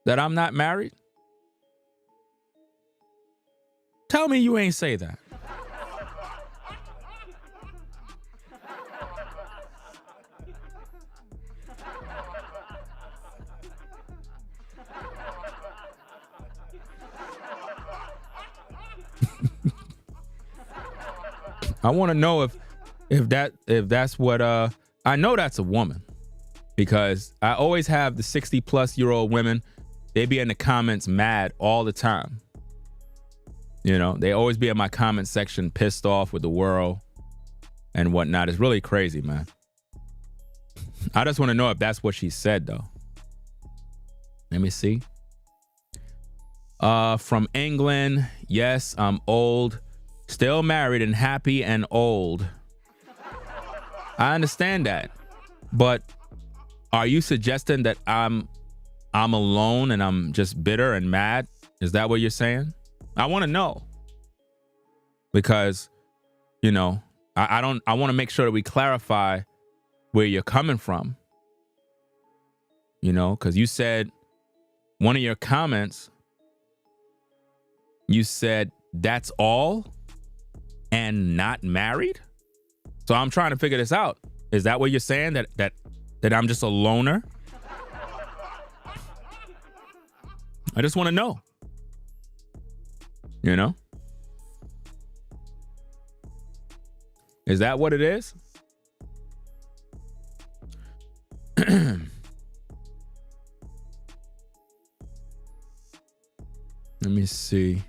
A: That I'm not married? Tell me you ain't say that. I want to know if that's what I know that's a woman, because I always have the 60-plus-year-old women. They be in the comments mad all the time. You know, they always be in my comment section pissed off with the world and whatnot. It's really crazy, man. I just want to know if that's what she said, though. Let me see. From England. Yes, I'm old. Still married and happy and old. I understand that. But are you suggesting that I'm alone and I'm just bitter and mad? Is that what you're saying? I want to know. Because, you know, I want to make sure that we clarify where you're coming from. You know, because you said one of your comments, you said that's all and not married. So I'm trying to figure this out. Is that what you're saying? That I'm just a loner? I just want to know. You know? Is that what it is? Let me see.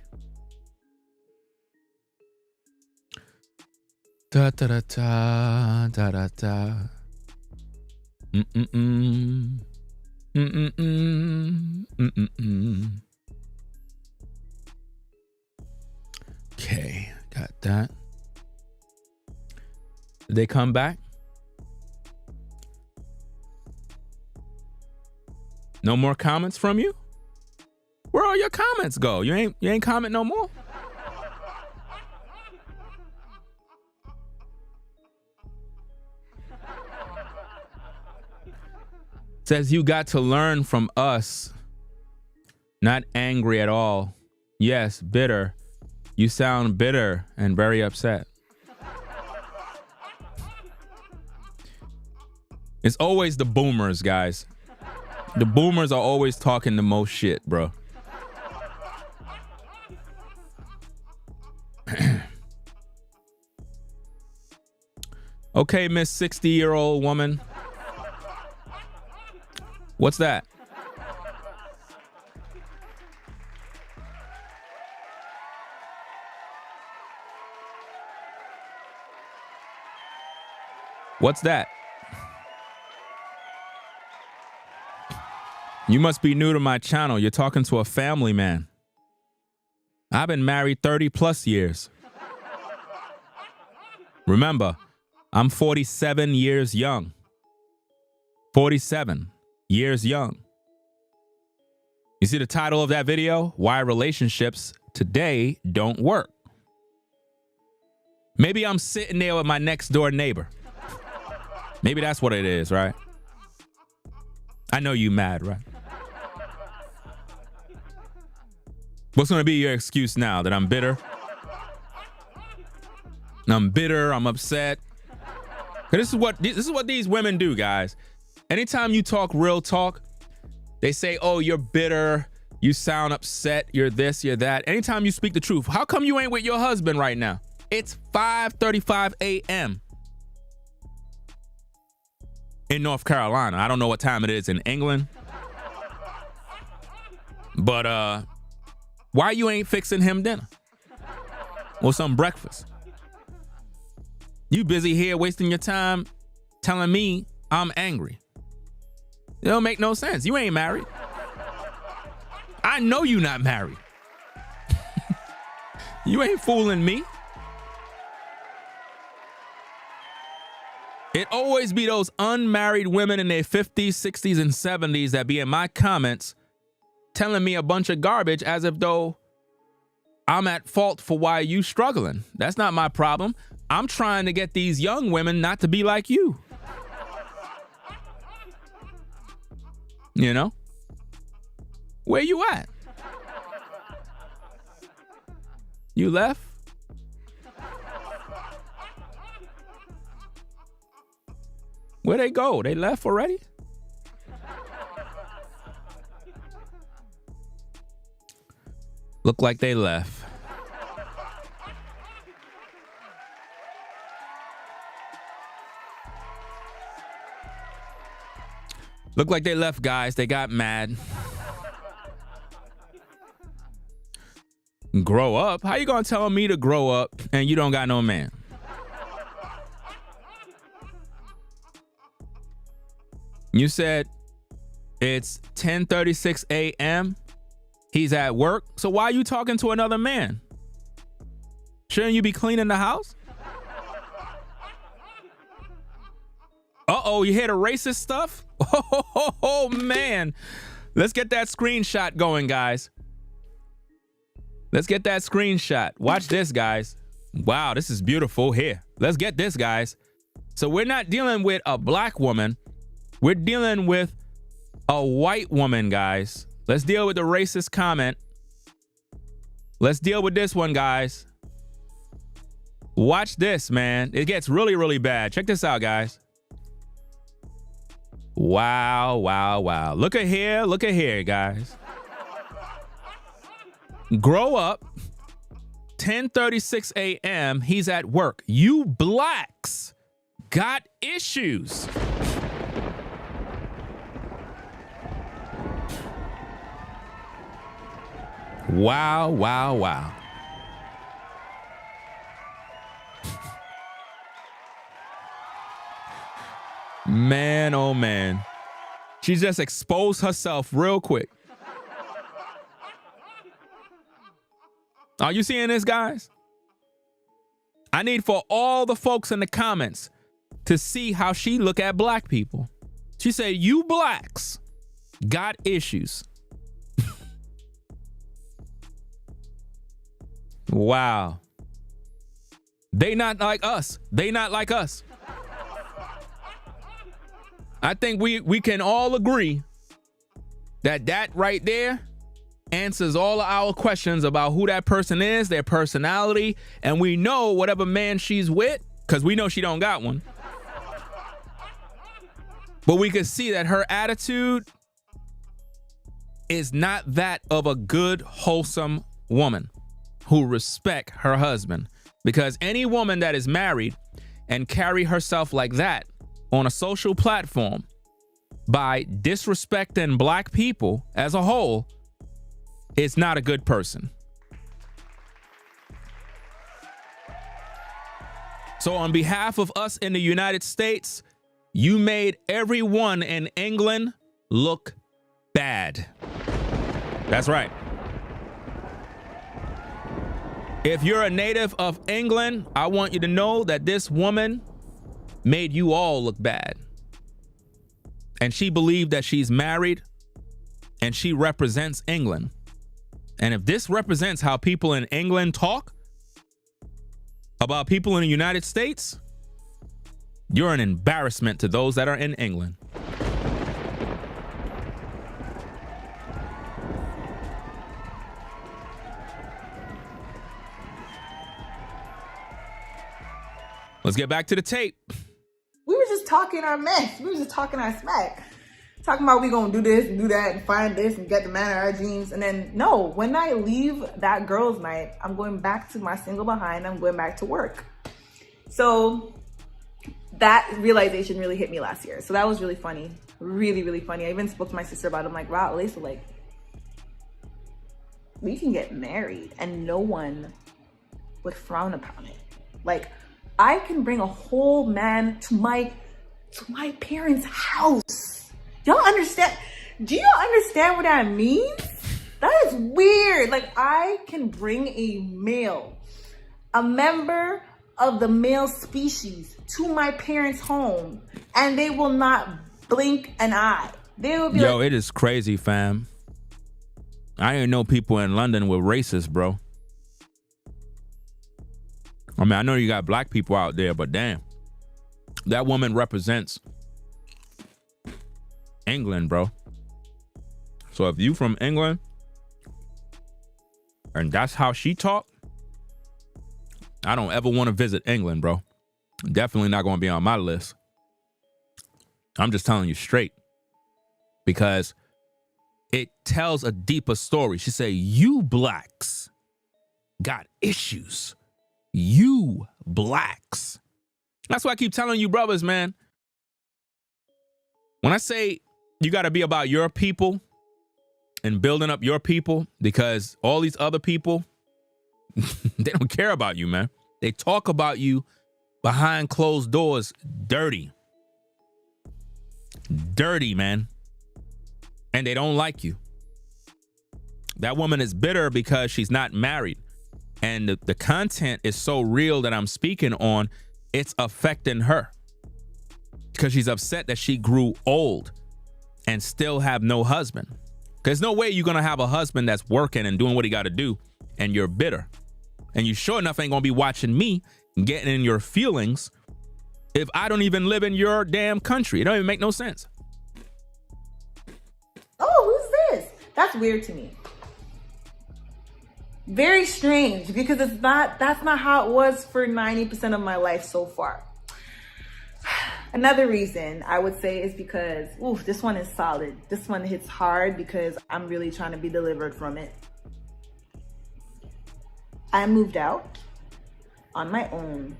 A: Da da da da da da da. Okay, got that. Did they come back? No more comments from you? Where all your comments go? You ain't comment no more? Says you got to learn from us. Not angry at all. Yes, bitter. You sound bitter and very upset. It's always the boomers, guys. The boomers are always talking the most shit, bro. Okay, Miss 60-year-old woman. What's that? What's that? You must be new to my channel. You're talking to a family man. I've been married 30 plus years. Remember, I'm 47 years young. 47 years young. You see the title of that video? Why relationships today don't work. Maybe I'm sitting there with my next door neighbor. Maybe that's what it is, right? I know you mad, right? What's going to be your excuse now? That I'm bitter? I'm upset. This is what these women do, guys. Anytime you talk real talk, they say, oh, you're bitter, you sound upset, you're this, you're that. Anytime you speak the truth, how come you ain't with your husband right now? It's 5:35 a.m. in North Carolina. I don't know what time it is in England. But why you ain't fixing him dinner? Or some breakfast? You busy here wasting your time telling me I'm angry. It don't make no sense. You ain't married. I know you not married. You ain't fooling me. It always be those unmarried women in their 50s, 60s, and 70s that be in my comments telling me a bunch of garbage as if though I'm at fault for why you struggling. That's not my problem. I'm trying to get these young women not to be like you. You know? Where you at? You left? Where they go? They left already? Look like they left. Look like they left, guys. They got mad. Grow up? How you gonna tell me to grow up and you don't got no man? You said it's 10:36 a.m. He's at work. So why are you talking to another man? Shouldn't you be cleaning the house? Uh-oh, you hear the racist stuff? Oh, man. Let's get that screenshot going, guys. Let's get that screenshot. Watch this, guys. Wow, this is beautiful. Here, let's get this, guys. So we're not dealing with a black woman. We're dealing with a white woman, guys. Let's deal with the racist comment. Let's deal with this one, guys. Watch this, man. It gets really, really bad. Check this out, guys. Wow, wow, wow. Look at here, guys. Grow up. 10:36 a.m. He's at work. You blacks got issues. Wow, wow, wow. Man, oh man. She just exposed herself real quick. Are you seeing this, guys? I need for all the folks in the comments to see how she look at black people. She said, you blacks got issues. Wow. They not like us. They not like us. I think we can all agree that right there answers all of our questions about who that person is, their personality, and we know whatever man she's with, because we know she don't got one. But we can see that her attitude is not that of a good, wholesome woman who respect her husband. Because any woman that is married and carry herself like that on a social platform by disrespecting black people as a whole is not a good person. So on behalf of us in the United States, you made everyone in England look bad. That's right. If you're a native of England, I want you to know that this woman made you all look bad. And she believed that she's married and she represents England. And if this represents how people in England talk about people in the United States, you're an embarrassment to those that are in England. Let's get back to the tape.
B: We were just talking our mess. We were just talking our smack. Talking about we gonna do this and do that and find this and get the man of our dreams. And then, no, when I leave that girls' night, I'm going back to my single behind. I'm going back to work. So that realization really hit me last year. So that was really funny. Really, really funny. I even spoke to my sister about it. I'm like, wow, Lisa, like, we can get married and no one would frown upon it. Like, I can bring a whole man to my parents' house. Y'all understand? Do y'all understand what that means? That is weird. Like, I can bring a male, a member of the male species to my parents' home, and they will not blink an eye. They will be
A: Yo,
B: like,
A: it is crazy, fam. I didn't know people in London were racist, bro. I mean, I know you got black people out there, but damn. That woman represents England, bro. So if you from England and that's how she talk, I don't ever want to visit England, bro. Definitely not going to be on my list. I'm just telling you straight. Because it tells a deeper story. She say, you blacks got issues. You blacks. That's why I keep telling you brothers, man. When I say you got to be about your people and building up your people, because all these other people, they don't care about you, man. They talk about you behind closed doors, dirty. Dirty, man. And they don't like you. That woman is bitter because she's not married. And the content is so real that I'm speaking on, it's affecting her. Because she's upset that she grew old and still have no husband. There's no way you're going to have a husband that's working and doing what he got to do, and you're bitter. And you sure enough ain't going to be watching me getting in your feelings if I don't even live in your damn country. It don't even make no sense.
B: oh, who's this? That's weird to me. Very strange, because that's not how it was for 90% of my life so far. Another reason I would say is because, this one is solid. This one hits hard because I'm really trying to be delivered from it. I moved out on my own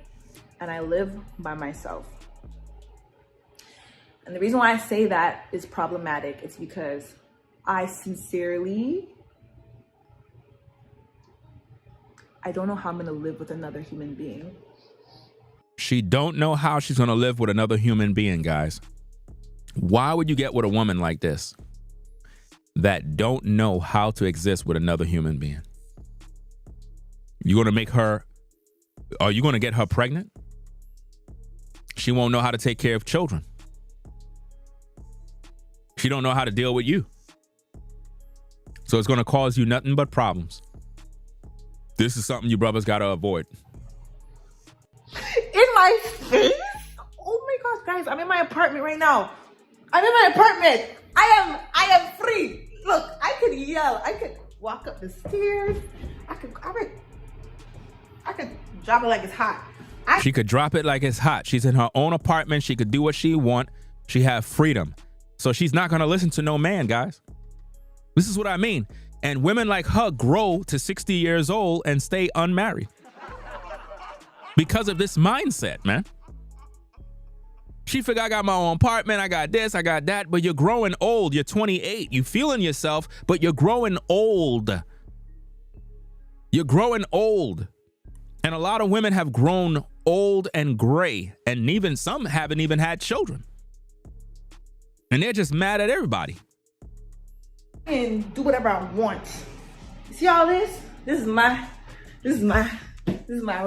B: and I live by myself. And the reason why I say that is problematic is because I don't know how I'm going to live with another human being.
A: She don't know how she's going to live with another human being, guys. Why would you get with a woman like this that don't know how to exist with another human being? You going to make her, are you going to get her pregnant? She won't know how to take care of children. She don't know how to deal with you. So it's going to cause you nothing but problems. This is something you brothers got to avoid.
B: In my face? Oh my gosh, guys, I'm in my apartment right now. I'm in my apartment. I am free. Look, I could yell. I could walk up the stairs. I could drop it like it's hot.
A: She could drop it like it's hot. She's in her own apartment. She could do what she want. She have freedom. So she's not going to listen to no man, guys. This is what I mean. And women like her grow to 60 years old and stay unmarried. Because of this mindset, man. She figure I got my own apartment, I got this, I got that, but you're growing old. You're 28. You feeling yourself, but you're growing old. You're growing old. And a lot of women have grown old and gray, and even some haven't even had children. And they're just mad at everybody.
B: And do whatever I want. See all this? This is my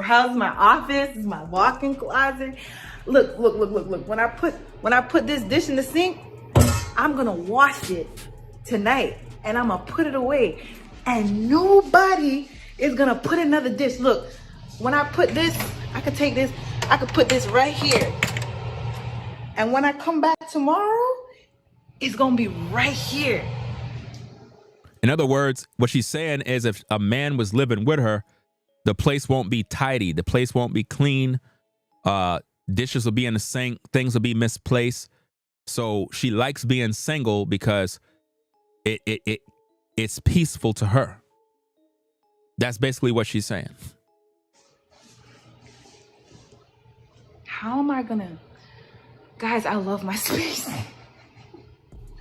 B: house, my office, this is my walk-in closet. Look. When I put this dish in the sink, I'm gonna wash it tonight and I'm gonna put it away. And nobody is gonna put another dish. Look, when I put this, I could take this, I could put this right here. And when I come back tomorrow, it's gonna be right here.
A: In other words, what she's saying is if a man was living with her, the place won't be tidy. The place won't be clean. Dishes will be in the sink, things will be misplaced. So she likes being single because it's peaceful to her. That's basically what she's saying.
B: How am I gonna? Guys, I love my space.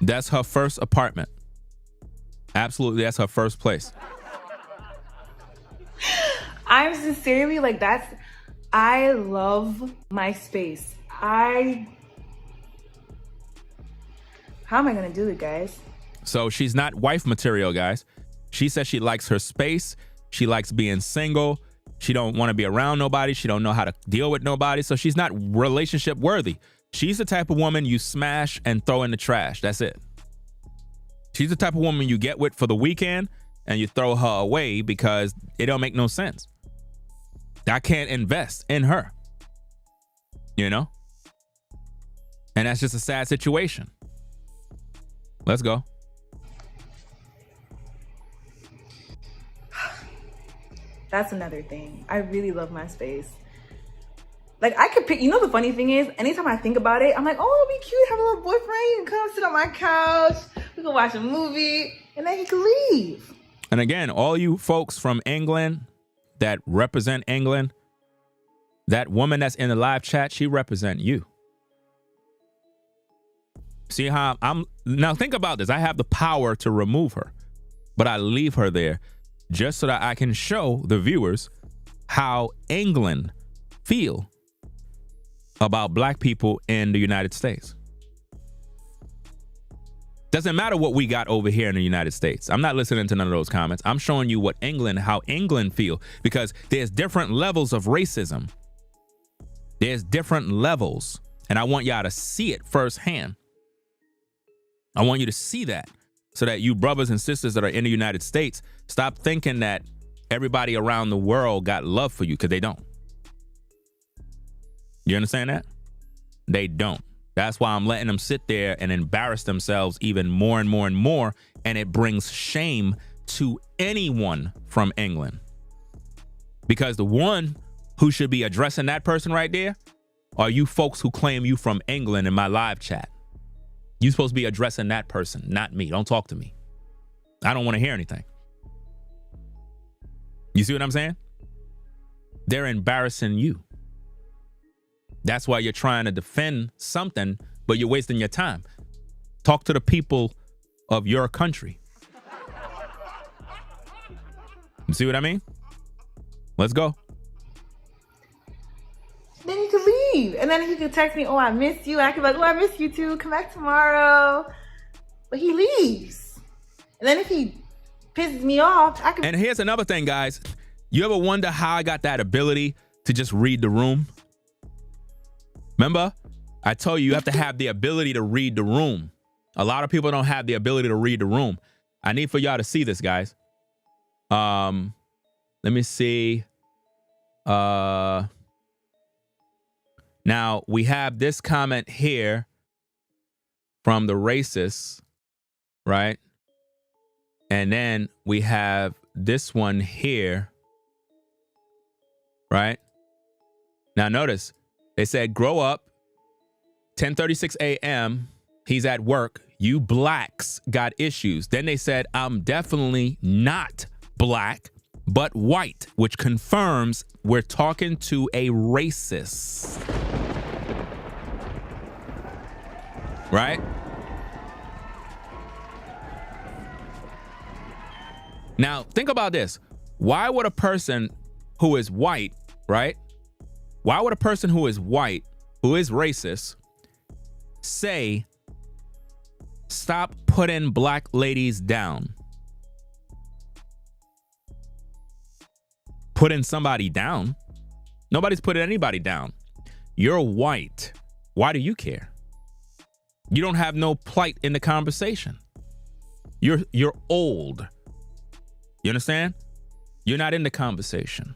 A: That's her first apartment. Absolutely, that's her first place.
B: I'm sincerely like, I love my space. How am I gonna do it, guys?
A: So she's not wife material, guys. She says she likes her space. She likes being single. She don't want to be around nobody. She don't know how to deal with nobody. So she's not relationship worthy. She's the type of woman you smash and throw in the trash. That's it. She's the type of woman you get with for the weekend and you throw her away because it don't make no sense. I can't invest in her. You know? And that's just a sad situation. Let's go.
B: That's another thing. I really love my space. Like, I could pick, you know, the funny thing is, anytime I think about it, I'm like, oh, it'd be cute, have a little boyfriend. You can come sit on my couch. We can watch a movie, and then he can leave.
A: And again, all you folks from England that represent England, that woman that's in the live chat, she represent you. See how now think about this. I have the power to remove her, but I leave her there just so that I can show the viewers how England feel about black people in the United States. Doesn't matter what we got over here in the United States. I'm not listening to none of those comments. I'm showing you what how England feel, because there's different levels of racism. There's different levels, and I want y'all to see it firsthand. I want you to see that so that you brothers and sisters that are in the United States stop thinking that everybody around the world got love for you, because they don't. You understand that? They don't. That's why I'm letting them sit there and embarrass themselves even more and more and more, and it brings shame to anyone from England. Because the one who should be addressing that person right there are you folks who claim you from England in my live chat. You're supposed to be addressing that person, not me. Don't talk to me. I don't want to hear anything. You see what I'm saying? They're embarrassing you. That's why you're trying to defend something, but you're wasting your time. Talk to the people of your country. You see what I mean? Let's go.
B: Then he could leave. And then he could text me, oh, I miss you. I could be like, oh, I miss you too. Come back tomorrow. But he leaves. And then if he pisses me off, I could.
A: And here's another thing, guys. You ever wonder how I got that ability to just read the room? Remember, I told you have to have the ability to read the room. A lot of people don't have the ability to read the room. I need for y'all to see this, guys. Let me see. Now we have this comment here from the racist, right? And then we have this one here, right? Now notice, they said, grow up, 10:36 a.m., he's at work, you blacks got issues. Then they said, I'm definitely not black, but white, which confirms we're talking to a racist. Right? Now, think about this. Why would a person who is white, right? Why would a person who is white, who is racist, say, stop putting black ladies down? Putting somebody down? Nobody's putting anybody down. You're white. Why do you care? You don't have no plight in the conversation. You're old. You understand? You're not in the conversation.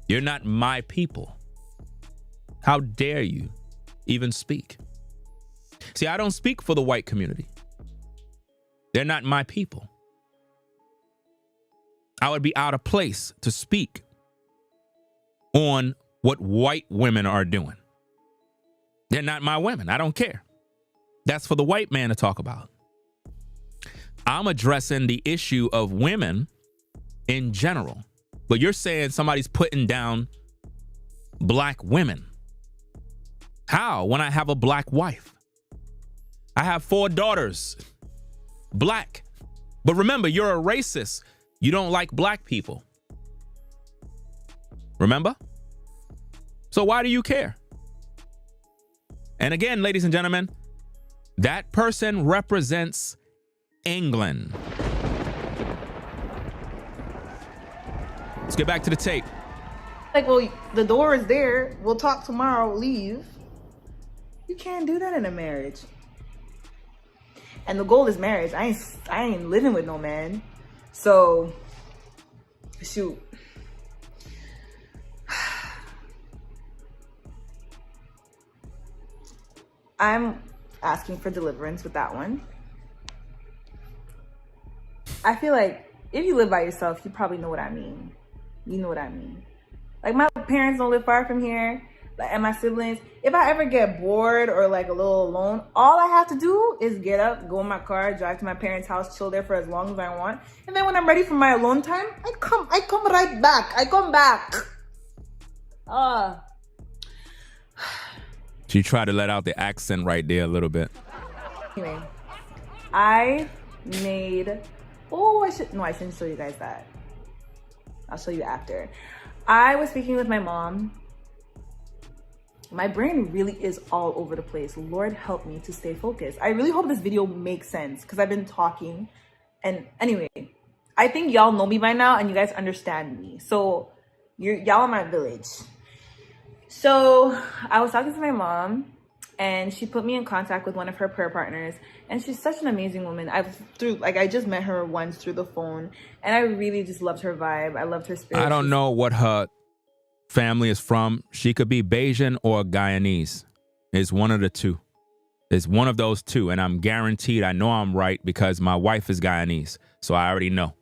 A: You're not my people. How dare you even speak? See, I don't speak for the white community. They're not my people. I would be out of place to speak on what white women are doing. They're not my women. I don't care. That's for the white man to talk about. I'm addressing the issue of women in general. But you're saying somebody's putting down black women. How? When I have a black wife. I have 4 daughters. Black. But remember, you're a racist. You don't like black people. Remember? So why do you care? And again, ladies and gentlemen, that person represents England. Let's get back to the tape.
B: Like, well, the door is there. We'll talk tomorrow. Leave. You can't do that in a marriage. And the goal is marriage. I ain't living with no man. So, shoot. I'm asking for deliverance with that one. I feel like if you live by yourself, you probably know what I mean. You know what I mean. Like, my parents don't live far from here, and my siblings. If I ever get bored or like a little alone, all I have to do is get up, go in my car, drive to my parents' house, chill there for as long as I want. And then when I'm ready for my alone time, I come right back. I come back.
A: She tried to let out the accent right there a little bit.
B: Anyway, I made, I shouldn't show you guys that. I'll show you after. I was speaking with my mom. My brain really is all over the place. Lord help me to stay focused. I really hope this video makes sense because I've been talking. And anyway, I think y'all know me by now and you guys understand me. So y'all are my village. So I was talking to my mom and she put me in contact with one of her prayer partners, and she's such an amazing woman. I just met her once through the phone, and I really just loved her vibe. I loved her spirit.
A: I don't know what her family is from. She could be Bayesian or Guyanese. It's one of the two. It's one of those two, and I'm guaranteed I know I'm right because my wife is Guyanese, so I already know.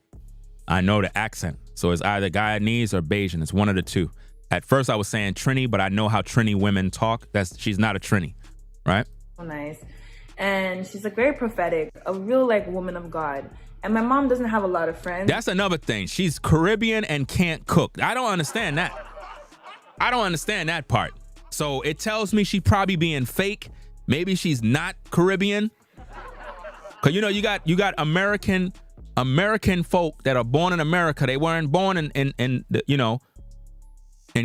A: I know the accent, so it's either Guyanese or Bayesian. It's one of the two. At first I was saying Trini, but I know how Trini women talk. She's not a Trini, right?
B: So nice. And she's like very prophetic, a real like woman of God. And my mom doesn't have a lot of friends.
A: That's another thing. She's Caribbean and can't cook. I don't understand that. I don't understand that part. So it tells me she probably being fake. Maybe she's not Caribbean. Cause you know, you got American folk that are born in America. They weren't born in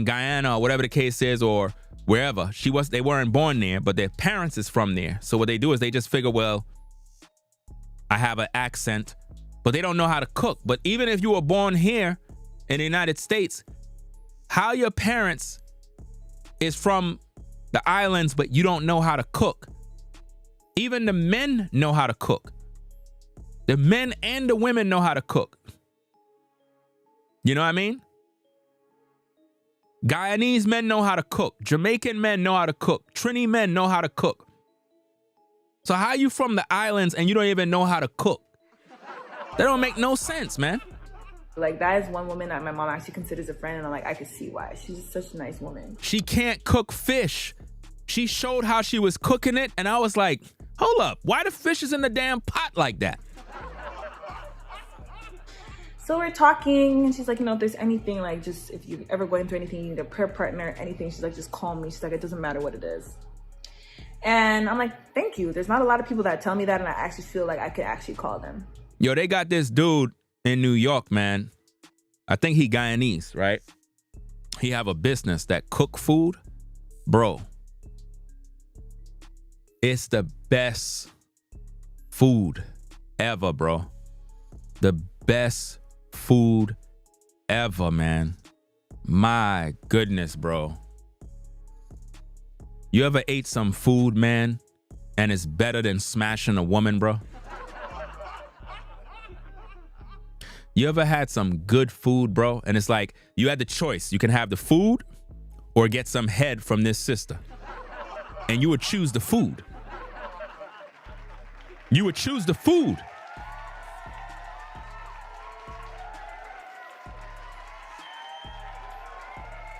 A: Guyana or whatever the case is, or wherever they weren't born there, but their parents is from there. So what they do is they just figure, well, I have an accent, but they don't know how to cook. But even if you were born here in the United States, how your parents is from the islands, but you don't know how to cook. Even the men know how to cook. The men and the women know how to cook. You know what I mean? Guyanese men know how to cook. Jamaican men know how to cook. Trini men know how to cook. So how you from the islands and you don't even know how to cook? That don't make no sense, man.
B: Like, that is one woman that my mom actually considers a friend, and I'm like, I can see why. She's just such a nice woman.
A: She can't cook fish. She showed how she was cooking it, and I was like, hold up, why the fish is in the damn pot like that?
B: So we're talking, and she's like, if there's anything, like, just if you ever going through anything, you need a prayer partner, anything, she's like, just call me. She's like, it doesn't matter what it is. And I'm like, thank you. There's not a lot of people that tell me that, and I actually feel like I could actually call them.
A: Yo, they got this dude in New York, man. I think he Guyanese, right? He have a business that cook food. Bro, it's the best food ever, bro. The best food ever, man. My goodness, bro. You ever ate some food, man, and it's better than smashing a woman, bro? You ever had some good food, bro, and it's like you had the choice. You can have the food or get some head from this sister, and you would choose the food. You would choose the food.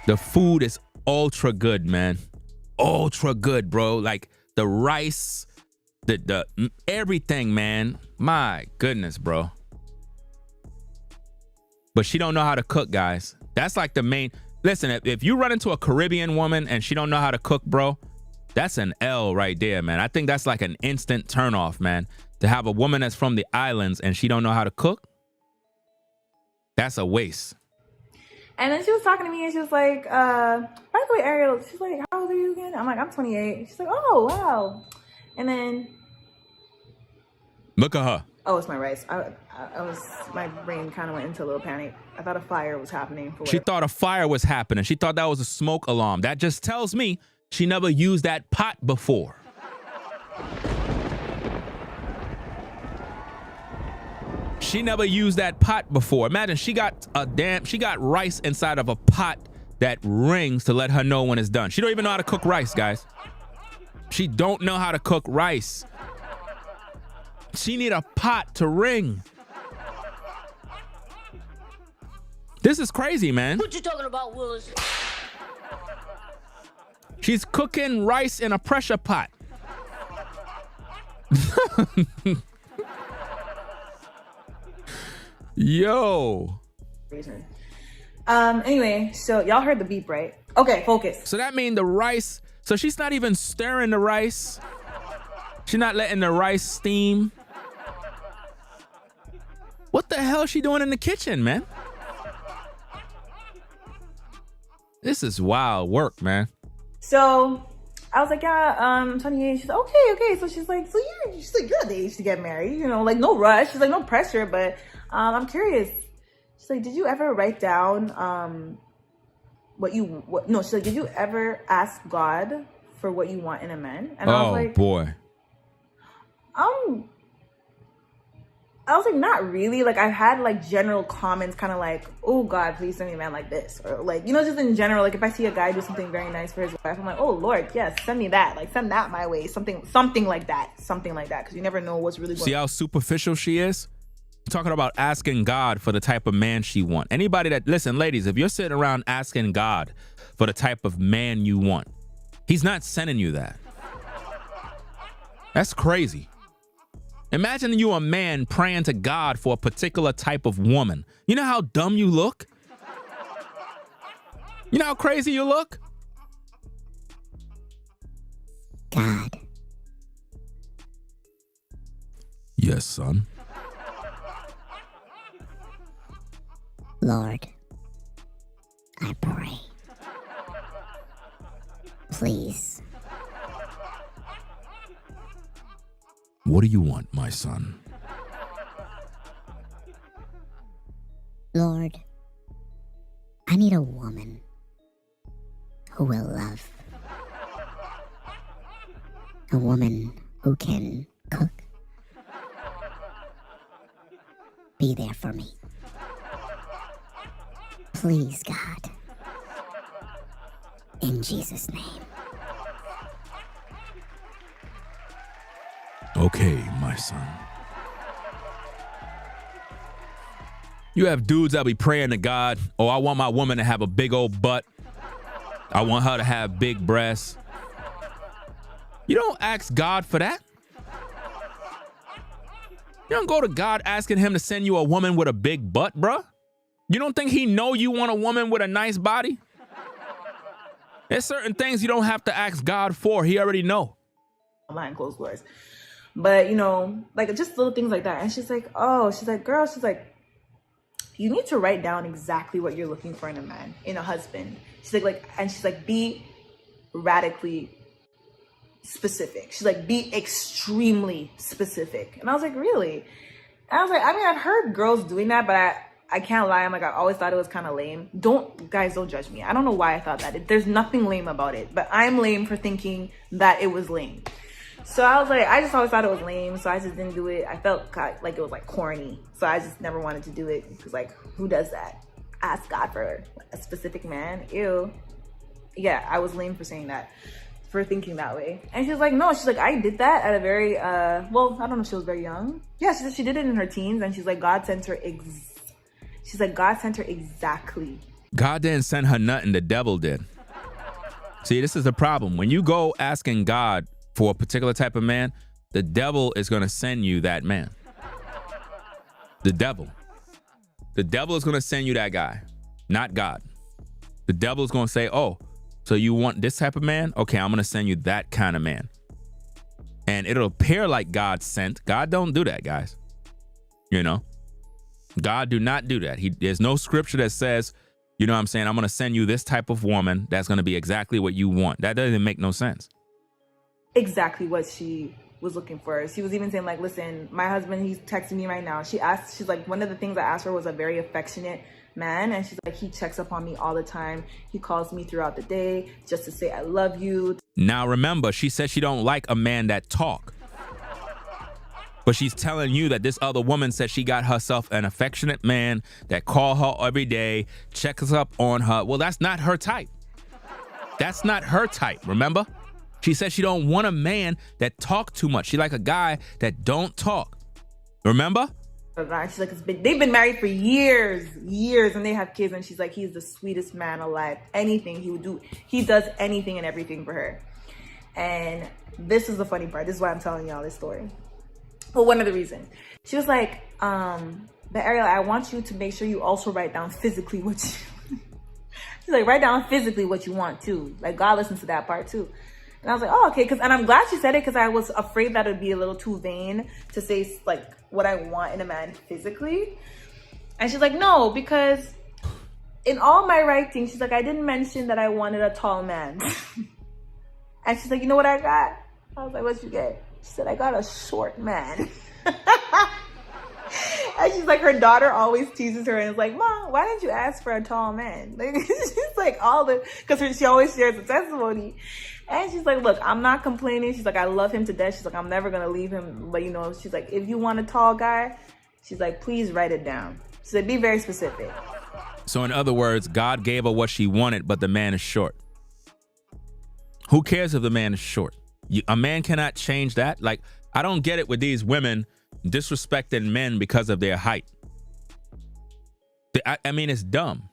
A: The food is ultra good, man. ultra good, bro. Like the rice, the everything, man. My goodness, bro. But she don't know how to cook, guys. That's like the main. Listen, if you run into a Caribbean woman and she don't know how to cook, bro, that's an L right there, man. I think that's like an instant turnoff, man. To have a woman that's from the islands and she don't know how to cook, that's a waste.
B: And then she was talking to me and she was like, by the way, Ariel, she's like, how old are you again? I'm like, I'm 28. She's like, oh, wow. And then.
A: Look at her.
B: Oh, it's my rice. My brain kind of went into a little panic. I thought a fire was happening.
A: She thought a fire was happening. She thought that was a smoke alarm. That just tells me she never used that pot before. She never used that pot before. Imagine she got rice inside of a pot that rings to let her know when it's done. She don't even know how to cook rice, guys. She don't know how to cook rice. She need a pot to ring. This is crazy, man.
G: What you talking about, Willis?
A: She's cooking rice in a pressure pot. Yo.
B: Anyway, so y'all heard the beep, right? Okay, focus.
A: So that means the rice. So she's not even stirring the rice. She's not letting the rice steam. What the hell is she doing in the kitchen, man? This is wild work, man.
B: So I was like, yeah, I'm 28. She's like, okay. So she's like, you're at the age to get married, you know, like no rush. She's like, no pressure, but I'm curious. She's like, did you ever write down she's like, did you ever ask God for what you want in a man? And I was like,
A: boy.
B: I was like, not really. Like, I've had like general comments, kind of like, oh God, please send me a man like this, or like, you know, just in general. Like, if I see a guy do something very nice for his wife, I'm like, oh Lord, yes, send me that. Like, send that my way. Something like that. Because you never know what's really going on.
A: See how superficial she is? Talking about asking God for the type of man she want. Anybody that, listen, ladies, if you're sitting around asking God for the type of man you want, he's not sending you that. That's crazy. Imagine you a man praying to God for a particular type of woman. You know how dumb you look? You know how crazy you look?
F: God.
A: Yes, son.
F: Lord, I pray. Please.
A: What do you want, my son?
F: Lord, I need a woman who will love. A woman who can cook. Be there for me. Please, God. In Jesus' name.
A: Okay, my son. You have dudes that be praying to God, oh, I want my woman to have a big old butt. I want her to have big breasts. You don't ask God for that. You don't go to God asking him to send you a woman with a big butt, bruh. You don't think he know you want a woman with a nice body? There's certain things you don't have to ask God for. He already know.
B: Behind closed doors. But, you know, like just little things like that. And she's like, oh, she's like, girl, she's like, you need to write down exactly what you're looking for in a man, in a husband. She's like, and she's like, be radically specific. She's like, be extremely specific. And I was like, really? And I was like, I mean, I've heard girls doing that, but I can't lie. I'm like, I always thought it was kind of lame. Guys, don't judge me. I don't know why I thought that. There's nothing lame about it, but I'm lame for thinking that it was lame. So I was like, I just always thought it was lame, so I just didn't do it. I felt like it was like corny, so I just never wanted to do it. Because like, who does that? Ask God for a specific man? Ew. Yeah, I was lame for saying that, for thinking that way. And she's like, no, she's like, I did that at a very, well, I don't know if she was very young. Yeah, she said she did it in her teens, and she's like, God sent her exactly.
A: God didn't send her nothing, the devil did. See, this is the problem. When you go asking God for a particular type of man, the devil is going to send you that man. The devil. The devil is going to send you that guy, not God. The devil is going to say, oh, so you want this type of man? Okay, I'm going to send you that kind of man. And it'll appear like God sent. God don't do that, guys. You know, God do not do that. There's no scripture that says, you know what I'm saying, I'm going to send you this type of woman that's going to be exactly what you want. That doesn't make no sense.
B: Exactly what she was looking for. She was even saying like, listen, my husband, he's texting me right now. She's like, one of the things I asked her was a very affectionate man. And she's like, he checks up on me all the time. He calls me throughout the day just to say, I love you.
A: Now, remember, she said she don't like a man that talk. But she's telling you that this other woman said she got herself an affectionate man that call her every day, checks up on her. Well, that's not her type. That's not her type, remember? She said she don't want a man that talk too much. She like a guy that don't talk. Remember?
B: She's like, they've been married for years, and they have kids. And she's like, he's the sweetest man alive. Anything he would do, he does anything and everything for her. And this is the funny part. This is why I'm telling y'all this story. Well, one of the reasons. She was like, but Ariel, I want you to make sure you also write down physically what you... She's like, write down physically what you want too. Like, God listens to that part too. And I was like, oh, okay. And I'm glad she said it, because I was afraid that it would be a little too vain to say like what I want in a man physically. And she's like, no, because in all my writing, she's like, I didn't mention that I wanted a tall man. And she's like, you know what I got? I was like, what'd you get? She said, I got a short man. And she's like, her daughter always teases her and is like, Mom, why didn't you ask for a tall man? Like, she's like, because she always shares the testimony. And she's like, look, I'm not complaining. She's like, I love him to death. She's like, I'm never going to leave him. But, you know, she's like, if you want a tall guy, she's like, please write it down. She said, be very specific.
A: So in other words, God gave her what she wanted, but the man is short. Who cares if the man is short? A man cannot change that. Like, I don't get it with these women disrespecting men because of their height. I mean, it's dumb.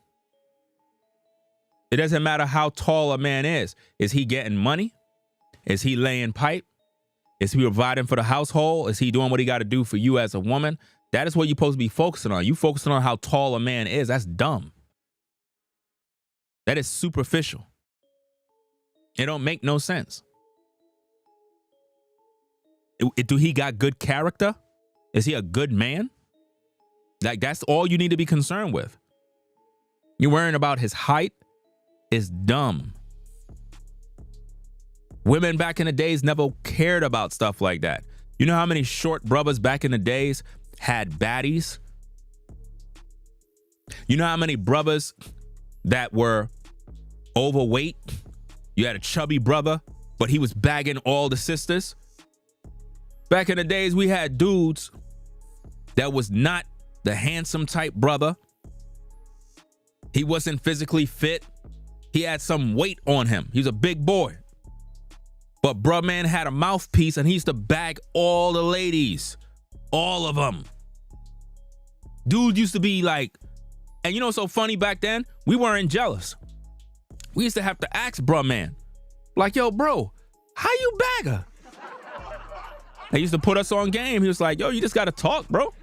A: It doesn't matter how tall a man is. Is he getting money? Is he laying pipe? Is he providing for the household? Is he doing what he got to do for you as a woman? That is what you're supposed to be focusing on. You focusing on how tall a man is. That's dumb. That is superficial. It don't make no sense. Do he got good character? Is he a good man? Like, that's all you need to be concerned with. You're worrying about his height is dumb. Women back in the days never cared about stuff like that. You know how many short brothers back in the days had baddies? You know how many brothers that were overweight? You had a chubby brother, but he was bagging all the sisters. Back in the days, we had dudes that was not the handsome type brother. He wasn't physically fit. He had some weight on him. He was a big boy. But bruh man had a mouthpiece and he used to bag all the ladies. All of them. Dude used to be like, and you know what's so funny back then? We weren't jealous. We used to have to ask bruh man, like, yo, bro, how you bag her? They used to put us on game. He was like, yo, you just got to talk, bro.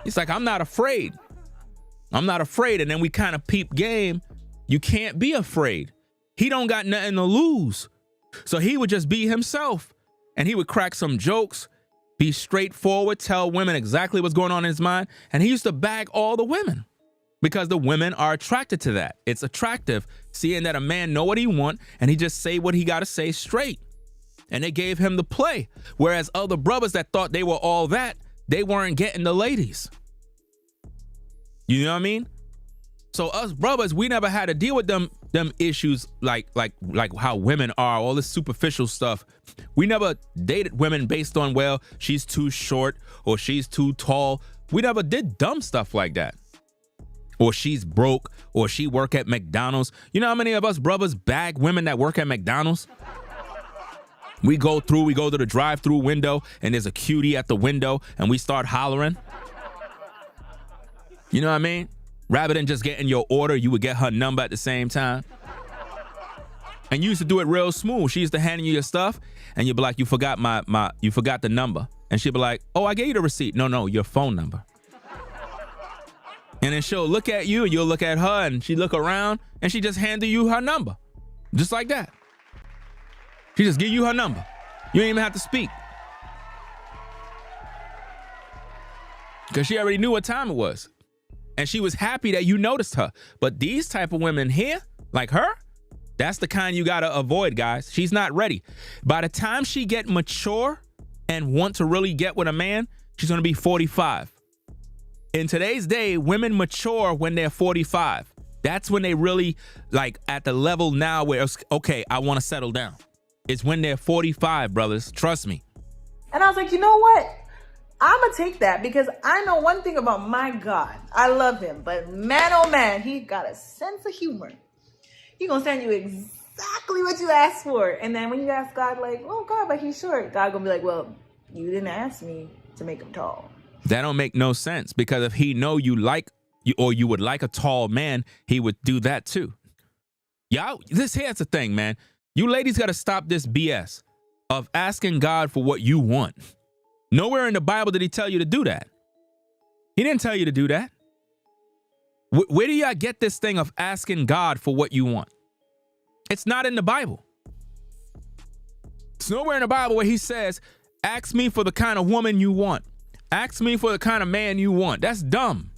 A: He's like, I'm not afraid. I'm not afraid. And then we kind of peep game. You can't be afraid. He don't got nothing to lose. So he would just be himself. And he would crack some jokes, be straightforward, tell women exactly what's going on in his mind. And he used to bag all the women because the women are attracted to that. It's attractive seeing that a man know what he want and he just say what he got to say straight. And they gave him the play. Whereas other brothers that thought they were all that, they weren't getting the ladies. You know what I mean? So us brothers, we never had to deal with them issues like how women are, all this superficial stuff. We never dated women based on, well, she's too short or she's too tall. We never did dumb stuff like that. Or she's broke or she work at McDonald's. You know how many of us brothers bag women that work at McDonald's? We go to the drive-through window and there's a cutie at the window and we start hollering. You know what I mean? Rather than just getting your order, you would get her number at the same time. And you used to do it real smooth. She used to hand you your stuff, and you'd be like, you forgot you forgot the number. And she'd be like, oh, I gave you the receipt. No, your phone number. And then she'll look at you, and you'll look at her, and she'd look around, and she just handed you her number. Just like that. She just give you her number. You ain't even have to speak. Because she already knew what time it was. And she was happy that you noticed her. But these type of women here, like her, that's the kind you gotta avoid, guys. She's not ready. By the time she get mature and want to really get with a man, she's gonna be 45. In today's day, women mature when they're 45. That's when they really, like, at the level now where it's, okay, I want to settle down. It's when they're 45, brothers. Trust me.
B: And I was like, you know what? I'm going to take that because I know one thing about my God. I love him, but man, oh man, he got a sense of humor. He going to send you exactly what you asked for. And then when you ask God, like, oh God, but he's short. God going to be like, well, you didn't ask me to make him tall.
A: That don't make no sense, because if he know you like you, or you would like a tall man, he would do that too. Y'all, here's the thing, man. You ladies got to stop this BS of asking God for what you want. Nowhere in the Bible did he tell you to do that. He didn't tell you to do that. Where do y'all get this thing of asking God for what you want? It's not in the Bible. It's nowhere in the Bible where he says, ask me for the kind of woman you want. Ask me for the kind of man you want. That's dumb.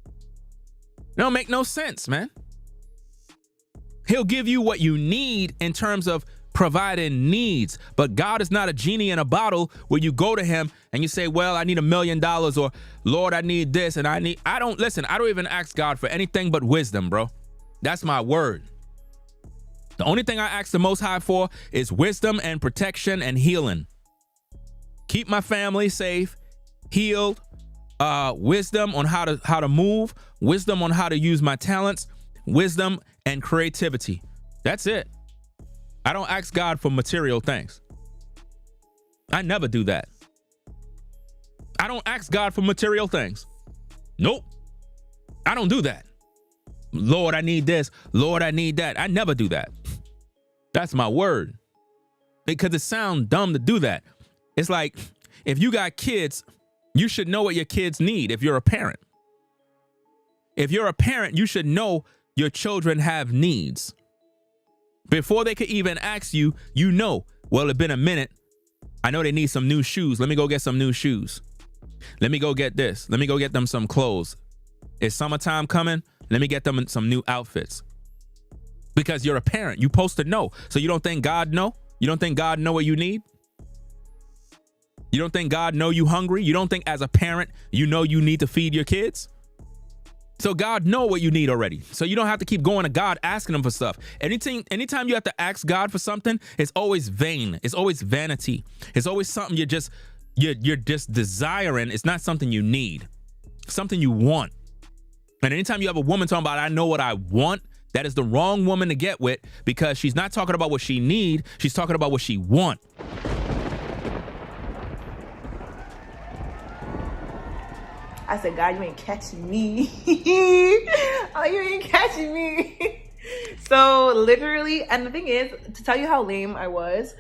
A: It don't make no sense, man. He'll give you what you need in terms of providing needs, but God is not a genie in a bottle where you go to him and you say, well, I need $1 million, or Lord, I need this, and I don't even ask God for anything but wisdom, bro. That's my word. The only thing I ask the Most High for is wisdom and protection and healing. Keep my family safe, healed, wisdom on how to move, wisdom on how to use my talents, wisdom and creativity. That's it. I don't ask God for material things. I never do that. I don't ask God for material things. Nope. I don't do that. Lord, I need this. Lord, I need that. I never do that. That's my word. Because it sounds dumb to do that. It's like, if you got kids, you should know what your kids need if you're a parent. If you're a parent, you should know your children have needs. Before they could even ask you, you know, well, it's been a minute. I know they need some new shoes. Let me go get some new shoes. Let me go get this. Let me go get them some clothes. Is summertime coming? Let me get them some new outfits. Because you're a parent. You're supposed to know. So you don't think God know? You don't think God know what you need? You don't think God know you hungry? You don't think as a parent, you know you need to feed your kids? So God know what you need already. So you don't have to keep going to God asking him for stuff. Anytime you have to ask God for something, it's always vain. It's always vanity. It's always something you're just desiring. It's not something you need. Something you want. And anytime you have a woman talking about, I know what I want, that is the wrong woman to get with, because she's not talking about what she need. She's talking about what she want.
B: I said, God, you ain't catching me. Oh, you ain't catching me. So literally, and the thing is, to tell you how lame I was,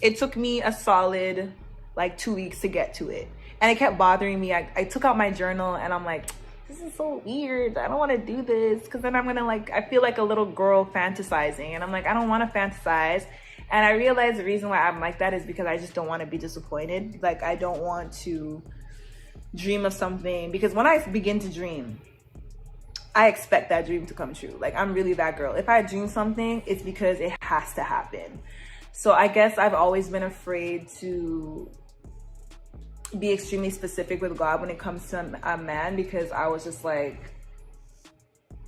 B: it took me a solid like 2 weeks to get to it. And it kept bothering me. I took out my journal and I'm like, this is so weird. I don't want to do this, because then I'm going to I feel like a little girl fantasizing. And I'm like, I don't want to fantasize. And I realized the reason why I'm like that is because I just don't want to be disappointed. Like, I don't want to dream of something, because when I begin to dream, I expect that dream to come true. Like, I'm really that girl. If I dream something, it's because it has to happen. So I guess I've always been afraid to be extremely specific with God when it comes to a man, because I was just like,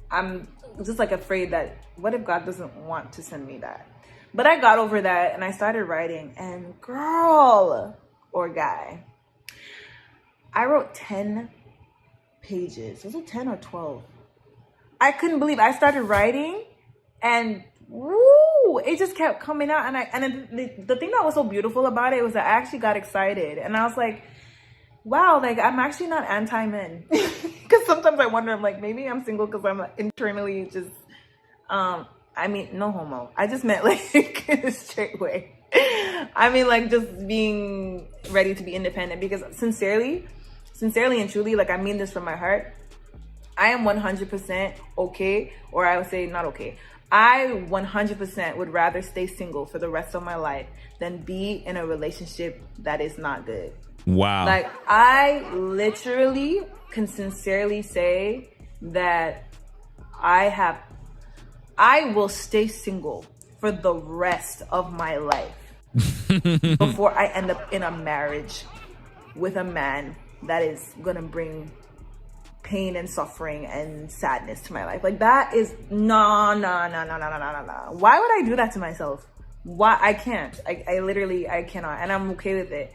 B: I'm just like afraid that what if God doesn't want to send me that? But I got over that and I started writing, and girl or guy, I wrote 10 pages. Was it 10 or 12? I couldn't believe it. I started writing and woo, it just kept coming out. And the thing that was so beautiful about it was that I actually got excited. And I was like, wow, like, I'm actually not anti-men. Because sometimes I wonder, I'm like, maybe I'm single because I'm internally just, I I mean, no homo. I just meant like in a straight way. I mean, like just being ready to be independent, because sincerely and truly, like I mean this from my heart, I am 100% okay, or I would say not okay. I 100% would rather stay single for the rest of my life than be in a relationship that is not good.
A: Wow.
B: Like I literally can sincerely say that I will stay single for the rest of my life before I end up in a marriage with a man that is gonna bring pain and suffering and sadness to my life. Like that is no. Why would I do that to myself? Why? I can't. I literally cannot, and I'm okay with it.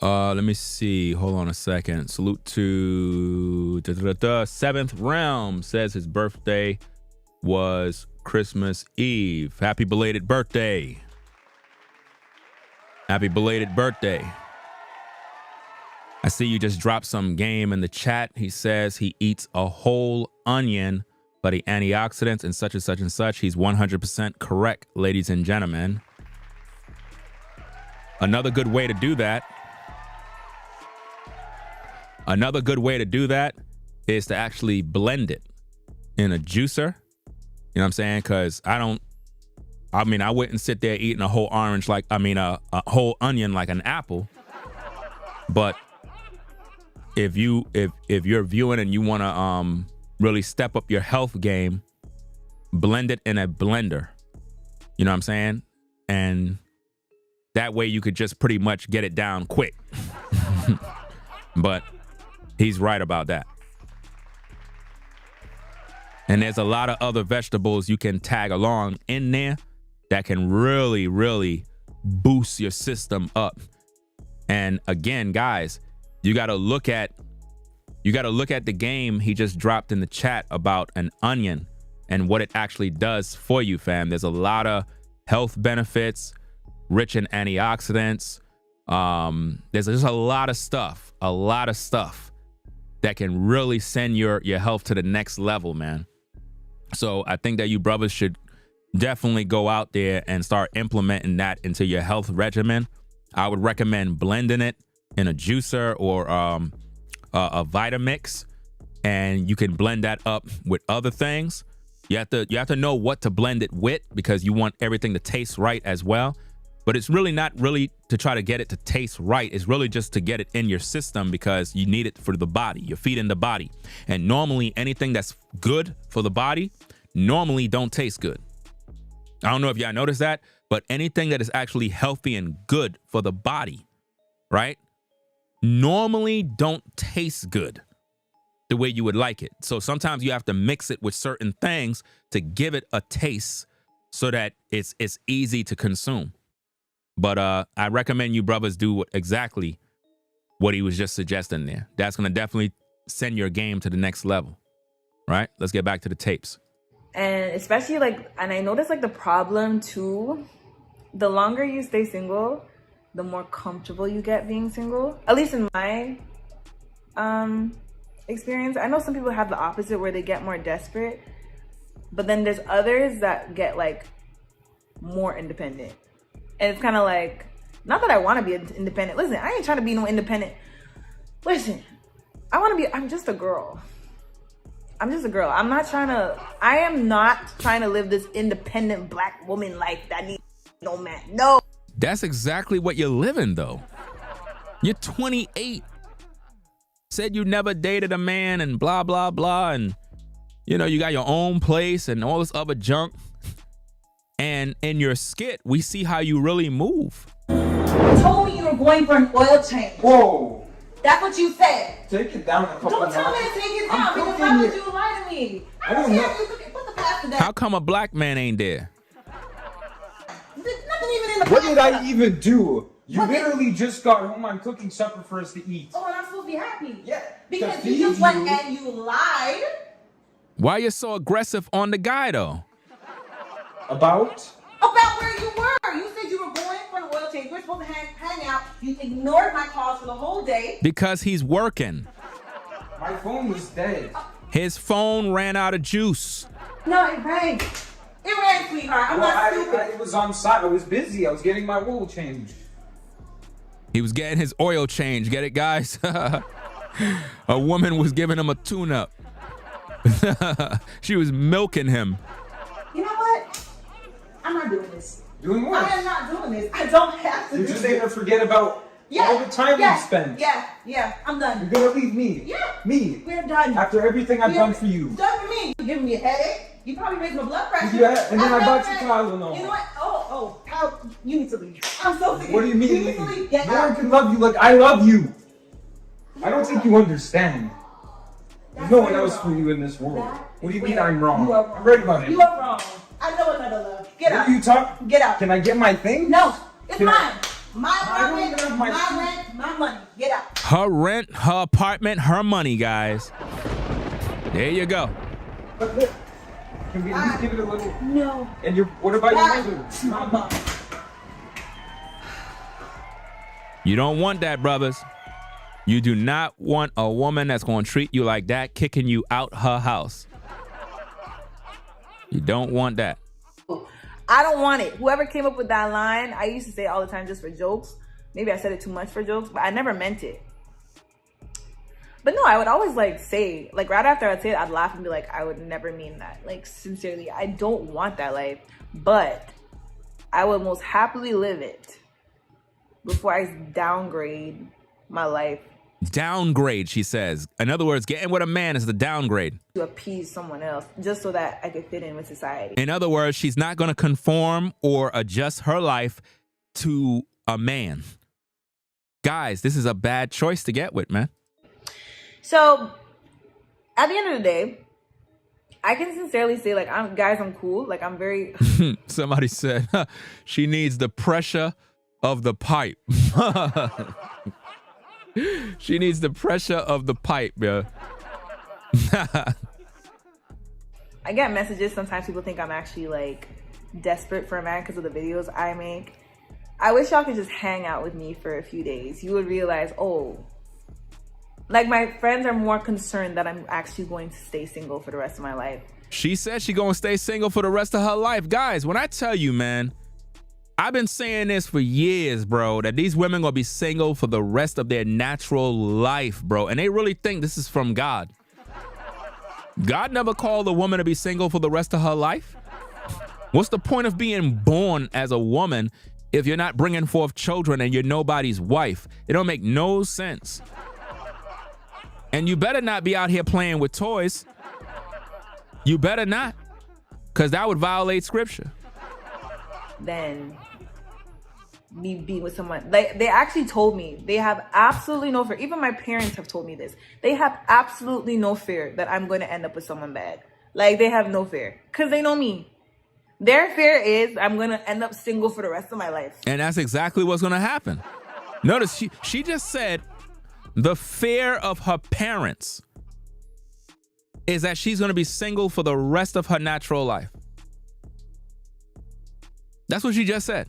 A: Let me see. Hold on a second. Salute to Seventh Realm. Says his birthday was Christmas Eve. Happy belated birthday. Happy belated birthday. I see you just dropped some game in the chat. He says he eats a whole onion, but the antioxidants and such and such and such. He's 100% correct, ladies and gentlemen. Another good way to do that. Another good way to do that is to actually blend it in a juicer. You know what I'm saying? Because I wouldn't sit there eating a whole orange a whole onion like an apple. But if you're viewing and you want to really step up your health game, blend it in a blender. You know what I'm saying? And that way you could just pretty much get it down quick. But he's right about that. And there's a lot of other vegetables you can tag along in there that can really, really boost your system up. And again, guys, you got to look at the game he just dropped in the chat about an onion and what it actually does for you, fam. There's a lot of health benefits, rich in antioxidants. There's just a lot of stuff that can really send your health to the next level, man. So I think that you brothers should definitely go out there and start implementing that into your health regimen. I would recommend blending it in a juicer or a Vitamix, and you can blend that up with other things. You have to know what to blend it with, because you want everything to taste right as well. But it's really not really to try to get it to taste right. It's really just to get it in your system, because you need it for the body. You're feeding the body. And normally anything that's good for the body normally don't taste good. I don't know if y'all noticed that, but anything that is actually healthy and good for the body, right, normally don't taste good the way you would like it. So sometimes you have to mix it with certain things to give it a taste so that it's easy to consume. But I recommend you brothers do exactly what he was just suggesting there. That's going to definitely send your game to the next level. Right? Let's get back to the tapes.
B: And especially and I noticed the problem too, the longer you stay single, the more comfortable you get being single. At least in my experience. I know some people have the opposite, where they get more desperate. But then there's others that get more independent. And it's kind of not that I want to be independent. Listen, I ain't trying to be no independent. Listen, I'm just a girl. I am not trying to live this independent black woman life that needs no man. No.
A: That's exactly what you're living, though. You're 28. Said you never dated a man and blah, blah, blah. And, you got your own place and all this other junk. And in your skit, we see how you really move.
D: You told me you were going for an oil change.
E: Whoa.
D: That's what you said.
E: Take it down a couple
D: Don't tell me to take it down, because why would you lie to me?
E: I don't know.
D: Put the past down.
A: How come a black man ain't there?
D: There's nothing even in the
E: What
D: past.
E: did I even do? You literally just got home. I'm cooking supper for us to eat.
D: Oh, and I'm supposed to be happy.
E: Yeah.
D: Because
E: to
D: you just
E: feed
D: went
E: you.
D: and you lied.
A: Why you so aggressive on the guy, though?
E: About
D: where you were. You said you were going for an oil change. We're supposed to hang out. You ignored my calls for the whole day.
A: Because he's working.
E: my phone was dead.
A: His phone ran out of juice.
D: No, it rang. It ran, sweetheart. I'm not stupid.
E: I was on site. I was busy. I was getting my oil changed.
A: He was getting his oil change. Get it, guys? A woman was giving him a tune-up. She was milking him.
D: You know what? I'm not doing this.
E: Doing what?
D: I am not doing this. I don't have to
E: You're
D: do
E: just
D: this.
E: gonna forget about all the time we spent.
D: Yeah, I'm done.
E: You're gonna leave me.
D: Yeah.
E: Me.
D: We're done.
E: After everything I've done for you.
D: Done for me. You're giving me a headache. You probably raised my blood pressure.
E: Yeah, and then I bought you
D: You
E: Tylenol.
D: know what? You need to leave. I'm so sick of
E: What do you mean?
D: You need to leave. Get
E: No one
D: out.
E: can love you like I love you. I don't think you understand. There's no one else for you in this world. What do you mean I'm wrong?
D: You are wrong.
E: I'm right about it.
D: You are wrong. I know another love. Get out.
E: What are you talking?
D: Get out.
E: Can I get my thing?
D: No, it's
E: Can I-
D: mine. My
E: I don't
D: apartment,
E: even have my
D: my
E: key.
D: rent, my money. Get out.
A: Her rent, her apartment, her money, guys. There you go.
E: But look, can we at least give it a little?
D: No.
E: And what about your
D: That's
E: mother?
D: my mom.
A: You don't want that, brothers. You do not want a woman that's going to treat you like that, kicking you out her house. You don't want that.
B: I don't want it. Whoever came up with that line, I used to say it all the time just for jokes. Maybe I said it too much for jokes, but I never meant it. But no, I would always say, right after I'd say it, I'd laugh and be like, I would never mean that. Like, sincerely, I don't want that life, but I would most happily live it before I downgrade my life
A: Downgrade, she says. In other words, getting with a man is the downgrade.
B: to appease someone else just so that I could fit in with society.
A: In other words, she's not going to conform or adjust her life to a man. Guys, this is a bad choice to get with, man.
B: So, at the end of the day, I can sincerely say, I'm cool. Like, I'm very...
A: Somebody said she needs the pressure of the pipe. She needs the pressure of the pipe, yeah.
B: I get messages. Sometimes people think I'm actually, desperate for a man because of the videos I make. I wish y'all could just hang out with me for a few days. You would realize, my friends are more concerned that I'm actually going to stay single for the rest of my life.
A: She said she gonna stay single for the rest of her life. Guys, when I tell you, man, I've been saying this for years, bro, that these women gonna be single for the rest of their natural life, bro. And they really think this is from God. God never called a woman to be single for the rest of her life. What's the point of being born as a woman if you're not bringing forth children and you're nobody's wife? It don't make no sense. And you better not be out here playing with toys. You better not, because that would violate scripture.
B: Then me being with someone. They actually told me they have absolutely no fear. Even my parents have told me this. They have absolutely no fear that I'm going to end up with someone bad. They have no fear because they know me. Their fear is I'm going to end up single for the rest of my life.
A: And that's exactly what's going to happen. Notice she just said the fear of her parents is that she's going to be single for the rest of her natural life. That's what she just said.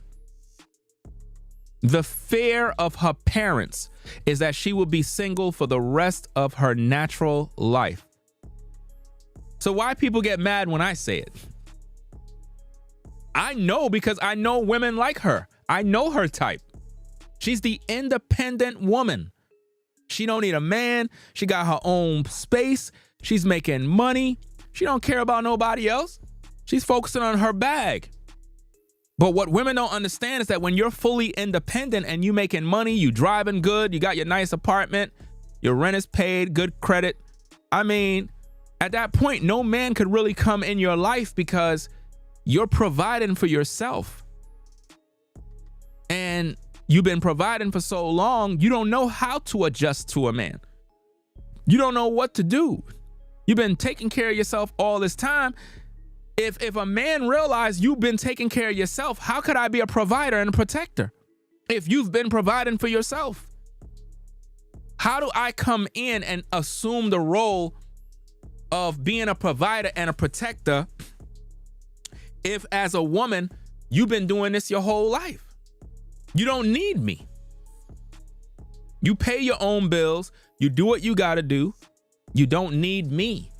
A: The fear of her parents is that she will be single for the rest of her natural life. So why people get mad when I say it? I know, because I know women like her. I know her type. She's the independent woman. She don't need a man. She got her own space. She's making money. She don't care about nobody else. She's focusing on her bag. But what women don't understand is that when you're fully independent and you making money, you driving good, you got your nice apartment, your rent is paid, good credit. I mean, at that point, no man could really come in your life because you're providing for yourself. And you've been providing for so long, you don't know how to adjust to a man. You don't know what to do. You've been taking care of yourself all this time. If a man realized you've been taking care of yourself, how could I be a provider and a protector? If you've been providing for yourself, how do I come in and assume the role of being a provider and a protector if, as a woman, you've been doing this your whole life? You don't need me. You pay your own bills. You do what you gotta do. You don't need me.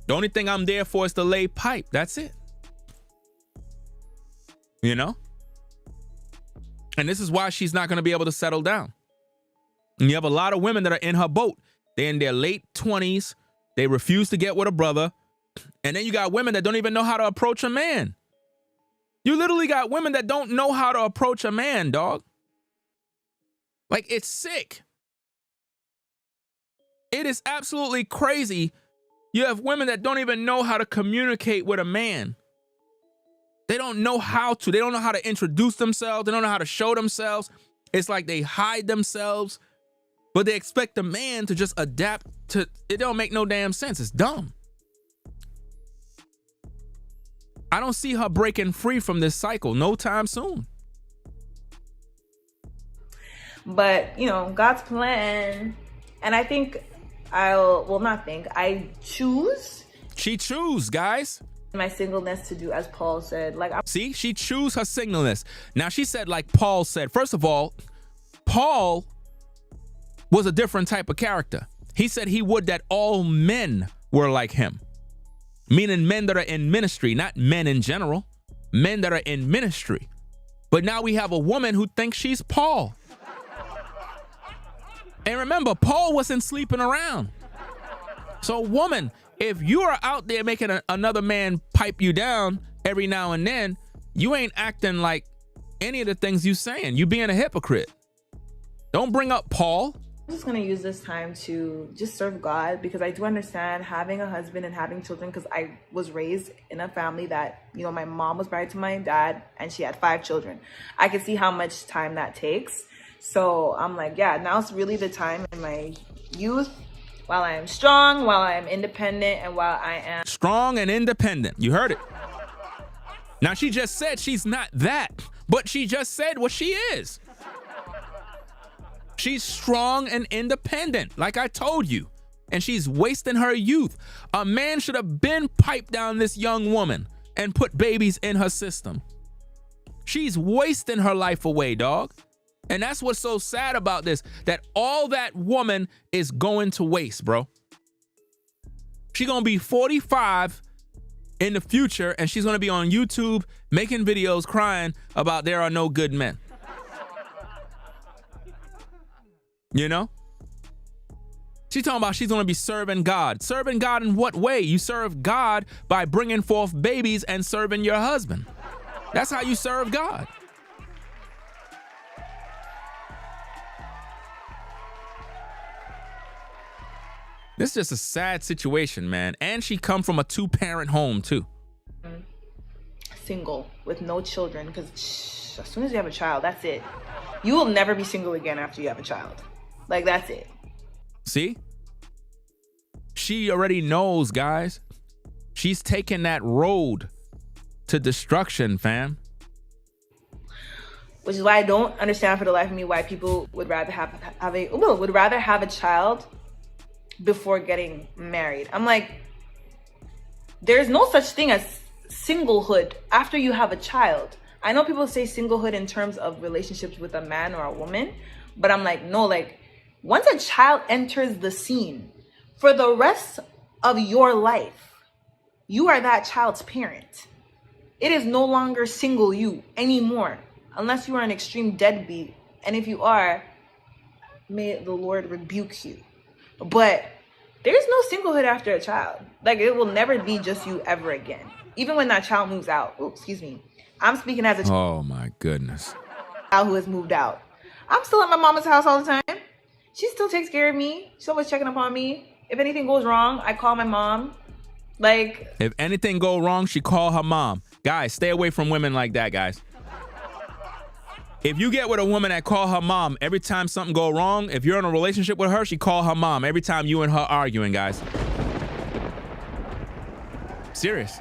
A: The only thing I'm there for is to lay pipe. That's it. you know? And this is why she's not going to be able to settle down. And you have a lot of women that are in her boat. They're in their late 20s. They refuse to get with a brother. And then you got women that don't even know how to approach a man. You literally got women that don't know how to approach a man, dog. Like, it's sick. It is absolutely crazy. You have women that don't even know how to communicate with a man. They don't know how to. They don't know how to introduce themselves. They don't know how to show themselves. It's like they hide themselves, but they expect the man to just adapt to. It don't make no damn sense. It's dumb. I don't see her breaking free from this cycle no time soon.
B: But, you know, God's plan. And I think I choose.
A: She choose, guys.
B: My singleness to do as Paul said. Like,
A: see, she choose her singleness. Now she said, like Paul said. First of all, Paul was a different type of character. He said he would that all men were like him, meaning men that are in ministry, not men in general, men that are in ministry. But now we have a woman who thinks she's Paul. And remember, Paul wasn't sleeping around. So, woman, if you are out there making another man pipe you down every now and then, you ain't acting like any of the things you saying. You being a hypocrite. Don't bring up Paul.
B: I'm just going to use this time to just serve God, because I do understand having a husband and having children, because I was raised in a family that, you know, my mom was married to my dad and she had 5 children. I could see how much time that takes. So I'm like, yeah, now's really the time in my youth, while I am strong, while I am independent, and while I am
A: strong and independent. You heard it. Now, she just said she's not that, but she just said what she is. She's strong and independent, like I told you, and she's wasting her youth. A man should have been piped down this young woman and put babies in her system. She's wasting her life away, dog. And that's what's so sad about this, that all that woman is going to waste, bro. She's going to be 45 in the future, and she's going to be on YouTube making videos crying about there are no good men. You know? She's talking about she's going to be serving God. Serving God in what way? You serve God by bringing forth babies and serving your husband. That's how you serve God. This is just a sad situation, man. And she come from a 2-parent home, too.
B: Single with no children, because as soon as you have a child, that's it. You will never be single again after you have a child. Like, that's it.
A: See? She already knows, guys. She's taking that road to destruction, fam.
B: Which is why I don't understand for the life of me why people would rather have a child before getting married. I'm like, there's no such thing as singlehood after you have a child. I know people say singlehood in terms of relationships with a man or a woman, but I'm like, no, like, once a child enters the scene, for the rest of your life, you are that child's parent. It is no longer single you anymore, unless you are an extreme deadbeat. And if you are, may the Lord rebuke you. But there's no singlehood after a child. Like, it will never be just you ever again. Even when that child moves out. Oh, excuse me. I'm speaking as a
A: oh my goodness.
B: Child who has moved out. I'm still at my mama's house all the time. She still takes care of me. She's always checking up on me. If anything goes wrong, I call my mom. Like,
A: if anything go wrong, she call her mom. Guys, stay away from women like that, guys. If you get with a woman that call her mom every time something go wrong, if you're in a relationship with her, she call her mom every time you and her arguing, guys. Serious.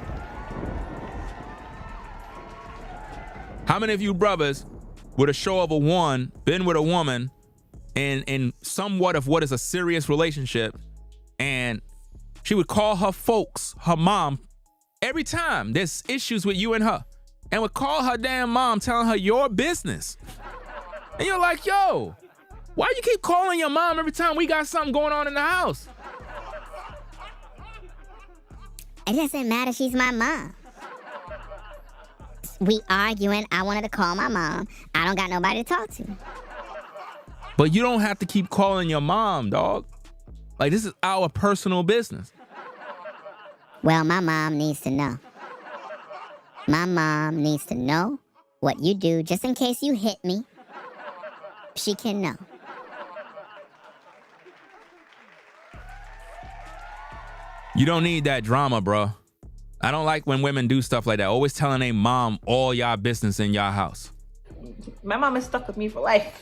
A: How many of you brothers with a show of a one been with a woman in somewhat of what is a serious relationship, and she would call her folks, her mom, every time there's issues with you and her, and would call her damn mom telling her your business. And you're like, yo, why you keep calling your mom every time we got something going on in the house?
F: It doesn't matter, she's my mom. we arguing. I wanted to call my mom. I don't got nobody to talk to.
A: But you don't have to keep calling your mom, dog. Like, this is our personal business.
F: Well, my mom needs to know. My mom needs to know what you do just in case you hit me. She can know.
A: You don't need that drama, bro. I don't like when women do stuff like that. Always telling their mom all y'all business in y'all house.
B: My mom is stuck with me for life.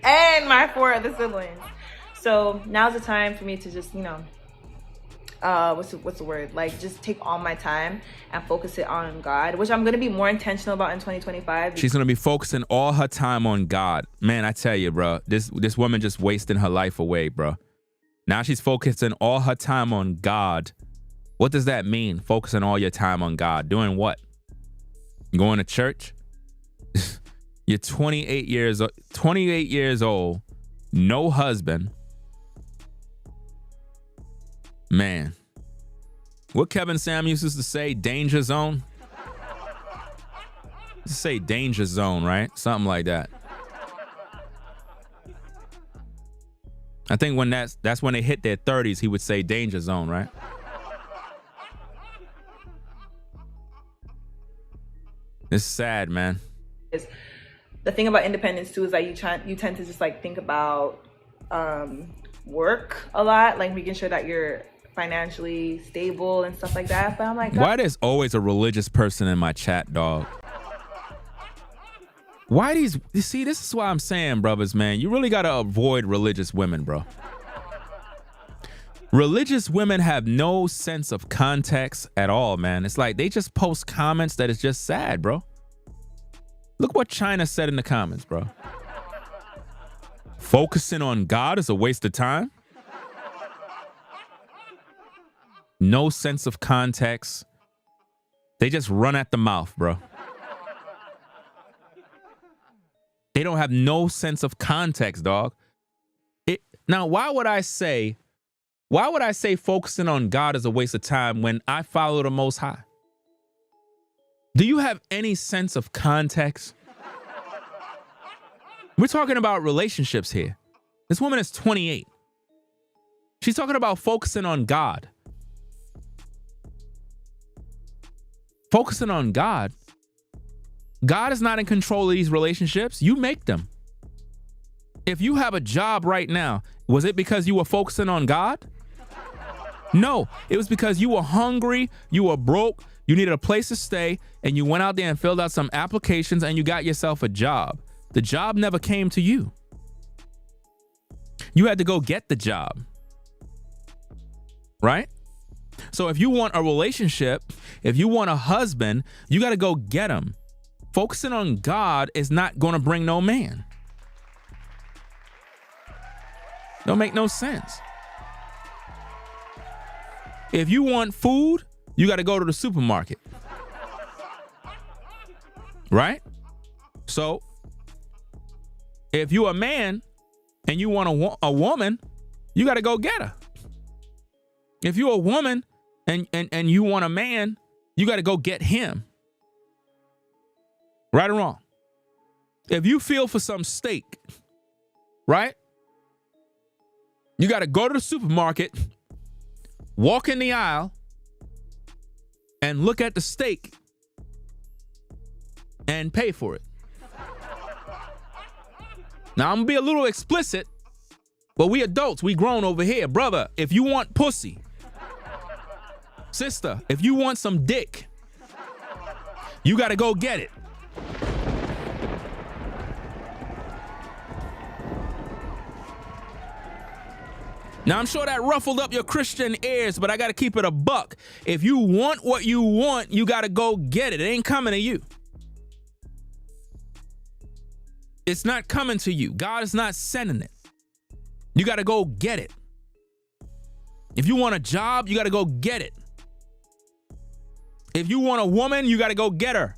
B: And my 4 other siblings. So now's the time for me to just, what's the word? Like, just take all my time and focus it on God, which I'm going to be more intentional about in 2025.
A: She's going to be focusing all her time on God. Man, I tell you, bro, this woman just wasting her life away, bro. Now she's focusing all her time on God. What does that mean? Focusing all your time on God. Doing what? Going to church? You're 28 years old, no husband. Man. What Kevin Sam used to say, danger zone? Say danger zone, right? Something like that. I think when that's when they hit their 30s, he would say danger zone, right? It's sad, man.
B: The thing about independence too is that you tend to just like think about work a lot, like making sure that you're financially stable and stuff like that. But I'm like,
A: why there's always a religious person in my chat, dog? Why these? You see, this is why I'm saying, brothers, man, you really gotta avoid religious women, bro. Religious women have no sense of context at all, man. It's like they just post comments that is just sad, bro. Look what China said in the comments, bro. Focusing on God is a waste of time. No sense of context. They just run at the mouth, bro. They don't have no sense of context, dog. Now, why would I say focusing on God is a waste of time when I follow the Most High? Do you have any sense of context? We're talking about relationships here. This woman is 28. She's talking about focusing on God. Focusing on God. God is not in control of these relationships. You make them. If you have a job right now, was it because you were focusing on God? No, it was because you were hungry, you were broke, you needed a place to stay, and you went out there and filled out some applications and you got yourself a job. The job never came to you. You had to go get the job. Right? So if you want a relationship, if you want a husband, you got to go get him. Focusing on God is not going to bring no man. Don't make no sense. If you want food, you got to go to the supermarket. Right? So if you're a man and you want a woman, you got to go get her. If you're a woman and you want a man, you got to go get him. Right or wrong? If you feel for some steak, right? You got to go to the supermarket, walk in the aisle, and look at the steak and pay for it. Now, I'm going to be a little explicit, but we adults, we grown over here. Brother, if you want pussy, sister, if you want some dick, you got to go get it. Now, I'm sure that ruffled up your Christian ears, but I got to keep it a buck. If you want what you want, you got to go get it. It ain't coming to you. It's not coming to you. God is not sending it. You got to go get it. If you want a job, you got to go get it. If you want a woman, you got to go get her.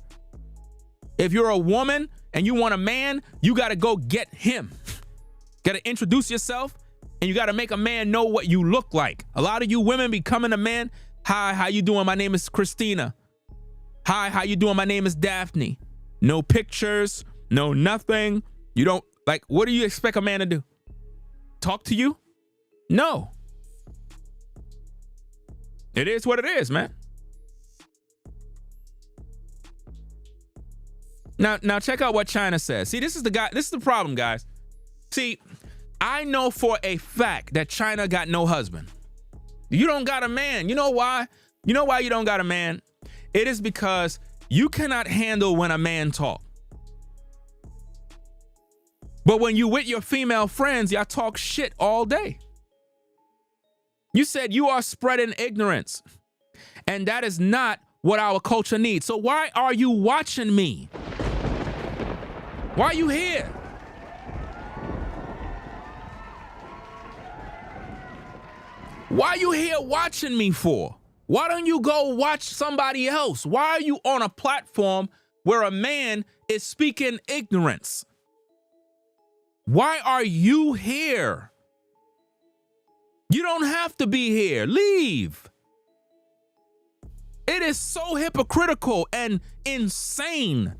A: If you're a woman and you want a man, you got to go get him. Got to introduce yourself. And you got to make a man know what you look like. A lot of you women be coming to men. Hi, how you doing? My name is Christina. Hi, how you doing? My name is Daphne. No pictures, no nothing. You don't, like, what do you expect a man to do? Talk to you? No. It is what it is, man. Now check out what China says. See, this is the problem, guys. See, I know for a fact that China got no husband. You don't got a man. You know why? You know why you don't got a man? It is because you cannot handle when a man talk. But when you with your female friends, y'all talk shit all day. You said you are spreading ignorance. And that is not what our culture needs. So why are you watching me? Why are you here? Why are you here watching me for? Why don't you go watch somebody else? Why are you on a platform where a man is speaking ignorance? Why are you here? You don't have to be here. Leave. It is so hypocritical and insane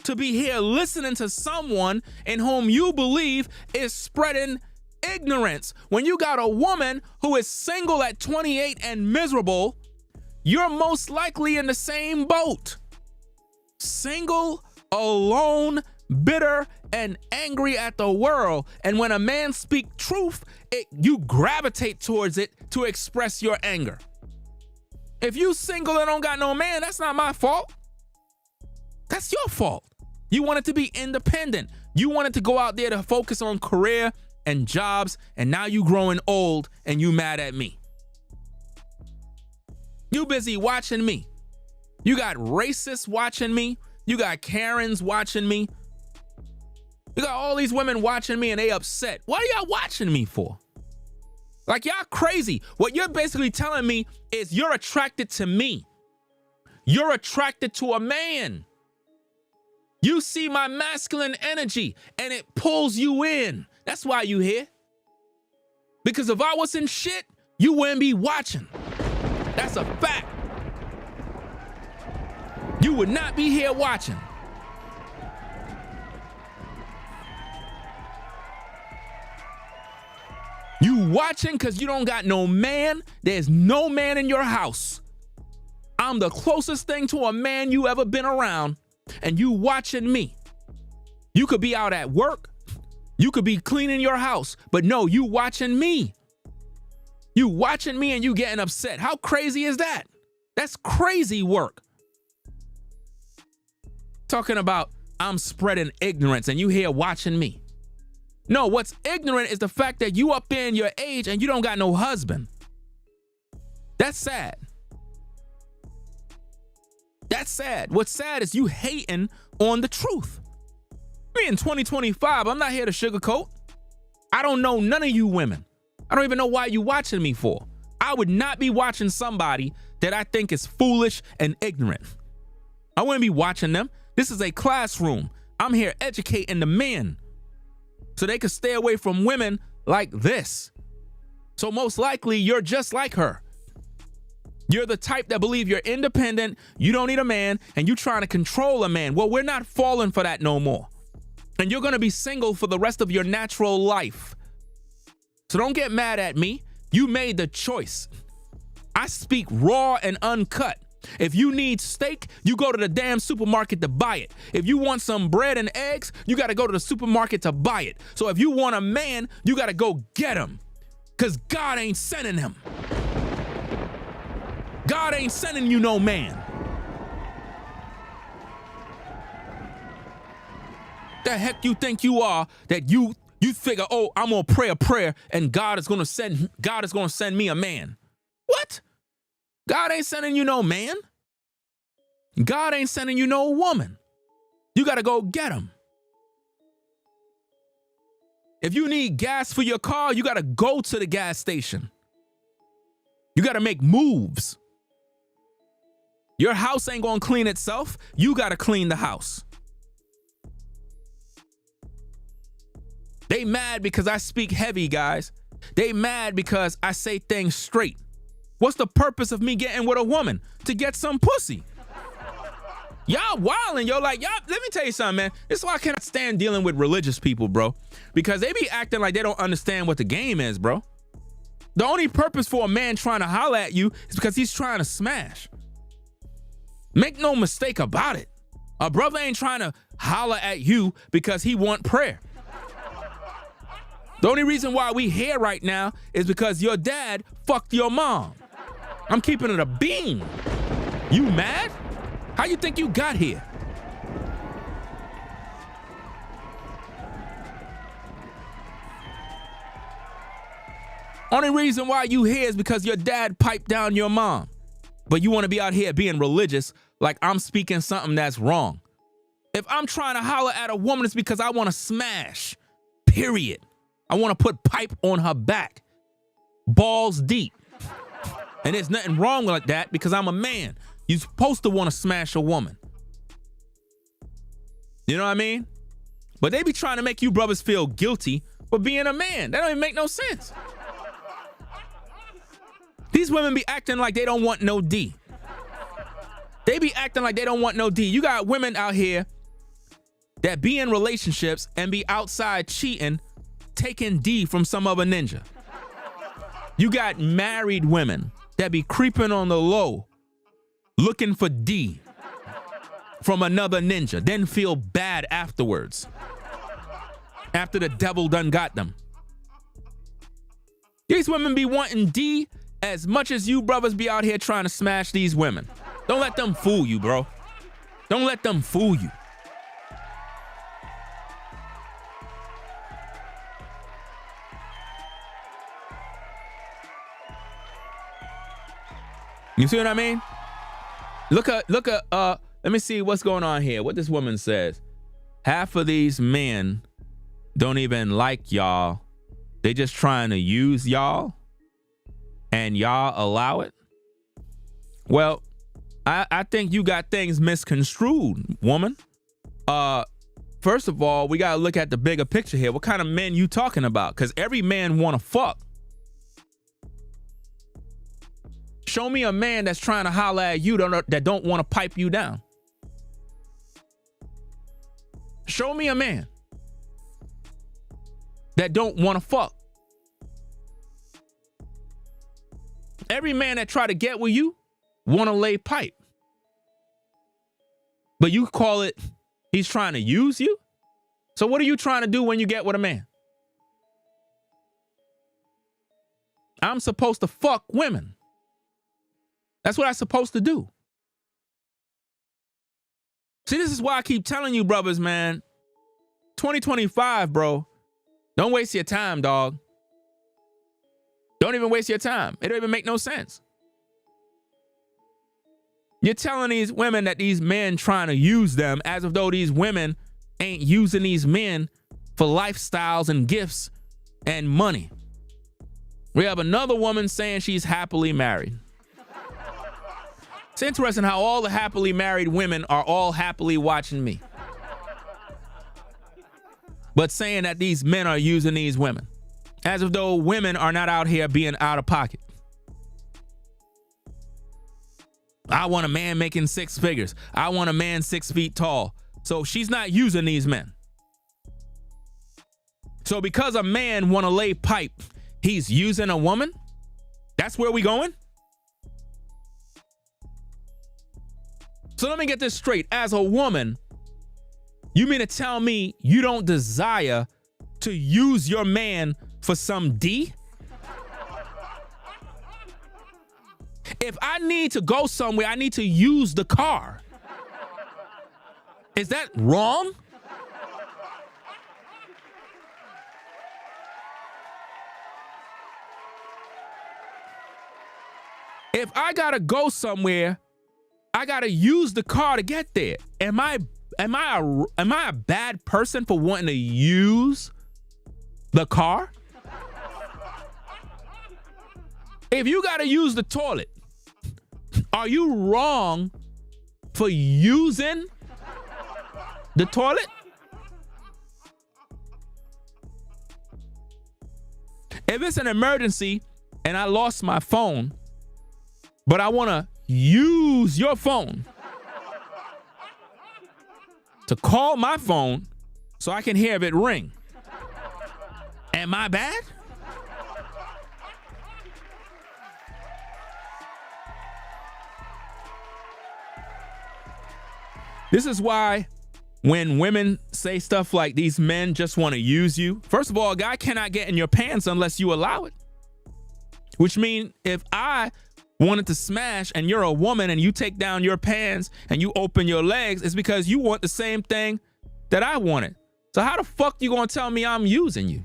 A: to be here listening to someone in whom you believe is spreading ignorance. When you got a woman who is single at 28 and miserable, you're most likely in the same boat. Single, alone, bitter, and angry at the world. And when a man speaks truth, you gravitate towards it to express your anger. If you single and don't got no man, that's not my fault. That's your fault. You wanted to be independent. You wanted to go out there to focus on career and jobs, and now you growing old and you mad at me. You busy watching me. You got racists watching me. You got Karens watching me. You got all these women watching me and they upset. What are y'all watching me for? Like, y'all crazy. What you're basically telling me is you're attracted to me. You're attracted to a man. You see my masculine energy and it pulls you in. That's why you here. Because if I was in shit, you wouldn't be watching. That's a fact. You would not be here watching. You watching because you don't got no man. There's no man in your house. I'm the closest thing to a man you ever been around, and you watching me. You could be out at work. You could be cleaning your house, but no, you watching me. You watching me and you getting upset. How crazy is that? That's crazy work. Talking about I'm spreading ignorance and you here watching me. No, what's ignorant is the fact that you up in your age and you don't got no husband. That's sad. That's sad. What's sad is you hating on the truth. Me in 2025, I'm not here to sugarcoat. I don't know none of you women. I don't even know why you watching me for. I would not be watching somebody that I think is foolish and ignorant. I wouldn't be watching them. This is a classroom. I'm here educating the men so they could stay away from women like this. So most likely you're just like her. You're the type that believe you're independent, you don't need a man, and you trying to control a man. Well, we're not falling for that no more. And you're gonna be single for the rest of your natural life. So don't get mad at me. You made the choice. I speak raw and uncut. If you need steak, you go to the damn supermarket to buy it. If you want some bread and eggs, you gotta go to the supermarket to buy it. So if you want a man, you gotta go get him. Cause God ain't sending him. God ain't sending you no man. The heck you think you are that you figure, oh, I'm gonna pray a prayer and God is gonna send me a man. What? God ain't sending you no man. God ain't sending you no woman. You gotta go get him. If you need gas for your car, you gotta go to the gas station. You gotta make moves. Your house ain't gonna clean itself. You gotta clean the house. They mad because I speak heavy, guys. They mad because I say things straight. What's the purpose of me getting with a woman? To get some pussy. Y'all wildin', yo. Like, y'all, let me tell you something, man. This is why I cannot stand dealing with religious people, bro. Because they be acting like they don't understand what the game is, bro. The only purpose for a man trying to holler at you is because he's trying to smash. Make no mistake about it. A brother ain't trying to holler at you because he want prayer. The only reason why we here right now is because your dad fucked your mom. I'm keeping it a bean. You mad? How you think you got here? Only reason why you here is because your dad piped down your mom. But you want to be out here being religious like I'm speaking something that's wrong. If I'm trying to holler at a woman, it's because I want to smash. Period. I want to put pipe on her back. Balls deep. And there's nothing wrong with that because I'm a man. You're supposed to want to smash a woman. You know what I mean? But they be trying to make you brothers feel guilty for being a man. That don't even make no sense. These women be acting like they don't want no D. They be acting like they don't want no D. You got women out here that be in relationships and be outside cheating, taking D from some other ninja. You got married women that be creeping on the low, looking for D from another ninja, then feel bad afterwards. After the devil done got them. These women be wanting D as much as you brothers be out here trying to smash these women. Don't let them fool you, bro. Don't let them fool you. You see what I mean? Look at, let me see what's going on here. What this woman says. Half of these men don't even like y'all. They just trying to use y'all and y'all allow it. Well, I think you got things misconstrued, woman. First of all, we gotta look at the bigger picture here. What kind of men you talking about? Because every man wanna fuck. Show me a man that's trying to holler at you that don't want to pipe you down. Show me a man that don't want to fuck. Every man that try to get with you want to lay pipe. But you call it he's trying to use you? So what are you trying to do when you get with a man? I'm supposed to fuck women. That's what I'm supposed to do. See, this is why I keep telling you, brothers, man. 2025, bro. Don't waste your time, dog. Don't even waste your time. It don't even make no sense. You're telling these women that these men trying to use them as if though these women ain't using these men for lifestyles and gifts and money. We have another woman saying she's happily married. It's interesting how all the happily married women are all happily watching me. But saying that these men are using these women. As if though women are not out here being out of pocket. I want a man making 6 figures. I want a man 6 feet tall. So she's not using these men. So because a man want to lay pipe, he's using a woman? That's where we going? So let me get this straight. As a woman, you mean to tell me you don't desire to use your man for some D? If I need to go somewhere, I need to use the car. Is that wrong? If I gotta go somewhere, I gotta use the car to get there. Am I a bad person for wanting to use the car? If you gotta use the toilet, are you wrong for using the toilet? If it's an emergency and I lost my phone, but I wanna use your phone, to call my phone so I can hear if it ring. Am I bad? This is why when women say stuff like these men just want to use you, first of all, a guy cannot get in your pants unless you allow it. Which means if I wanted to smash and you're a woman and you take down your pants and you open your legs, it's because you want the same thing that I wanted. So how the fuck you gonna tell me I'm using you?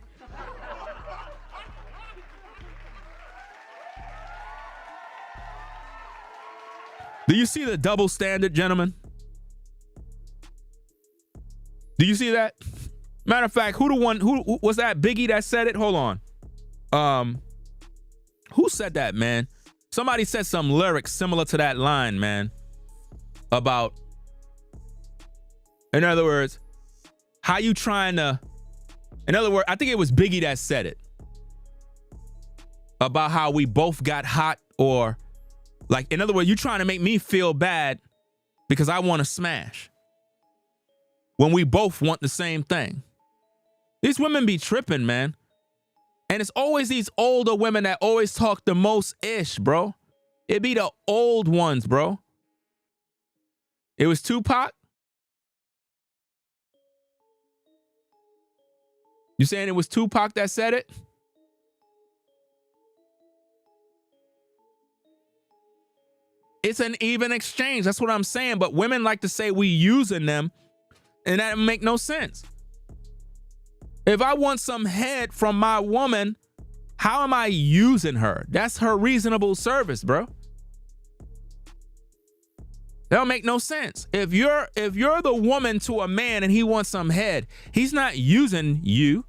A: Do you see the double standard, gentlemen? Do you see that? Matter of fact, who was that? Biggie that said it? Hold on. Who said that, man? Somebody said some lyrics similar to that line, man. About, in other words, how you trying to, in other words, I think it was Biggie that said it. About how we both got hot, or like, in other words, you trying to make me feel bad because I want to smash, when we both want the same thing. These women be tripping, man. And it's always these older women that always talk the most ish, bro. It be the old ones, bro. It was Tupac? You saying it was Tupac that said it? It's an even exchange. That's what I'm saying. But women like to say we using them, and that make no sense. If I want some head from my woman, how am I using her? That's her reasonable service, bro. That don't make no sense. If you're the woman to a man and he wants some head, he's not using you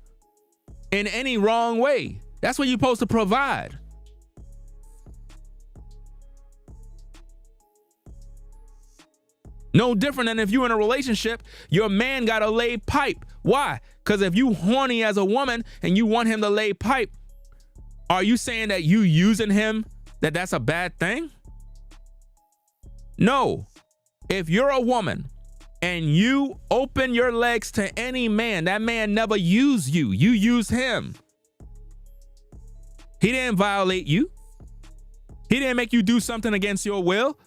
A: in any wrong way. That's what you're supposed to provide. No different than if you're in a relationship, your man gotta lay pipe. Why? Because if you horny as a woman and you want him to lay pipe, are you saying that you using him, that's a bad thing? No. If you're a woman and you open your legs to any man, that man never used you. You used him. He didn't violate you. He didn't make you do something against your will.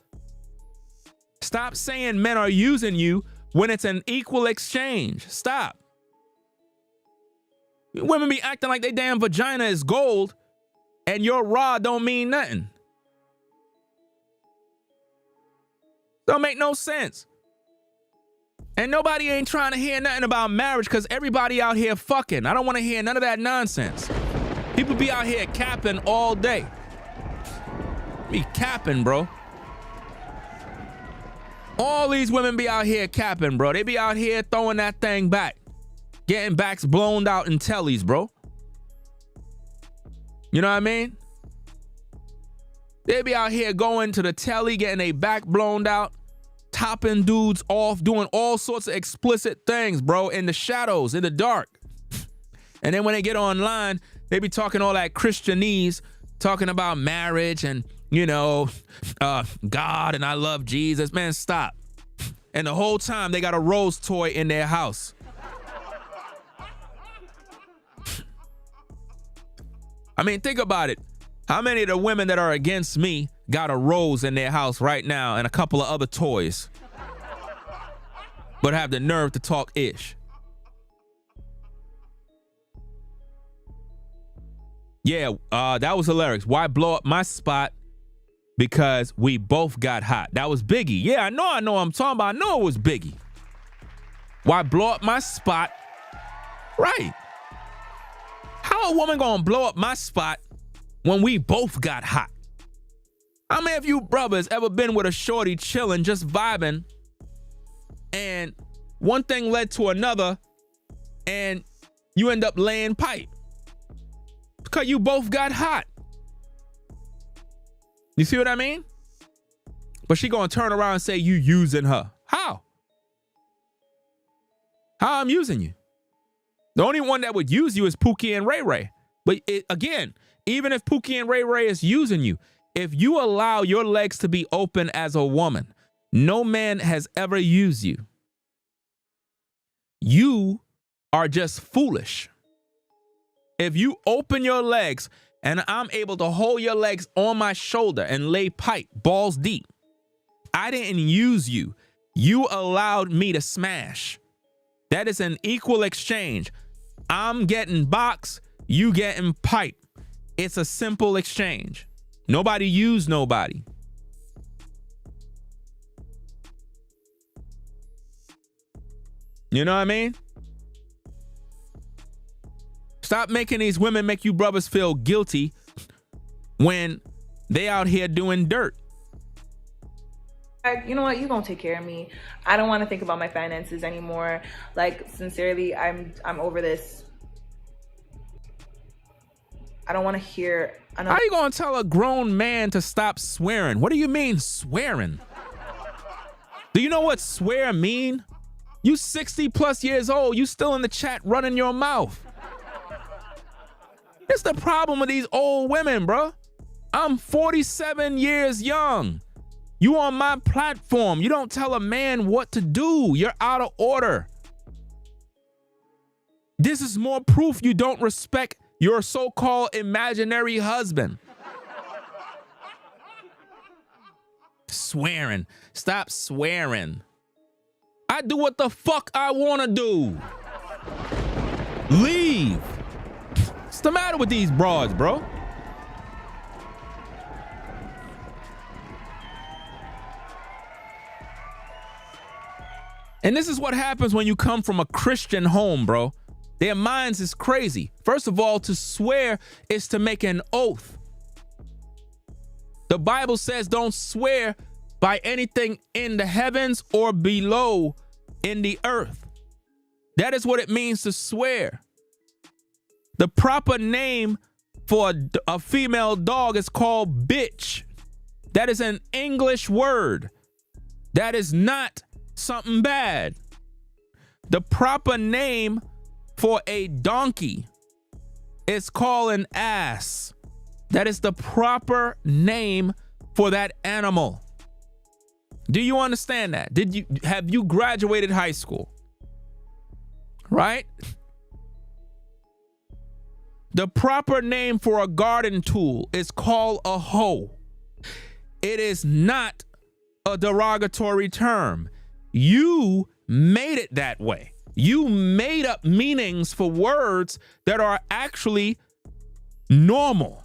A: Stop saying men are using you when it's an equal exchange. Stop. Women be acting like they damn vagina is gold and your rod don't mean nothing. Don't make no sense. And nobody ain't trying to hear nothing about marriage because everybody out here fucking. I don't want to hear none of that nonsense. People be out here capping all day. Be capping, bro. All these women be out here capping, bro. They be out here throwing that thing back. Getting backs blown out in tellies, bro. You know what I mean? They be out here going to the telly, getting a back blown out, topping dudes off, doing all sorts of explicit things, bro, in the shadows, in the dark. And then when they get online, they be talking all that Christianese, talking about marriage and, you know, God and I love Jesus. Man, stop. And the whole time they got a rose toy in their house. I mean, think about it. How many of the women that are against me got a rose in their house right now and a couple of other toys, but have the nerve to talk ish? Yeah, that was hilarious. Why blow up my spot? Because we both got hot. That was Biggie. Yeah, I know I'm talking about. I know it was Biggie. Why blow up my spot? Right. How a woman gonna blow up my spot when we both got hot? How many of you brothers ever been with a shorty chilling, just vibing, and one thing led to another, and you end up laying pipe? Because you both got hot. You see what I mean? But she gonna turn around and say you using her. How? How I'm using you? The only one that would use you is Pookie and Ray Ray. But again, even if Pookie and Ray Ray is using you, if you allow your legs to be open as a woman, no man has ever used you. You are just foolish. If you open your legs and I'm able to hold your legs on my shoulder and lay pipe balls deep, I didn't use you. You allowed me to smash. That is an equal exchange. I'm getting box, you getting pipe. It's a simple exchange. Nobody used nobody. You know what I mean? Stop making these women make you brothers feel guilty when they out here doing dirt.
B: You know what? You're gonna take care of me. I don't want to think about my finances anymore. Like, sincerely, I'm over this. I don't want to hear another.
A: How you gonna tell a grown man to stop swearing? What do you mean swearing? Do you know what swear mean? You 60 plus years old, you still in the chat running your mouth. It's the problem with these old women, bro. I'm 47 years young. You on my platform. You don't tell a man what to do. You're out of order. This is more proof you don't respect your so-called imaginary husband. Swearing. Stop swearing. I do what the fuck I want to do. Leave. What's the matter with these broads, bro? And this is what happens when you come from a Christian home, bro. Their minds is crazy. First of all, to swear is to make an oath. The Bible says don't swear by anything in the heavens or below in the earth. That is what it means to swear. The proper name for a female dog is called bitch. That is an English word. That is not something bad. The proper name for a donkey is called an ass. That is the proper name for that animal. Do you understand that? Have you graduated high school? Right? The proper name for a garden tool is called a hoe. It is not a derogatory term. You made it that way. You made up meanings for words that are actually normal.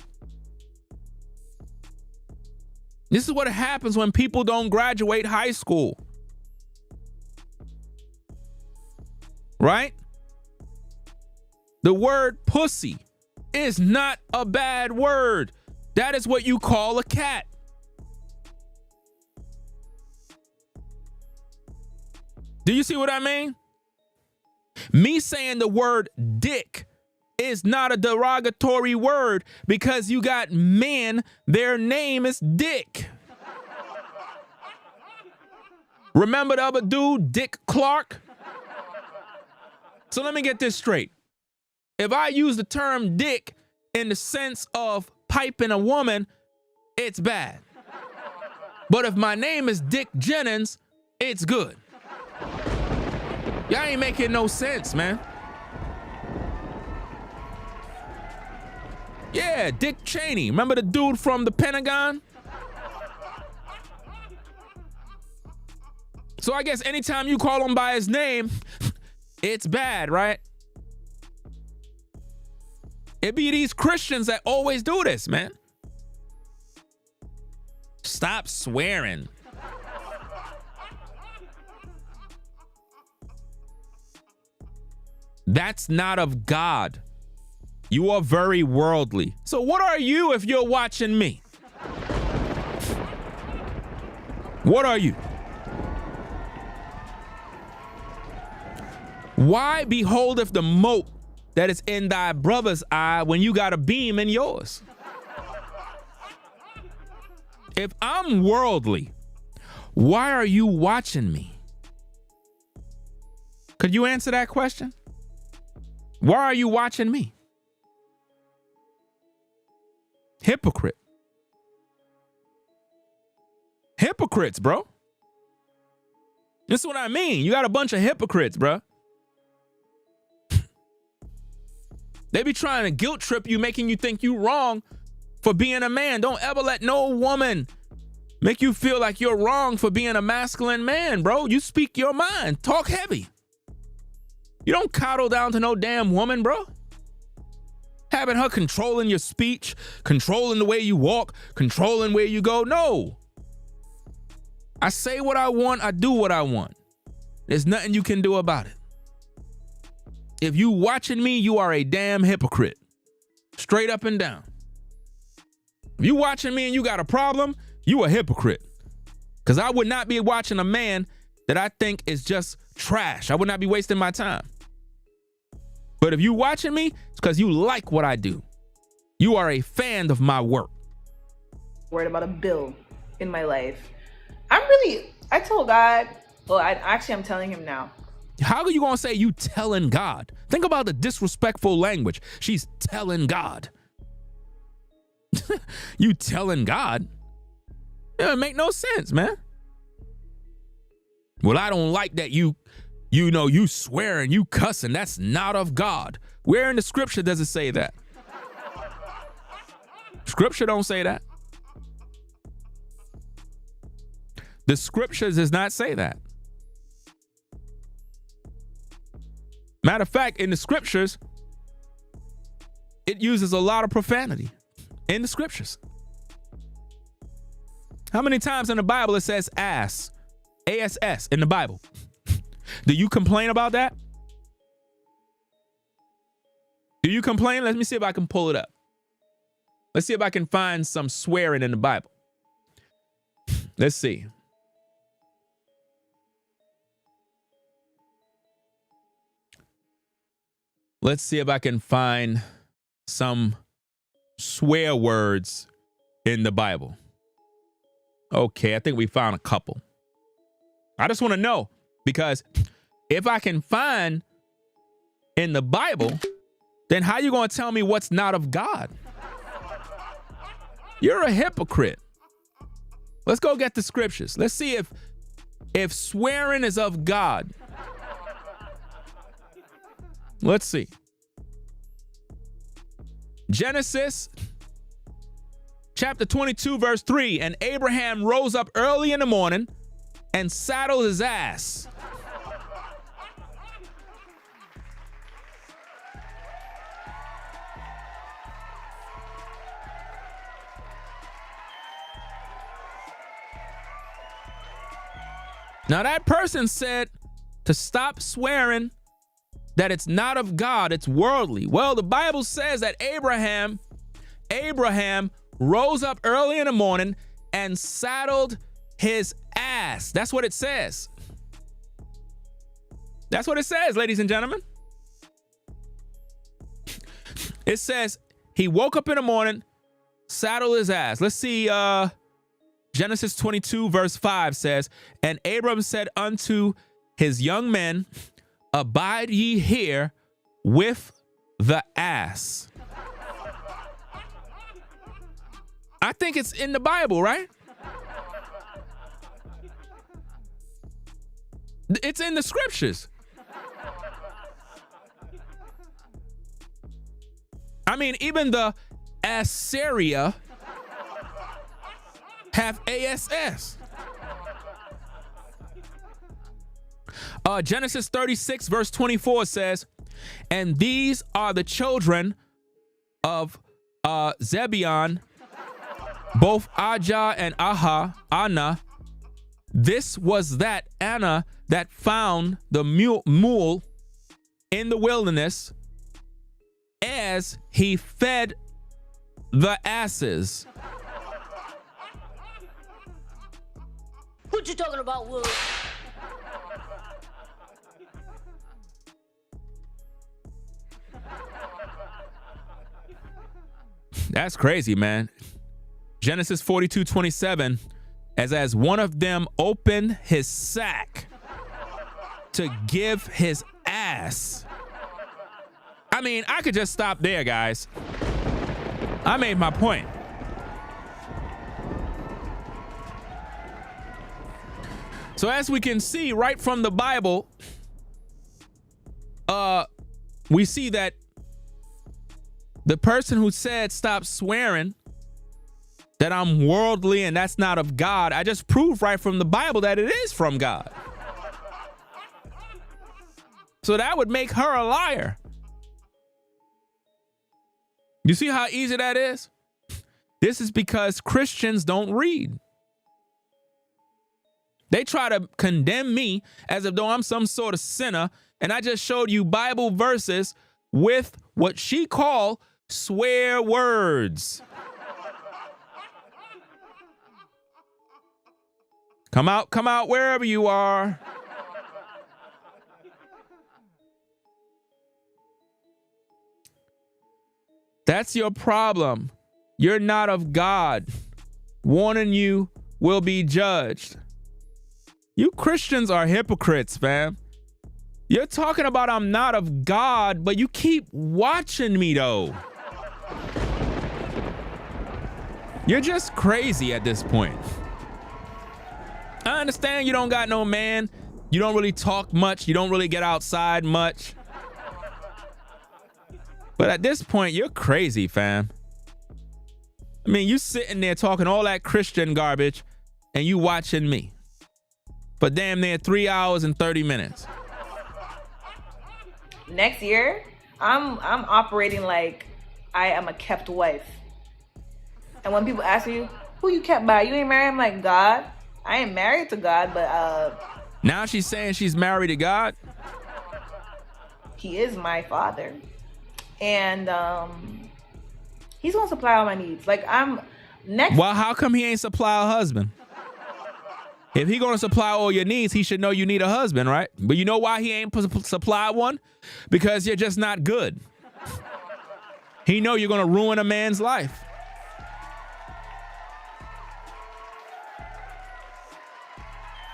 A: This is what happens when people don't graduate high school. Right? The word pussy is not a bad word. That is what you call a cat. Do you see what I mean? Me saying the word dick is not a derogatory word because you got men, their name is Dick. Remember the other dude, Dick Clark? So let me get this straight. If I use the term dick in the sense of piping a woman, it's bad. But if my name is Dick Jennings, it's good. Y'all ain't making no sense, man. Yeah, Dick Cheney. Remember the dude from the Pentagon? So I guess anytime you call him by his name, it's bad, right? It be these Christians that always do this, man. Stop swearing. That's not of God. You are very worldly. So what are you if you're watching me? What are you? Why beholdeth the mote that is in thy brother's eye when you got a beam in yours? If I'm worldly, why are you watching me? Could you answer that question? Why are you watching me? Hypocrite. Hypocrites, bro. This is what I mean. You got a bunch of hypocrites, bro. They be trying to guilt trip you, making you think you wrong for being a man. Don't ever let no woman make you feel like you're wrong for being a masculine man, bro. You speak your mind. Talk heavy. You don't coddle down to no damn woman, bro. Having her controlling your speech, controlling the way you walk, controlling where you go. No. I say what I want. I do what I want. There's nothing you can do about it. If you watching me, you are a damn hypocrite. Straight up and down. If you watching me and you got a problem, you a hypocrite. Because I would not be watching a man that I think is just trash. I would not be wasting my time. But if you watching me, it's because you like what I do. You are a fan of my work.
B: Worried about a bill in my life. I told God, well, I'm telling him now.
A: How are you going to say you telling God? Think about the disrespectful language. She's telling God. You telling God? It doesn't make no sense, man. Well, I don't like that you swearing, you cussing. That's not of God. Where in the scripture does it say that? Scripture don't say that. The scripture does not say that. Matter of fact, in the scriptures, it uses a lot of profanity in the scriptures. How many times in the Bible it says ass, ASS in the Bible? Do you complain about that? Do you complain? Let me see if I can pull it up. Let's see if I can find some swearing in the Bible. Let's see. Let's see if I can find some swear words in the Bible. Okay, I think we found a couple. I just want to know, because if I can find in the Bible, then how you going to tell me what's not of God? You're a hypocrite. Let's go get the scriptures. Let's see if swearing is of God. Let's see. Genesis chapter 22, verse 3. And Abraham rose up early in the morning and saddled his ass. Now that person said to stop swearing, that it's not of God, it's worldly. Well, the Bible says that Abraham rose up early in the morning and saddled his ass. That's what it says. That's what it says, ladies and gentlemen. It says he woke up in the morning, saddled his ass. Let's see, Genesis 22, verse 5 says, and Abram said unto his young men, abide ye here with the ass. I think it's in the Bible, right? It's in the scriptures. I mean, even the Assyria have ASS. Genesis 36, verse 24 says, and these are the children of Zebulun, both Ajah and Anna. This was that Anna that found the mule in the wilderness as he fed the asses.
G: What you talking about, Willis?
A: That's crazy, man. Genesis 42:27, as one of them opened his sack to give his ass. I mean, I could just stop there, guys. I made my point. So as we can see right from the Bible, we see that The person who said stop swearing that I'm worldly and that's not of God, I just proved right from the Bible that it is from God. So that would make her a liar. You see how easy that is? This is because Christians don't read. They try to condemn me as if though I'm some sort of sinner, and I just showed you Bible verses with what she called swear words. Come out wherever you are. That's your problem. You're not of God. Warning you will be judged. You Christians are hypocrites, fam. You're talking about I'm not of God, but you keep watching me though. You're just crazy at this point. I understand you don't got no man. You don't really talk much. You don't really get outside much. But at this point, you're crazy, fam. I mean, you sitting there talking all that Christian garbage and you watching me. But damn near 3 hours and 30 minutes.
B: Next year, I'm operating like I am a kept wife. And when people ask me, who you kept by? You ain't married? I'm like, God. I ain't married to God, but
A: now she's saying she's married to God.
B: He is my father. And he's gonna supply all my needs. Like I'm next.
A: Well, how come he ain't supply a husband? If he gonna supply all your needs, he should know you need a husband, right? But you know why he ain't supply one? Because you're just not good. He know you're gonna ruin a man's life.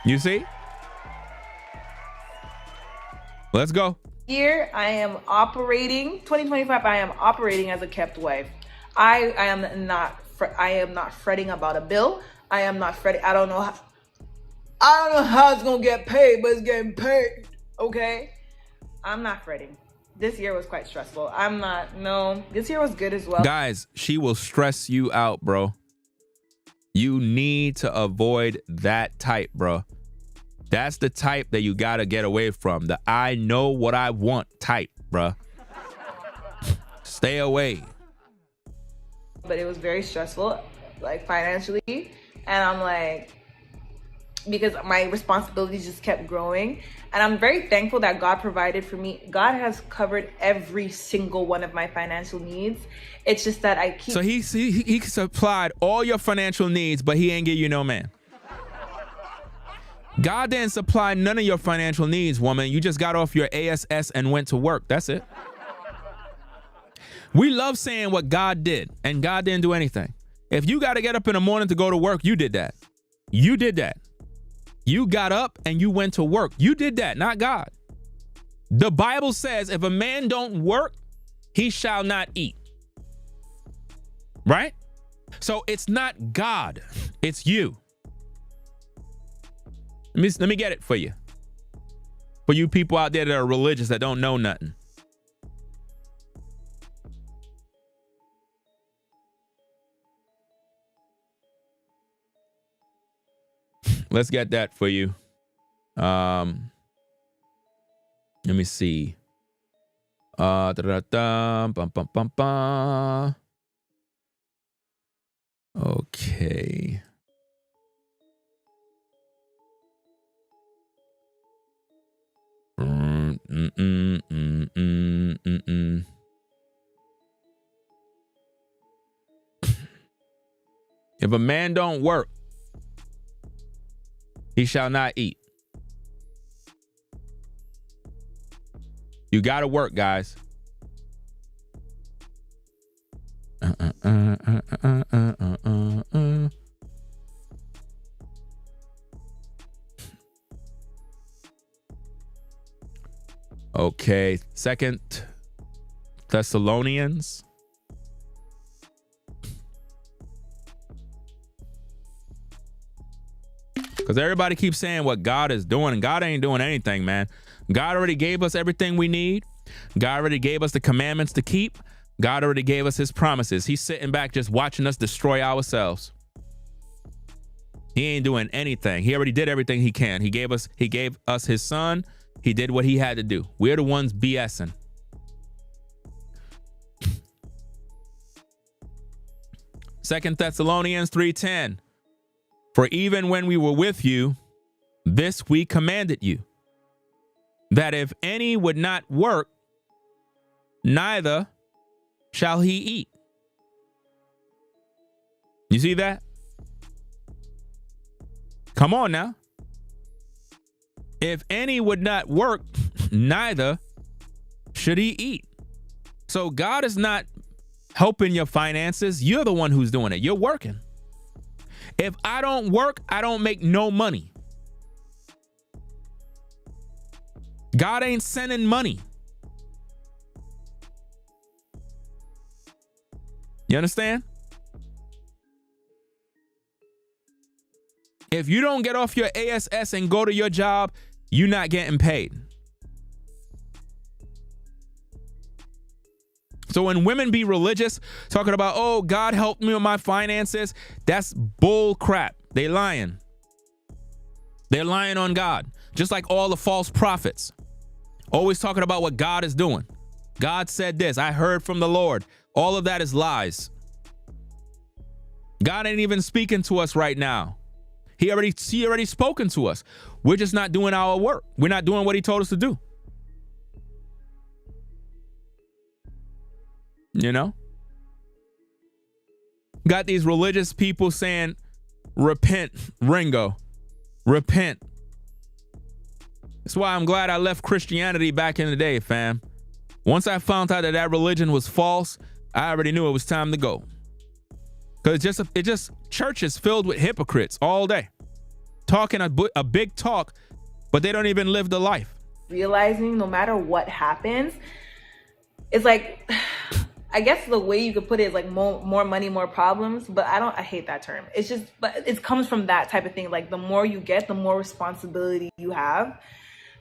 A: You see? Let's go.
B: Year I am operating 2025. I am operating as a kept wife. I am not fretting about a bill. I am not fretting. I don't know how it's gonna get paid, but it's getting paid. Okay, I'm not fretting. This year was quite stressful. This year was good as well.
A: Guys, she will stress you out, bro. You need to avoid that type, bro. That's the type that you gotta get away from. The I know what I want type, bro. Stay away.
B: But it was very stressful, like financially. And I'm like, because my responsibilities just kept growing. And I'm very thankful that God provided for me. God has covered every single one of my financial needs. It's just that I keep...
A: So he supplied all your financial needs, but he ain't give you no man. God didn't supply none of your financial needs, woman. You just got off your ASS and went to work. That's it. We love saying what God did, and God didn't do anything. If you got to get up in the morning to go to work, you did that. You did that. You got up and you went to work. You did that, not God. The Bible says if a man don't work, he shall not eat. Right? So it's not God, it's you. Let me get it for you. For you people out there that are religious that don't know nothing. Let's get that for you. Let me see. Okay. If a man don't work, he shall not eat. You gotta work, guys. Okay, 2 Thessalonians. Because everybody keeps saying what God is doing, and God ain't doing anything, man. God already gave us everything we need. God already gave us the commandments to keep. God already gave us his promises. He's sitting back just watching us destroy ourselves. He ain't doing anything. He already did everything he can. He gave us his son. He did what he had to do. We're the ones BSing. Second Thessalonians 3:10. For even when we were with you, this we commanded you, that if any would not work, neither shall he eat. You see that? Come on now. If any would not work, neither should he eat. So God is not helping your finances. You're the one who's doing it. You're working. If I don't work, I don't make no money. God ain't sending money. You understand? If you don't get off your ASS and go to your job, you're not getting paid. So when women be religious, talking about, oh, God helped me with my finances, that's bull crap. They lying. They're lying on God. Just like all the false prophets. Always talking about what God is doing. God said this. I heard from the Lord. All of that is lies. God ain't even speaking to us right now. He already spoken to us. We're just not doing our work. We're not doing what he told us to do. You know? Got these religious people saying, repent, Ringo. Repent. That's why I'm glad I left Christianity back in the day, fam. Once I found out that religion was false, I already knew it was time to go. Because it just church is filled with hypocrites all day. Talking a big talk, but they don't even live the life. Realizing
B: no matter what happens, it's like, I guess the way you could put it is like more money, more problems. But I hate that term. It's just, but it comes from that type of thing. Like the more you get, the more responsibility you have,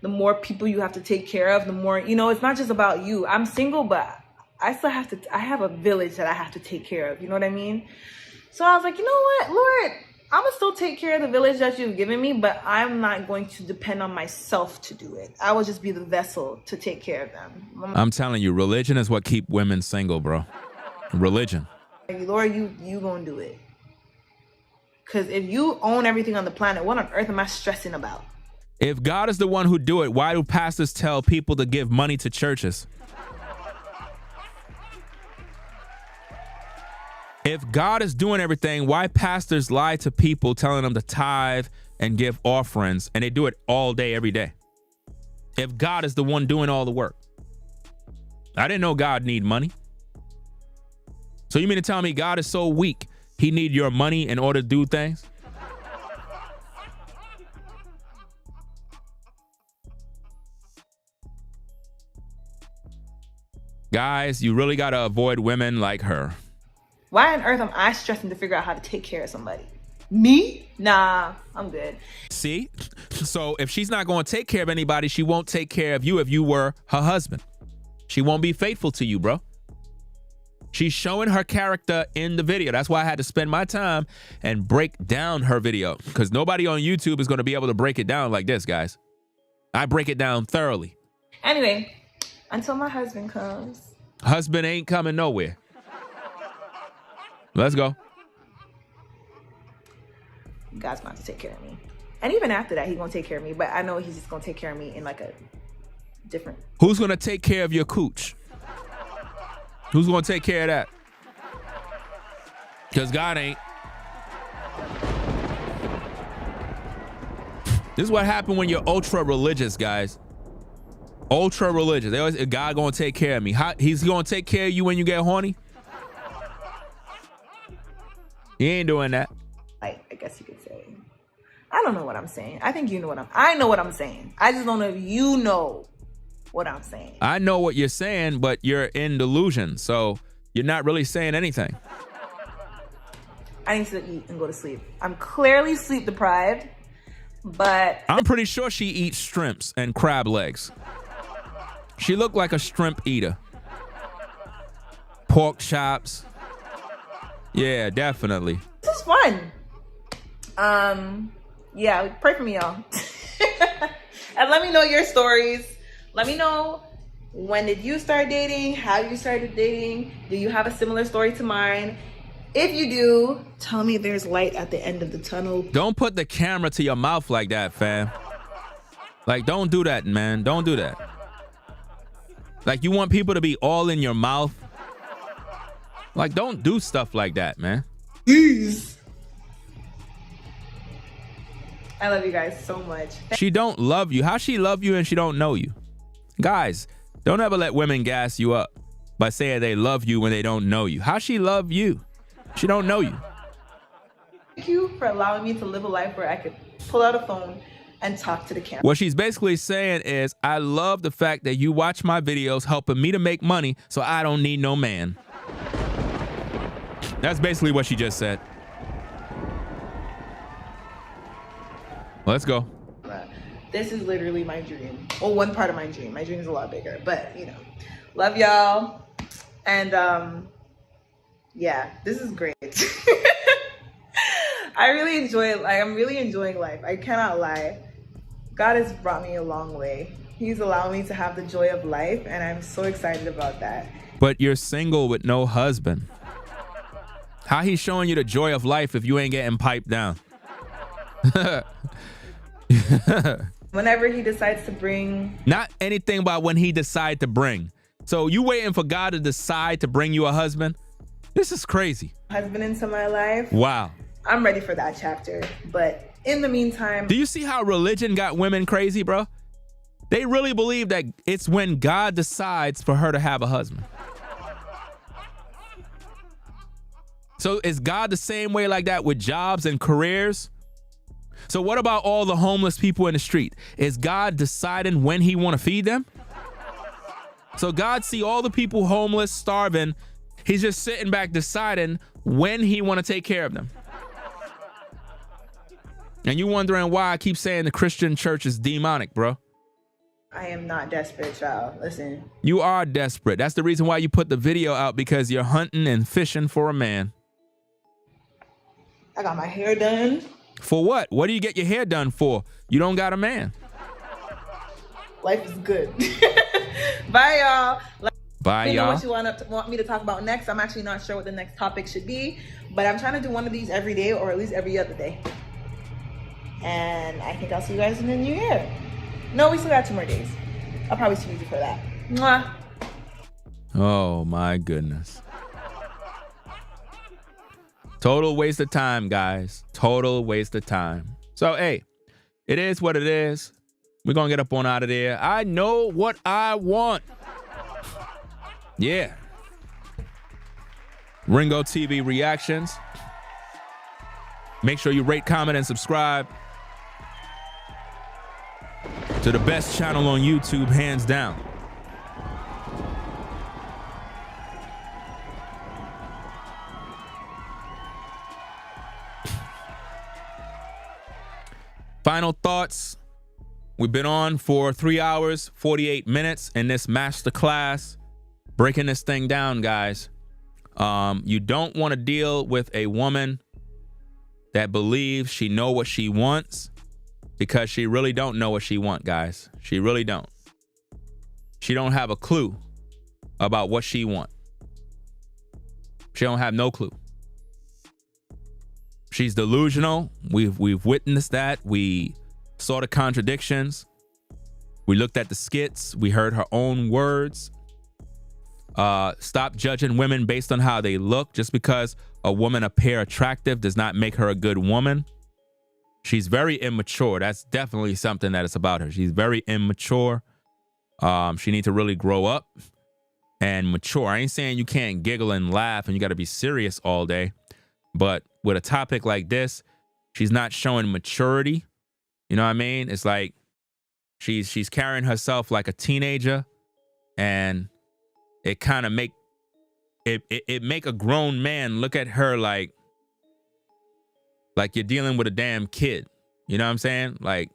B: the more people you have to take care of, the more, it's not just about you. I'm single, but I have a village that I have to take care of. You know what I mean? So I was like, you know what, Lord, I'm going to still take care of the village that you've given me, but I'm not going to depend on myself to do it. I will just be the vessel to take care of them.
A: I'm telling you, religion is what keep women single, bro. Religion.
B: Like, Lord, you going to do it. Because if you own everything on the planet, what on earth am I stressing about?
A: If God is the one who do it, why do pastors tell people to give money to churches? If God is doing everything, why pastors lie to people telling them to tithe and give offerings, and they do it all day, every day? If God is the one doing all the work. I didn't know God need money. So you mean to tell me God is so weak, he need your money in order to do things? Guys, you really got to avoid women like her.
B: Why on earth am I stressing to figure out how to take care of somebody? Me? Nah, I'm good.
A: See? So if she's not going to take care of anybody, she won't take care of you if you were her husband. She won't be faithful to you, bro. She's showing her character in the video. That's why I had to spend my time and break down her video, because nobody on YouTube is going to be able to break it down like this, guys. I break it down thoroughly.
B: Anyway, until my husband comes.
A: Husband ain't coming nowhere. Let's go.
B: God's about to take care of me. And even after that, he's going to take care of me. But I know he's just going to take care of me in like a different...
A: Who's going to take care of your cooch? Who's going to take care of that? Because God ain't. This is what happened when you're ultra religious, guys. Ultra religious. They always, God going to take care of me. He's going to take care of you when you get horny? He ain't doing that.
B: I guess you could say. I don't know what I'm saying. I think you know I know what I'm saying. I just don't know if you know what I'm saying.
A: I know what you're saying, but you're in delusion, so you're not really saying anything.
B: I need to eat and go to sleep. I'm clearly sleep deprived, but...
A: I'm pretty sure she eats shrimps and crab legs. She looked like a shrimp eater. pork chops. Yeah, definitely.
B: This is fun. Yeah, pray for me, y'all. And let me know your stories. Let me know, when did you start dating? How you started dating? Do you have a similar story to mine? If you do, tell me there's light at the end of the tunnel.
A: Don't put the camera to your mouth like that, fam. Like, don't do that, man. Don't do that. Like, you want people to be all in your mouth? Like, don't do stuff like that, man.
B: Jeez. I love you guys so much.
A: She don't love you. How she love you and she don't know you? Guys, don't ever let women gas you up by saying they love you when they don't know you. How she love you? She don't know you.
B: Thank you for allowing me to live a life where I could pull out a phone and talk to the camera.
A: What she's basically saying is, I love the fact that you watch my videos helping me to make money so I don't need no man. That's basically what she just said. Let's go.
B: This is literally my dream. Well, one part of my dream. My dream is a lot bigger, but you know, love y'all. And yeah, this is great. I really enjoy it. Like, I'm really enjoying life. I cannot lie. God has brought me a long way. He's allowed me to have the joy of life, and I'm so excited about that.
A: But you're single with no husband. How he showing you the joy of life if you ain't getting piped down?
B: Whenever he decides to bring...
A: Not anything about when he decide to bring. So you waiting for God to decide to bring you a husband? This is crazy.
B: ...husband into my life.
A: Wow.
B: I'm ready for that chapter. But in the meantime...
A: Do you see how religion got women crazy, bro? They really believe that it's when God decides for her to have a husband. So is God the same way like that with jobs and careers? So what about all the homeless people in the street? Is God deciding when he want to feed them? So God see all the people homeless, starving. He's just sitting back deciding when he want to take care of them. And you wondering why I keep saying the Christian church is demonic, bro.
B: I am not desperate, child. Listen.
A: You are desperate. That's the reason why you put the video out, because you're hunting and fishing for a man.
B: I got my hair done.
A: For what? What do you get your hair done for? You don't got a man.
B: Life is good. Bye, y'all.
A: Bye,
B: y'all. You know
A: y'all.
B: what you want me to talk about next? I'm actually not sure what the next topic should be, but I'm trying to do one of these every day, or at least every other day. And I think I'll see you guys in the new year. No, we still got 2 more days. I'll probably see you before that. Mwah.
A: Oh my goodness. Total waste of time, guys. Total waste of time. So, hey, it is what it is. We're going to get up on out of there. I know what I want. Yeah. Ringo TV reactions. Make sure you rate, comment, and subscribe to the best channel on YouTube, hands down. Final thoughts. We've been on for 3 hours, 48 minutes in this masterclass, breaking this thing down, guys. You don't want to deal with a woman that believes she know what she wants, because she really don't know what she want, guys. She really don't. She don't have a clue about what she want. She don't have no clue. She's delusional. We've witnessed that. We saw the contradictions. We looked at the skits. We heard her own words. Stop judging women based on how they look. Just because a woman appear attractive does not make her a good woman. She's very immature. That's definitely something that is about her. She's very immature. She needs to really grow up and mature. I ain't saying you can't giggle and laugh and you got to be serious all day. But with a topic like this, she's not showing maturity. You know what I mean? It's like she's carrying herself like a teenager, and it kind of make a grown man look at her like you're dealing with a damn kid. You know what I'm saying? Like,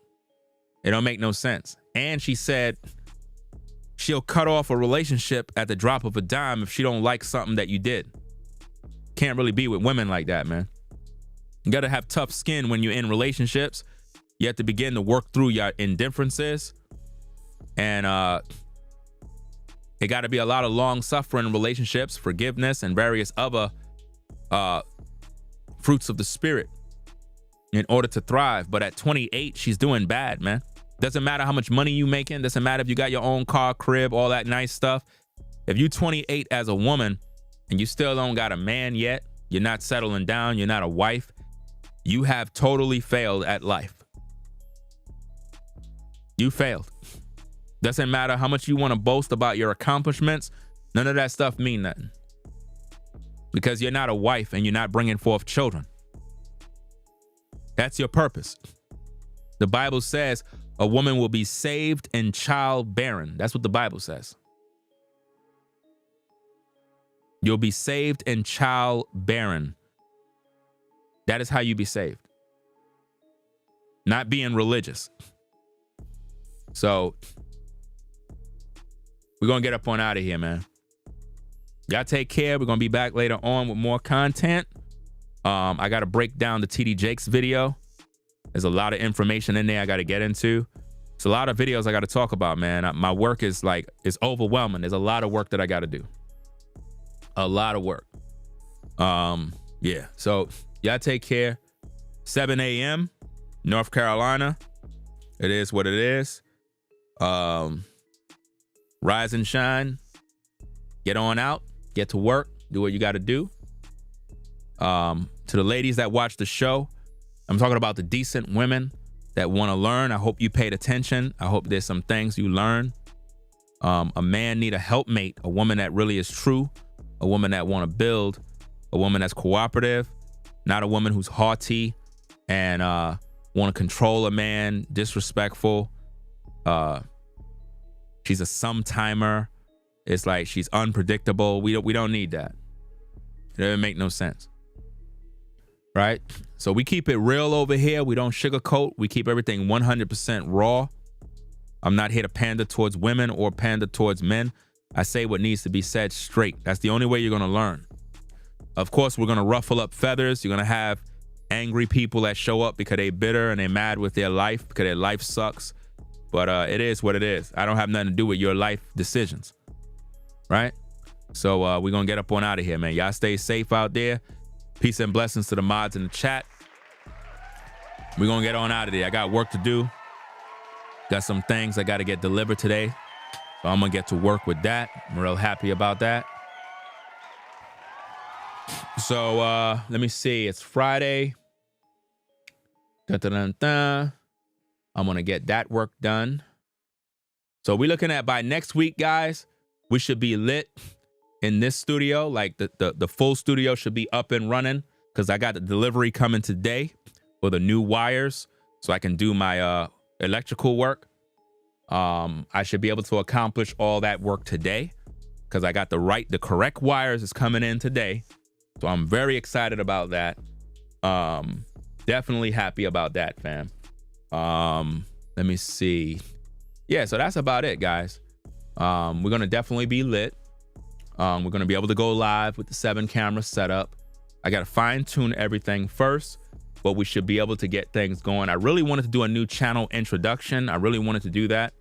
A: it don't make no sense. And she said she'll cut off a relationship at the drop of a dime if she don't like something that you did. Can't really be with women like that, man. You got to have tough skin when you're in relationships. You have to begin to work through your indifferences. And it got to be a lot of long-suffering relationships, forgiveness, and various other fruits of the spirit in order to thrive. But at 28, she's doing bad, man. Doesn't matter how much money you making. Doesn't matter if you got your own car, crib, all that nice stuff. If you 28 as a woman and you still don't got a man yet, you're not settling down, you're not a wife, you have totally failed at life. You failed. Doesn't matter how much you want to boast about your accomplishments. None of that stuff mean nothing. Because you're not a wife and you're not bringing forth children. That's your purpose. The Bible says a woman will be saved in childbearing. That's what the Bible says. You'll be saved in childbearing. That is how you be saved. Not being religious. So, we're going to get up on out of here, man. Y'all take care. We're going to be back later on with more content. I got to break down the TD Jakes video. There's a lot of information in there I got to get into. It's a lot of videos I got to talk about, man. My work is it's overwhelming. There's a lot of work that I got to do. A lot of work. Yeah. So y'all take care. 7 a.m. North Carolina. It is what it is. Rise and shine. Get on out. Get to work. Do what you got to do. To the ladies that watch the show, I'm talking about the decent women that want to learn. I hope you paid attention. I hope there's some things you learn. A man need a helpmate, a woman that really is true, a woman that want to build, a woman that's cooperative, not a woman who's haughty and want to control a man, disrespectful. She's a sometimer. It's like she's unpredictable. We don't need that. It doesn't make no sense. Right? So we keep it real over here. We don't sugarcoat. We keep everything 100% raw. I'm not here to pander towards women or pander towards men. I say what needs to be said straight. That's the only way you're going to learn. Of course, we're going to ruffle up feathers. You're going to have angry people that show up because they're bitter and they're mad with their life because their life sucks. But it is what it is. I don't have nothing to do with your life decisions. Right? So we're going to get up on out of here, man. Y'all stay safe out there. Peace and blessings to the mods in the chat. We're going to get on out of there. I got work to do. Got some things I got to get delivered today. So I'm going to get to work with that. I'm real happy about that. So let me see. It's Friday. Dun-dun-dun-dun. I'm going to get that work done. So we're looking at by next week, guys, we should be lit in this studio. Like the full studio should be up and running because I got the delivery coming today for the new wires so I can do my electrical work. I should be able to accomplish all that work today because I got the correct wires is coming in today. So I'm very excited about that. Definitely happy about that, fam. Let me see. Yeah, so that's about it, guys. We're going to definitely be lit. We're going to be able to go live with the 7 camera setup. I got to fine tune everything first, but we should be able to get things going. I really wanted to do a new channel introduction. I really wanted to do that,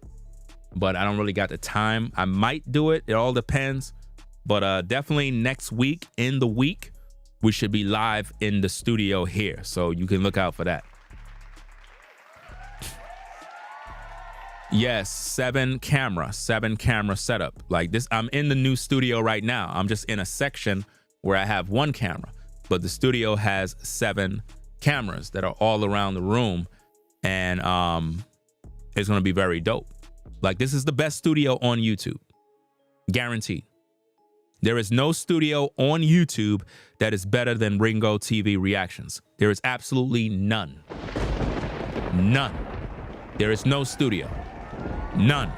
A: but I don't really got the time. I might do it. It all depends, but definitely next week in the week, we should be live in the studio here. So you can look out for that. Yes, 7 camera setup. Like this, I'm in the new studio right now. I'm just in a section where I have 1 camera, but the studio has 7 cameras that are all around the room. And it's going to be very dope. Like this is the best studio on YouTube. Guaranteed. There is no studio on YouTube that is better than Ringo TV Reactions. There is absolutely none. None. There is no studio. None.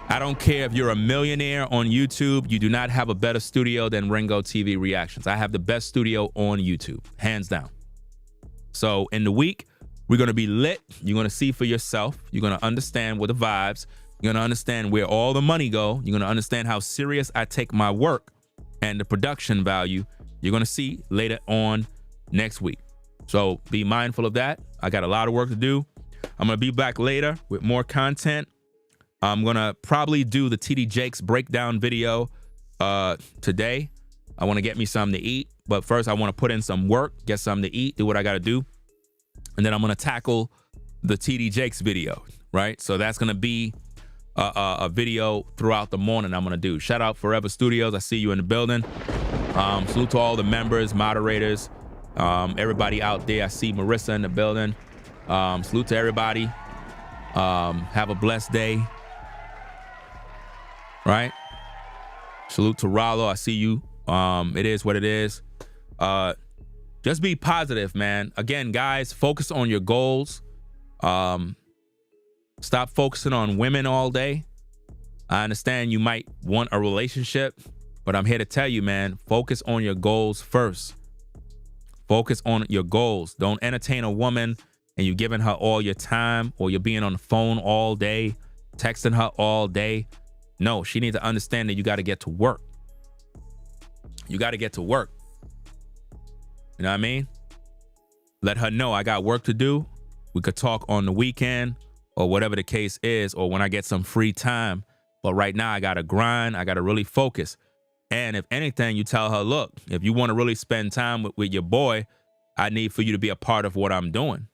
A: I don't care if you're a millionaire on YouTube, you do not have a better studio than Ringo TV Reactions. I have the best studio on YouTube, hands down. So in the week, we're going to be lit. You're going to see for yourself. You're going to understand what the vibes. You're gonna understand where all the money go. You're gonna understand how serious I take my work and the production value. You're gonna see later on next week. So be mindful of that. I got a lot of work to do. I'm gonna be back later with more content. I'm gonna probably do the TD Jakes breakdown video today. I wanna get me something to eat, but first I wanna put in some work, get something to eat, do what I gotta do. And then I'm gonna tackle the TD Jakes video, right? So that's gonna be a video throughout the morning I'm gonna do. Shout out Forever Studios, I see you in the building. Salute to all the members, moderators, everybody out there. I see Marissa in the building. Salute to everybody. Have a blessed day. Right? Salute to Rollo. I see you. It is what it is. Just be positive, man. Again, guys, focus on your goals. Stop focusing on women all day. I understand you might want a relationship, but I'm here to tell you, man, focus on your goals first. Focus on your goals. Don't entertain a woman and you're giving her all your time, or you're being on the phone all day, texting her all day. No, she needs to understand that you got to get to work. You got to get to work. You know what I mean? Let her know I got work to do. We could talk on the weekend or whatever the case is, or when I get some free time. But right now I got to grind. I got to really focus. And if anything, you tell her, look, if you want to really spend time with your boy, I need for you to be a part of what I'm doing.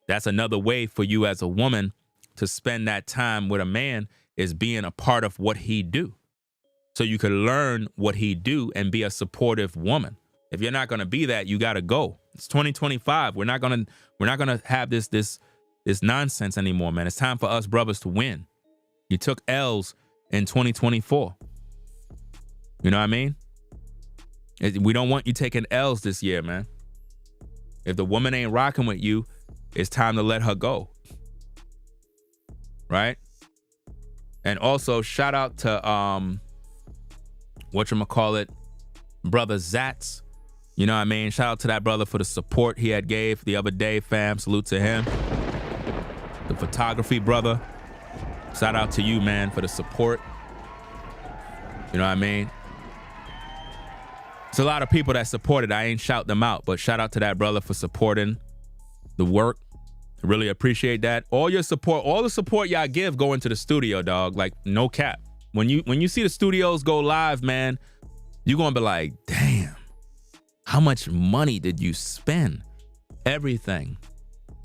A: That's another way for you as a woman to spend that time with a man, is being a part of what he do. So you can learn what he do and be a supportive woman. If you're not going to be that, you got to go. It's 2025. We're not going to have this nonsense anymore, man. It's time for us brothers to win. You took L's in 2024. You know what I mean? We don't want you taking L's this year, man. If the woman ain't rocking with you, it's time to let her go. Right? And also shout out to whatchamacallit, brother Zatz. You know what I mean? Shout out to that brother for the support he had gave the other day, fam. Salute to him. The photography brother. Shout out to you, man, for the support. You know what I mean? It's a lot of people that supported. I ain't shout them out, but shout out to that brother for supporting the work. I really appreciate that. All your support, all the support y'all give go into the studio, dog. Like, no cap. When you see the studios go live, man, you're gonna be like, damn, how much money did you spend? Everything.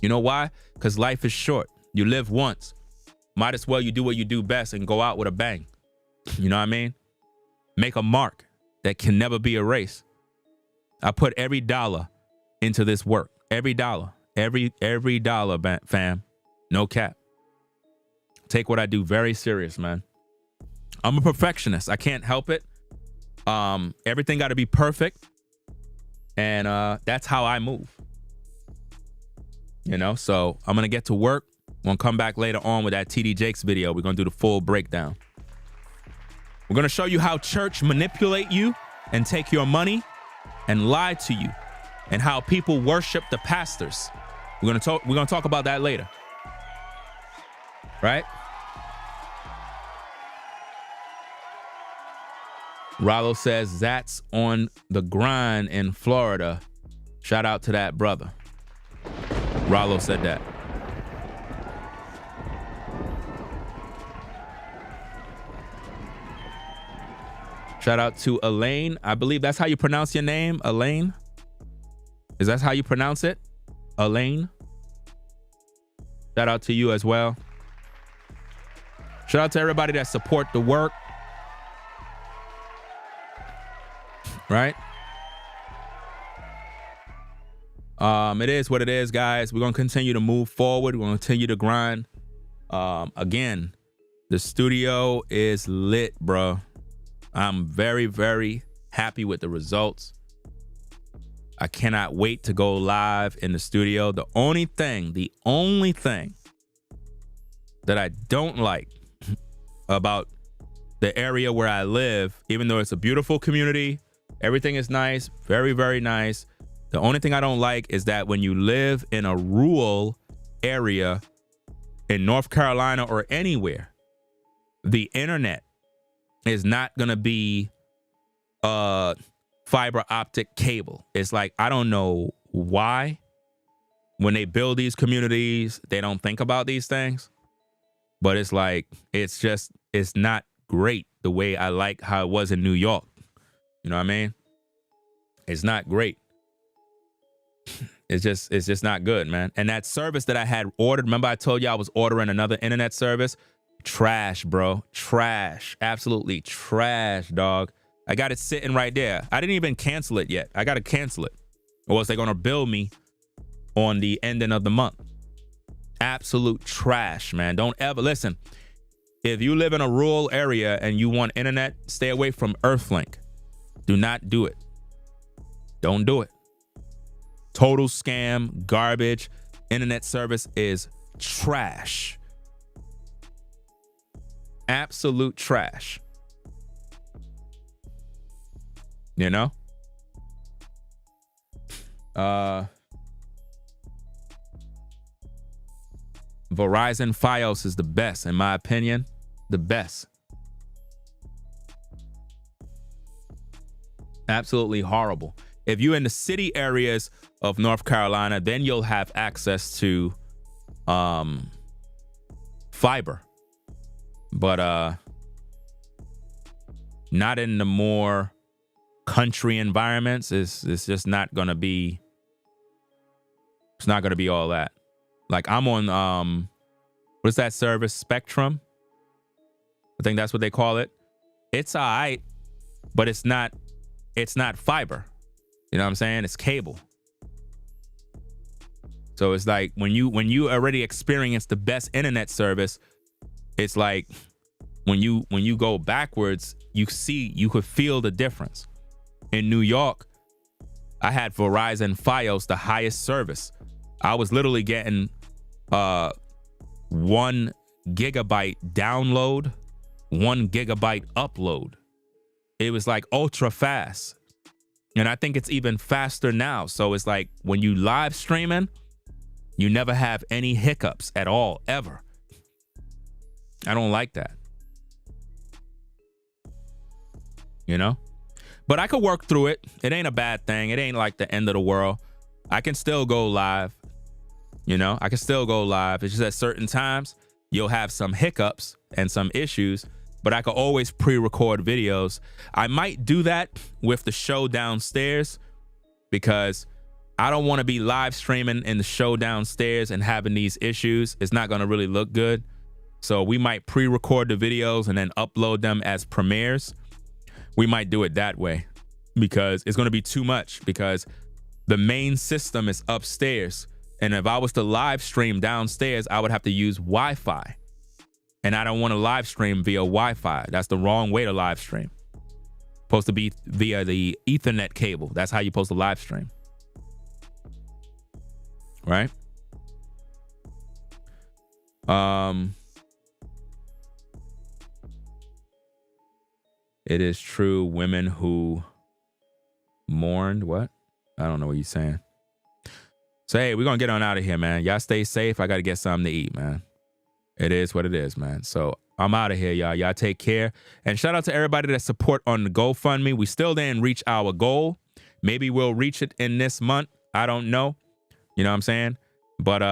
A: You know why? Because life is short. You live once. Might as well you do what you do best and go out with a bang. You know what I mean? Make a mark that can never be erased. I put every dollar into this work. Every dollar. Every dollar, fam. No cap. Take what I do very serious, man. I'm a perfectionist. I can't help it. Everything got to be perfect. And that's how I move. You know, so I'm going to get to work. I'm going to come back later on with that TD Jakes video. We're going to do the full breakdown. We're going to show you how church manipulate you and take your money and lie to you, and how people worship the pastors. We're going to talk about that later. Right? Rollo says that's on the grind in Florida. Shout out to that brother. Rollo said that. Shout out to Elaine. I believe that's how you pronounce your name, Elaine. Is that how you pronounce it? Elaine. Shout out to you as well. Shout out to everybody that support the work. Right? It is what it is, guys. We're going to continue to move forward. We're going to continue to grind. Again, the studio is lit, bro. I'm very, very happy with the results. I cannot wait to go live in the studio. The only thing that I don't like about the area where I live, even though it's a beautiful community, everything is nice, very, very nice. The only thing I don't like is that when you live in a rural area in North Carolina or anywhere, the internet is not going to be fiber optic cable. It's like, I don't know why when they build these communities, they don't think about these things. But it's like, it's not great the way I like how it was in New York. You know what I mean? It's not great. It's just not good, man. And that service that I had ordered, remember I told you I was ordering another internet service? Trash, bro. Trash. Absolutely trash, dog. I got it sitting right there. I didn't even cancel it yet. I got to cancel it. Or else they're going to bill me on the ending of the month. Absolute trash, man. Don't ever, listen, if you live in a rural area and you want internet, stay away from Earthlink. Do not do it. Don't do it. Total scam, garbage. Internet service is trash. Absolute trash. You know? Verizon Fios is the best, in my opinion. The best. Absolutely horrible. If you're in the city areas of North Carolina, then you'll have access to fiber. But not in the more country environments. It's just not gonna be, it's not gonna be all that. Like I'm on what's that service? Spectrum? I think that's what they call it. It's all right, but it's not fiber. You know what I'm saying? It's cable. So it's like when you already experience the best internet service, it's like when you go backwards, you could feel the difference. In New York, I had Verizon Fios, the highest service. I was literally getting 1 gigabyte download, 1 gigabyte upload. It was like ultra fast. And I think it's even faster now. So it's like when you live streaming, you never have any hiccups at all, ever. I don't like that. You know? But I could work through it. It ain't a bad thing. It ain't like the end of the world. I can still go live. You know, I can still go live. It's just at certain times, you'll have some hiccups and some issues, but I could always pre-record videos. I might do that with the show downstairs because I don't want to be live streaming in the show downstairs and having these issues. It's not going to really look good. So we might pre-record the videos and then upload them as premieres. We might do it that way because it's going to be too much because the main system is upstairs. And if I was to live stream downstairs, I would have to use Wi-Fi. And I don't want to live stream via Wi-Fi. That's the wrong way to live stream. Supposed to be via the Ethernet cable. That's how you're supposed to live stream. Right? It is true. Women who mourned, what? I don't know what you're saying. So, hey, we're going to get on out of here, man. Y'all stay safe. I got to get something to eat, man. It is what it is, man. So I'm out of here, y'all. Y'all take care. And shout out to everybody that support on the GoFundMe. We still didn't reach our goal. Maybe we'll reach it in this month. I don't know. You know what I'm saying? But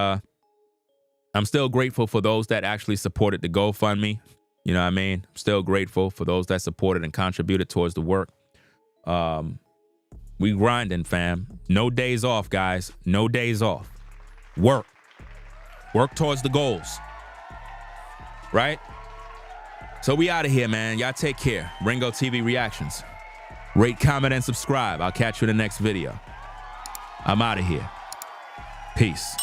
A: I'm still grateful for those that actually supported the GoFundMe. You know what I mean? I'm still grateful for those that supported and contributed towards the work. We grinding, fam. No days off, guys. No days off. Work. Work towards the goals. Right? So we out of here, man. Y'all take care. Ringo TV Reactions. Rate, comment, and subscribe. I'll catch you in the next video. I'm out of here. Peace.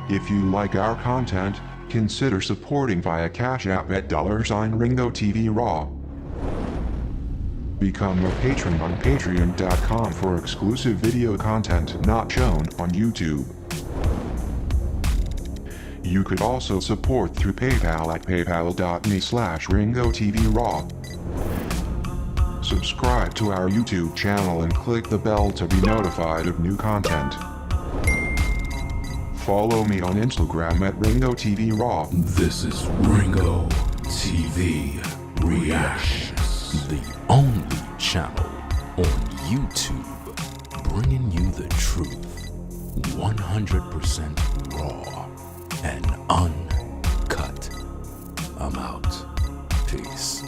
H: If you like our content, consider supporting via Cash App at $Ringo TV Raw. Become a patron on patreon.com for exclusive video content not shown on YouTube. You could also support through PayPal at paypal.me/RingoTVRaw. Subscribe to our YouTube channel and click the bell to be notified of new content. Follow me on Instagram at Ringo TV Raw.
I: This is Ringo TV Reactions, the only channel on YouTube bringing you the truth 100% raw and uncut. I'm out. Peace.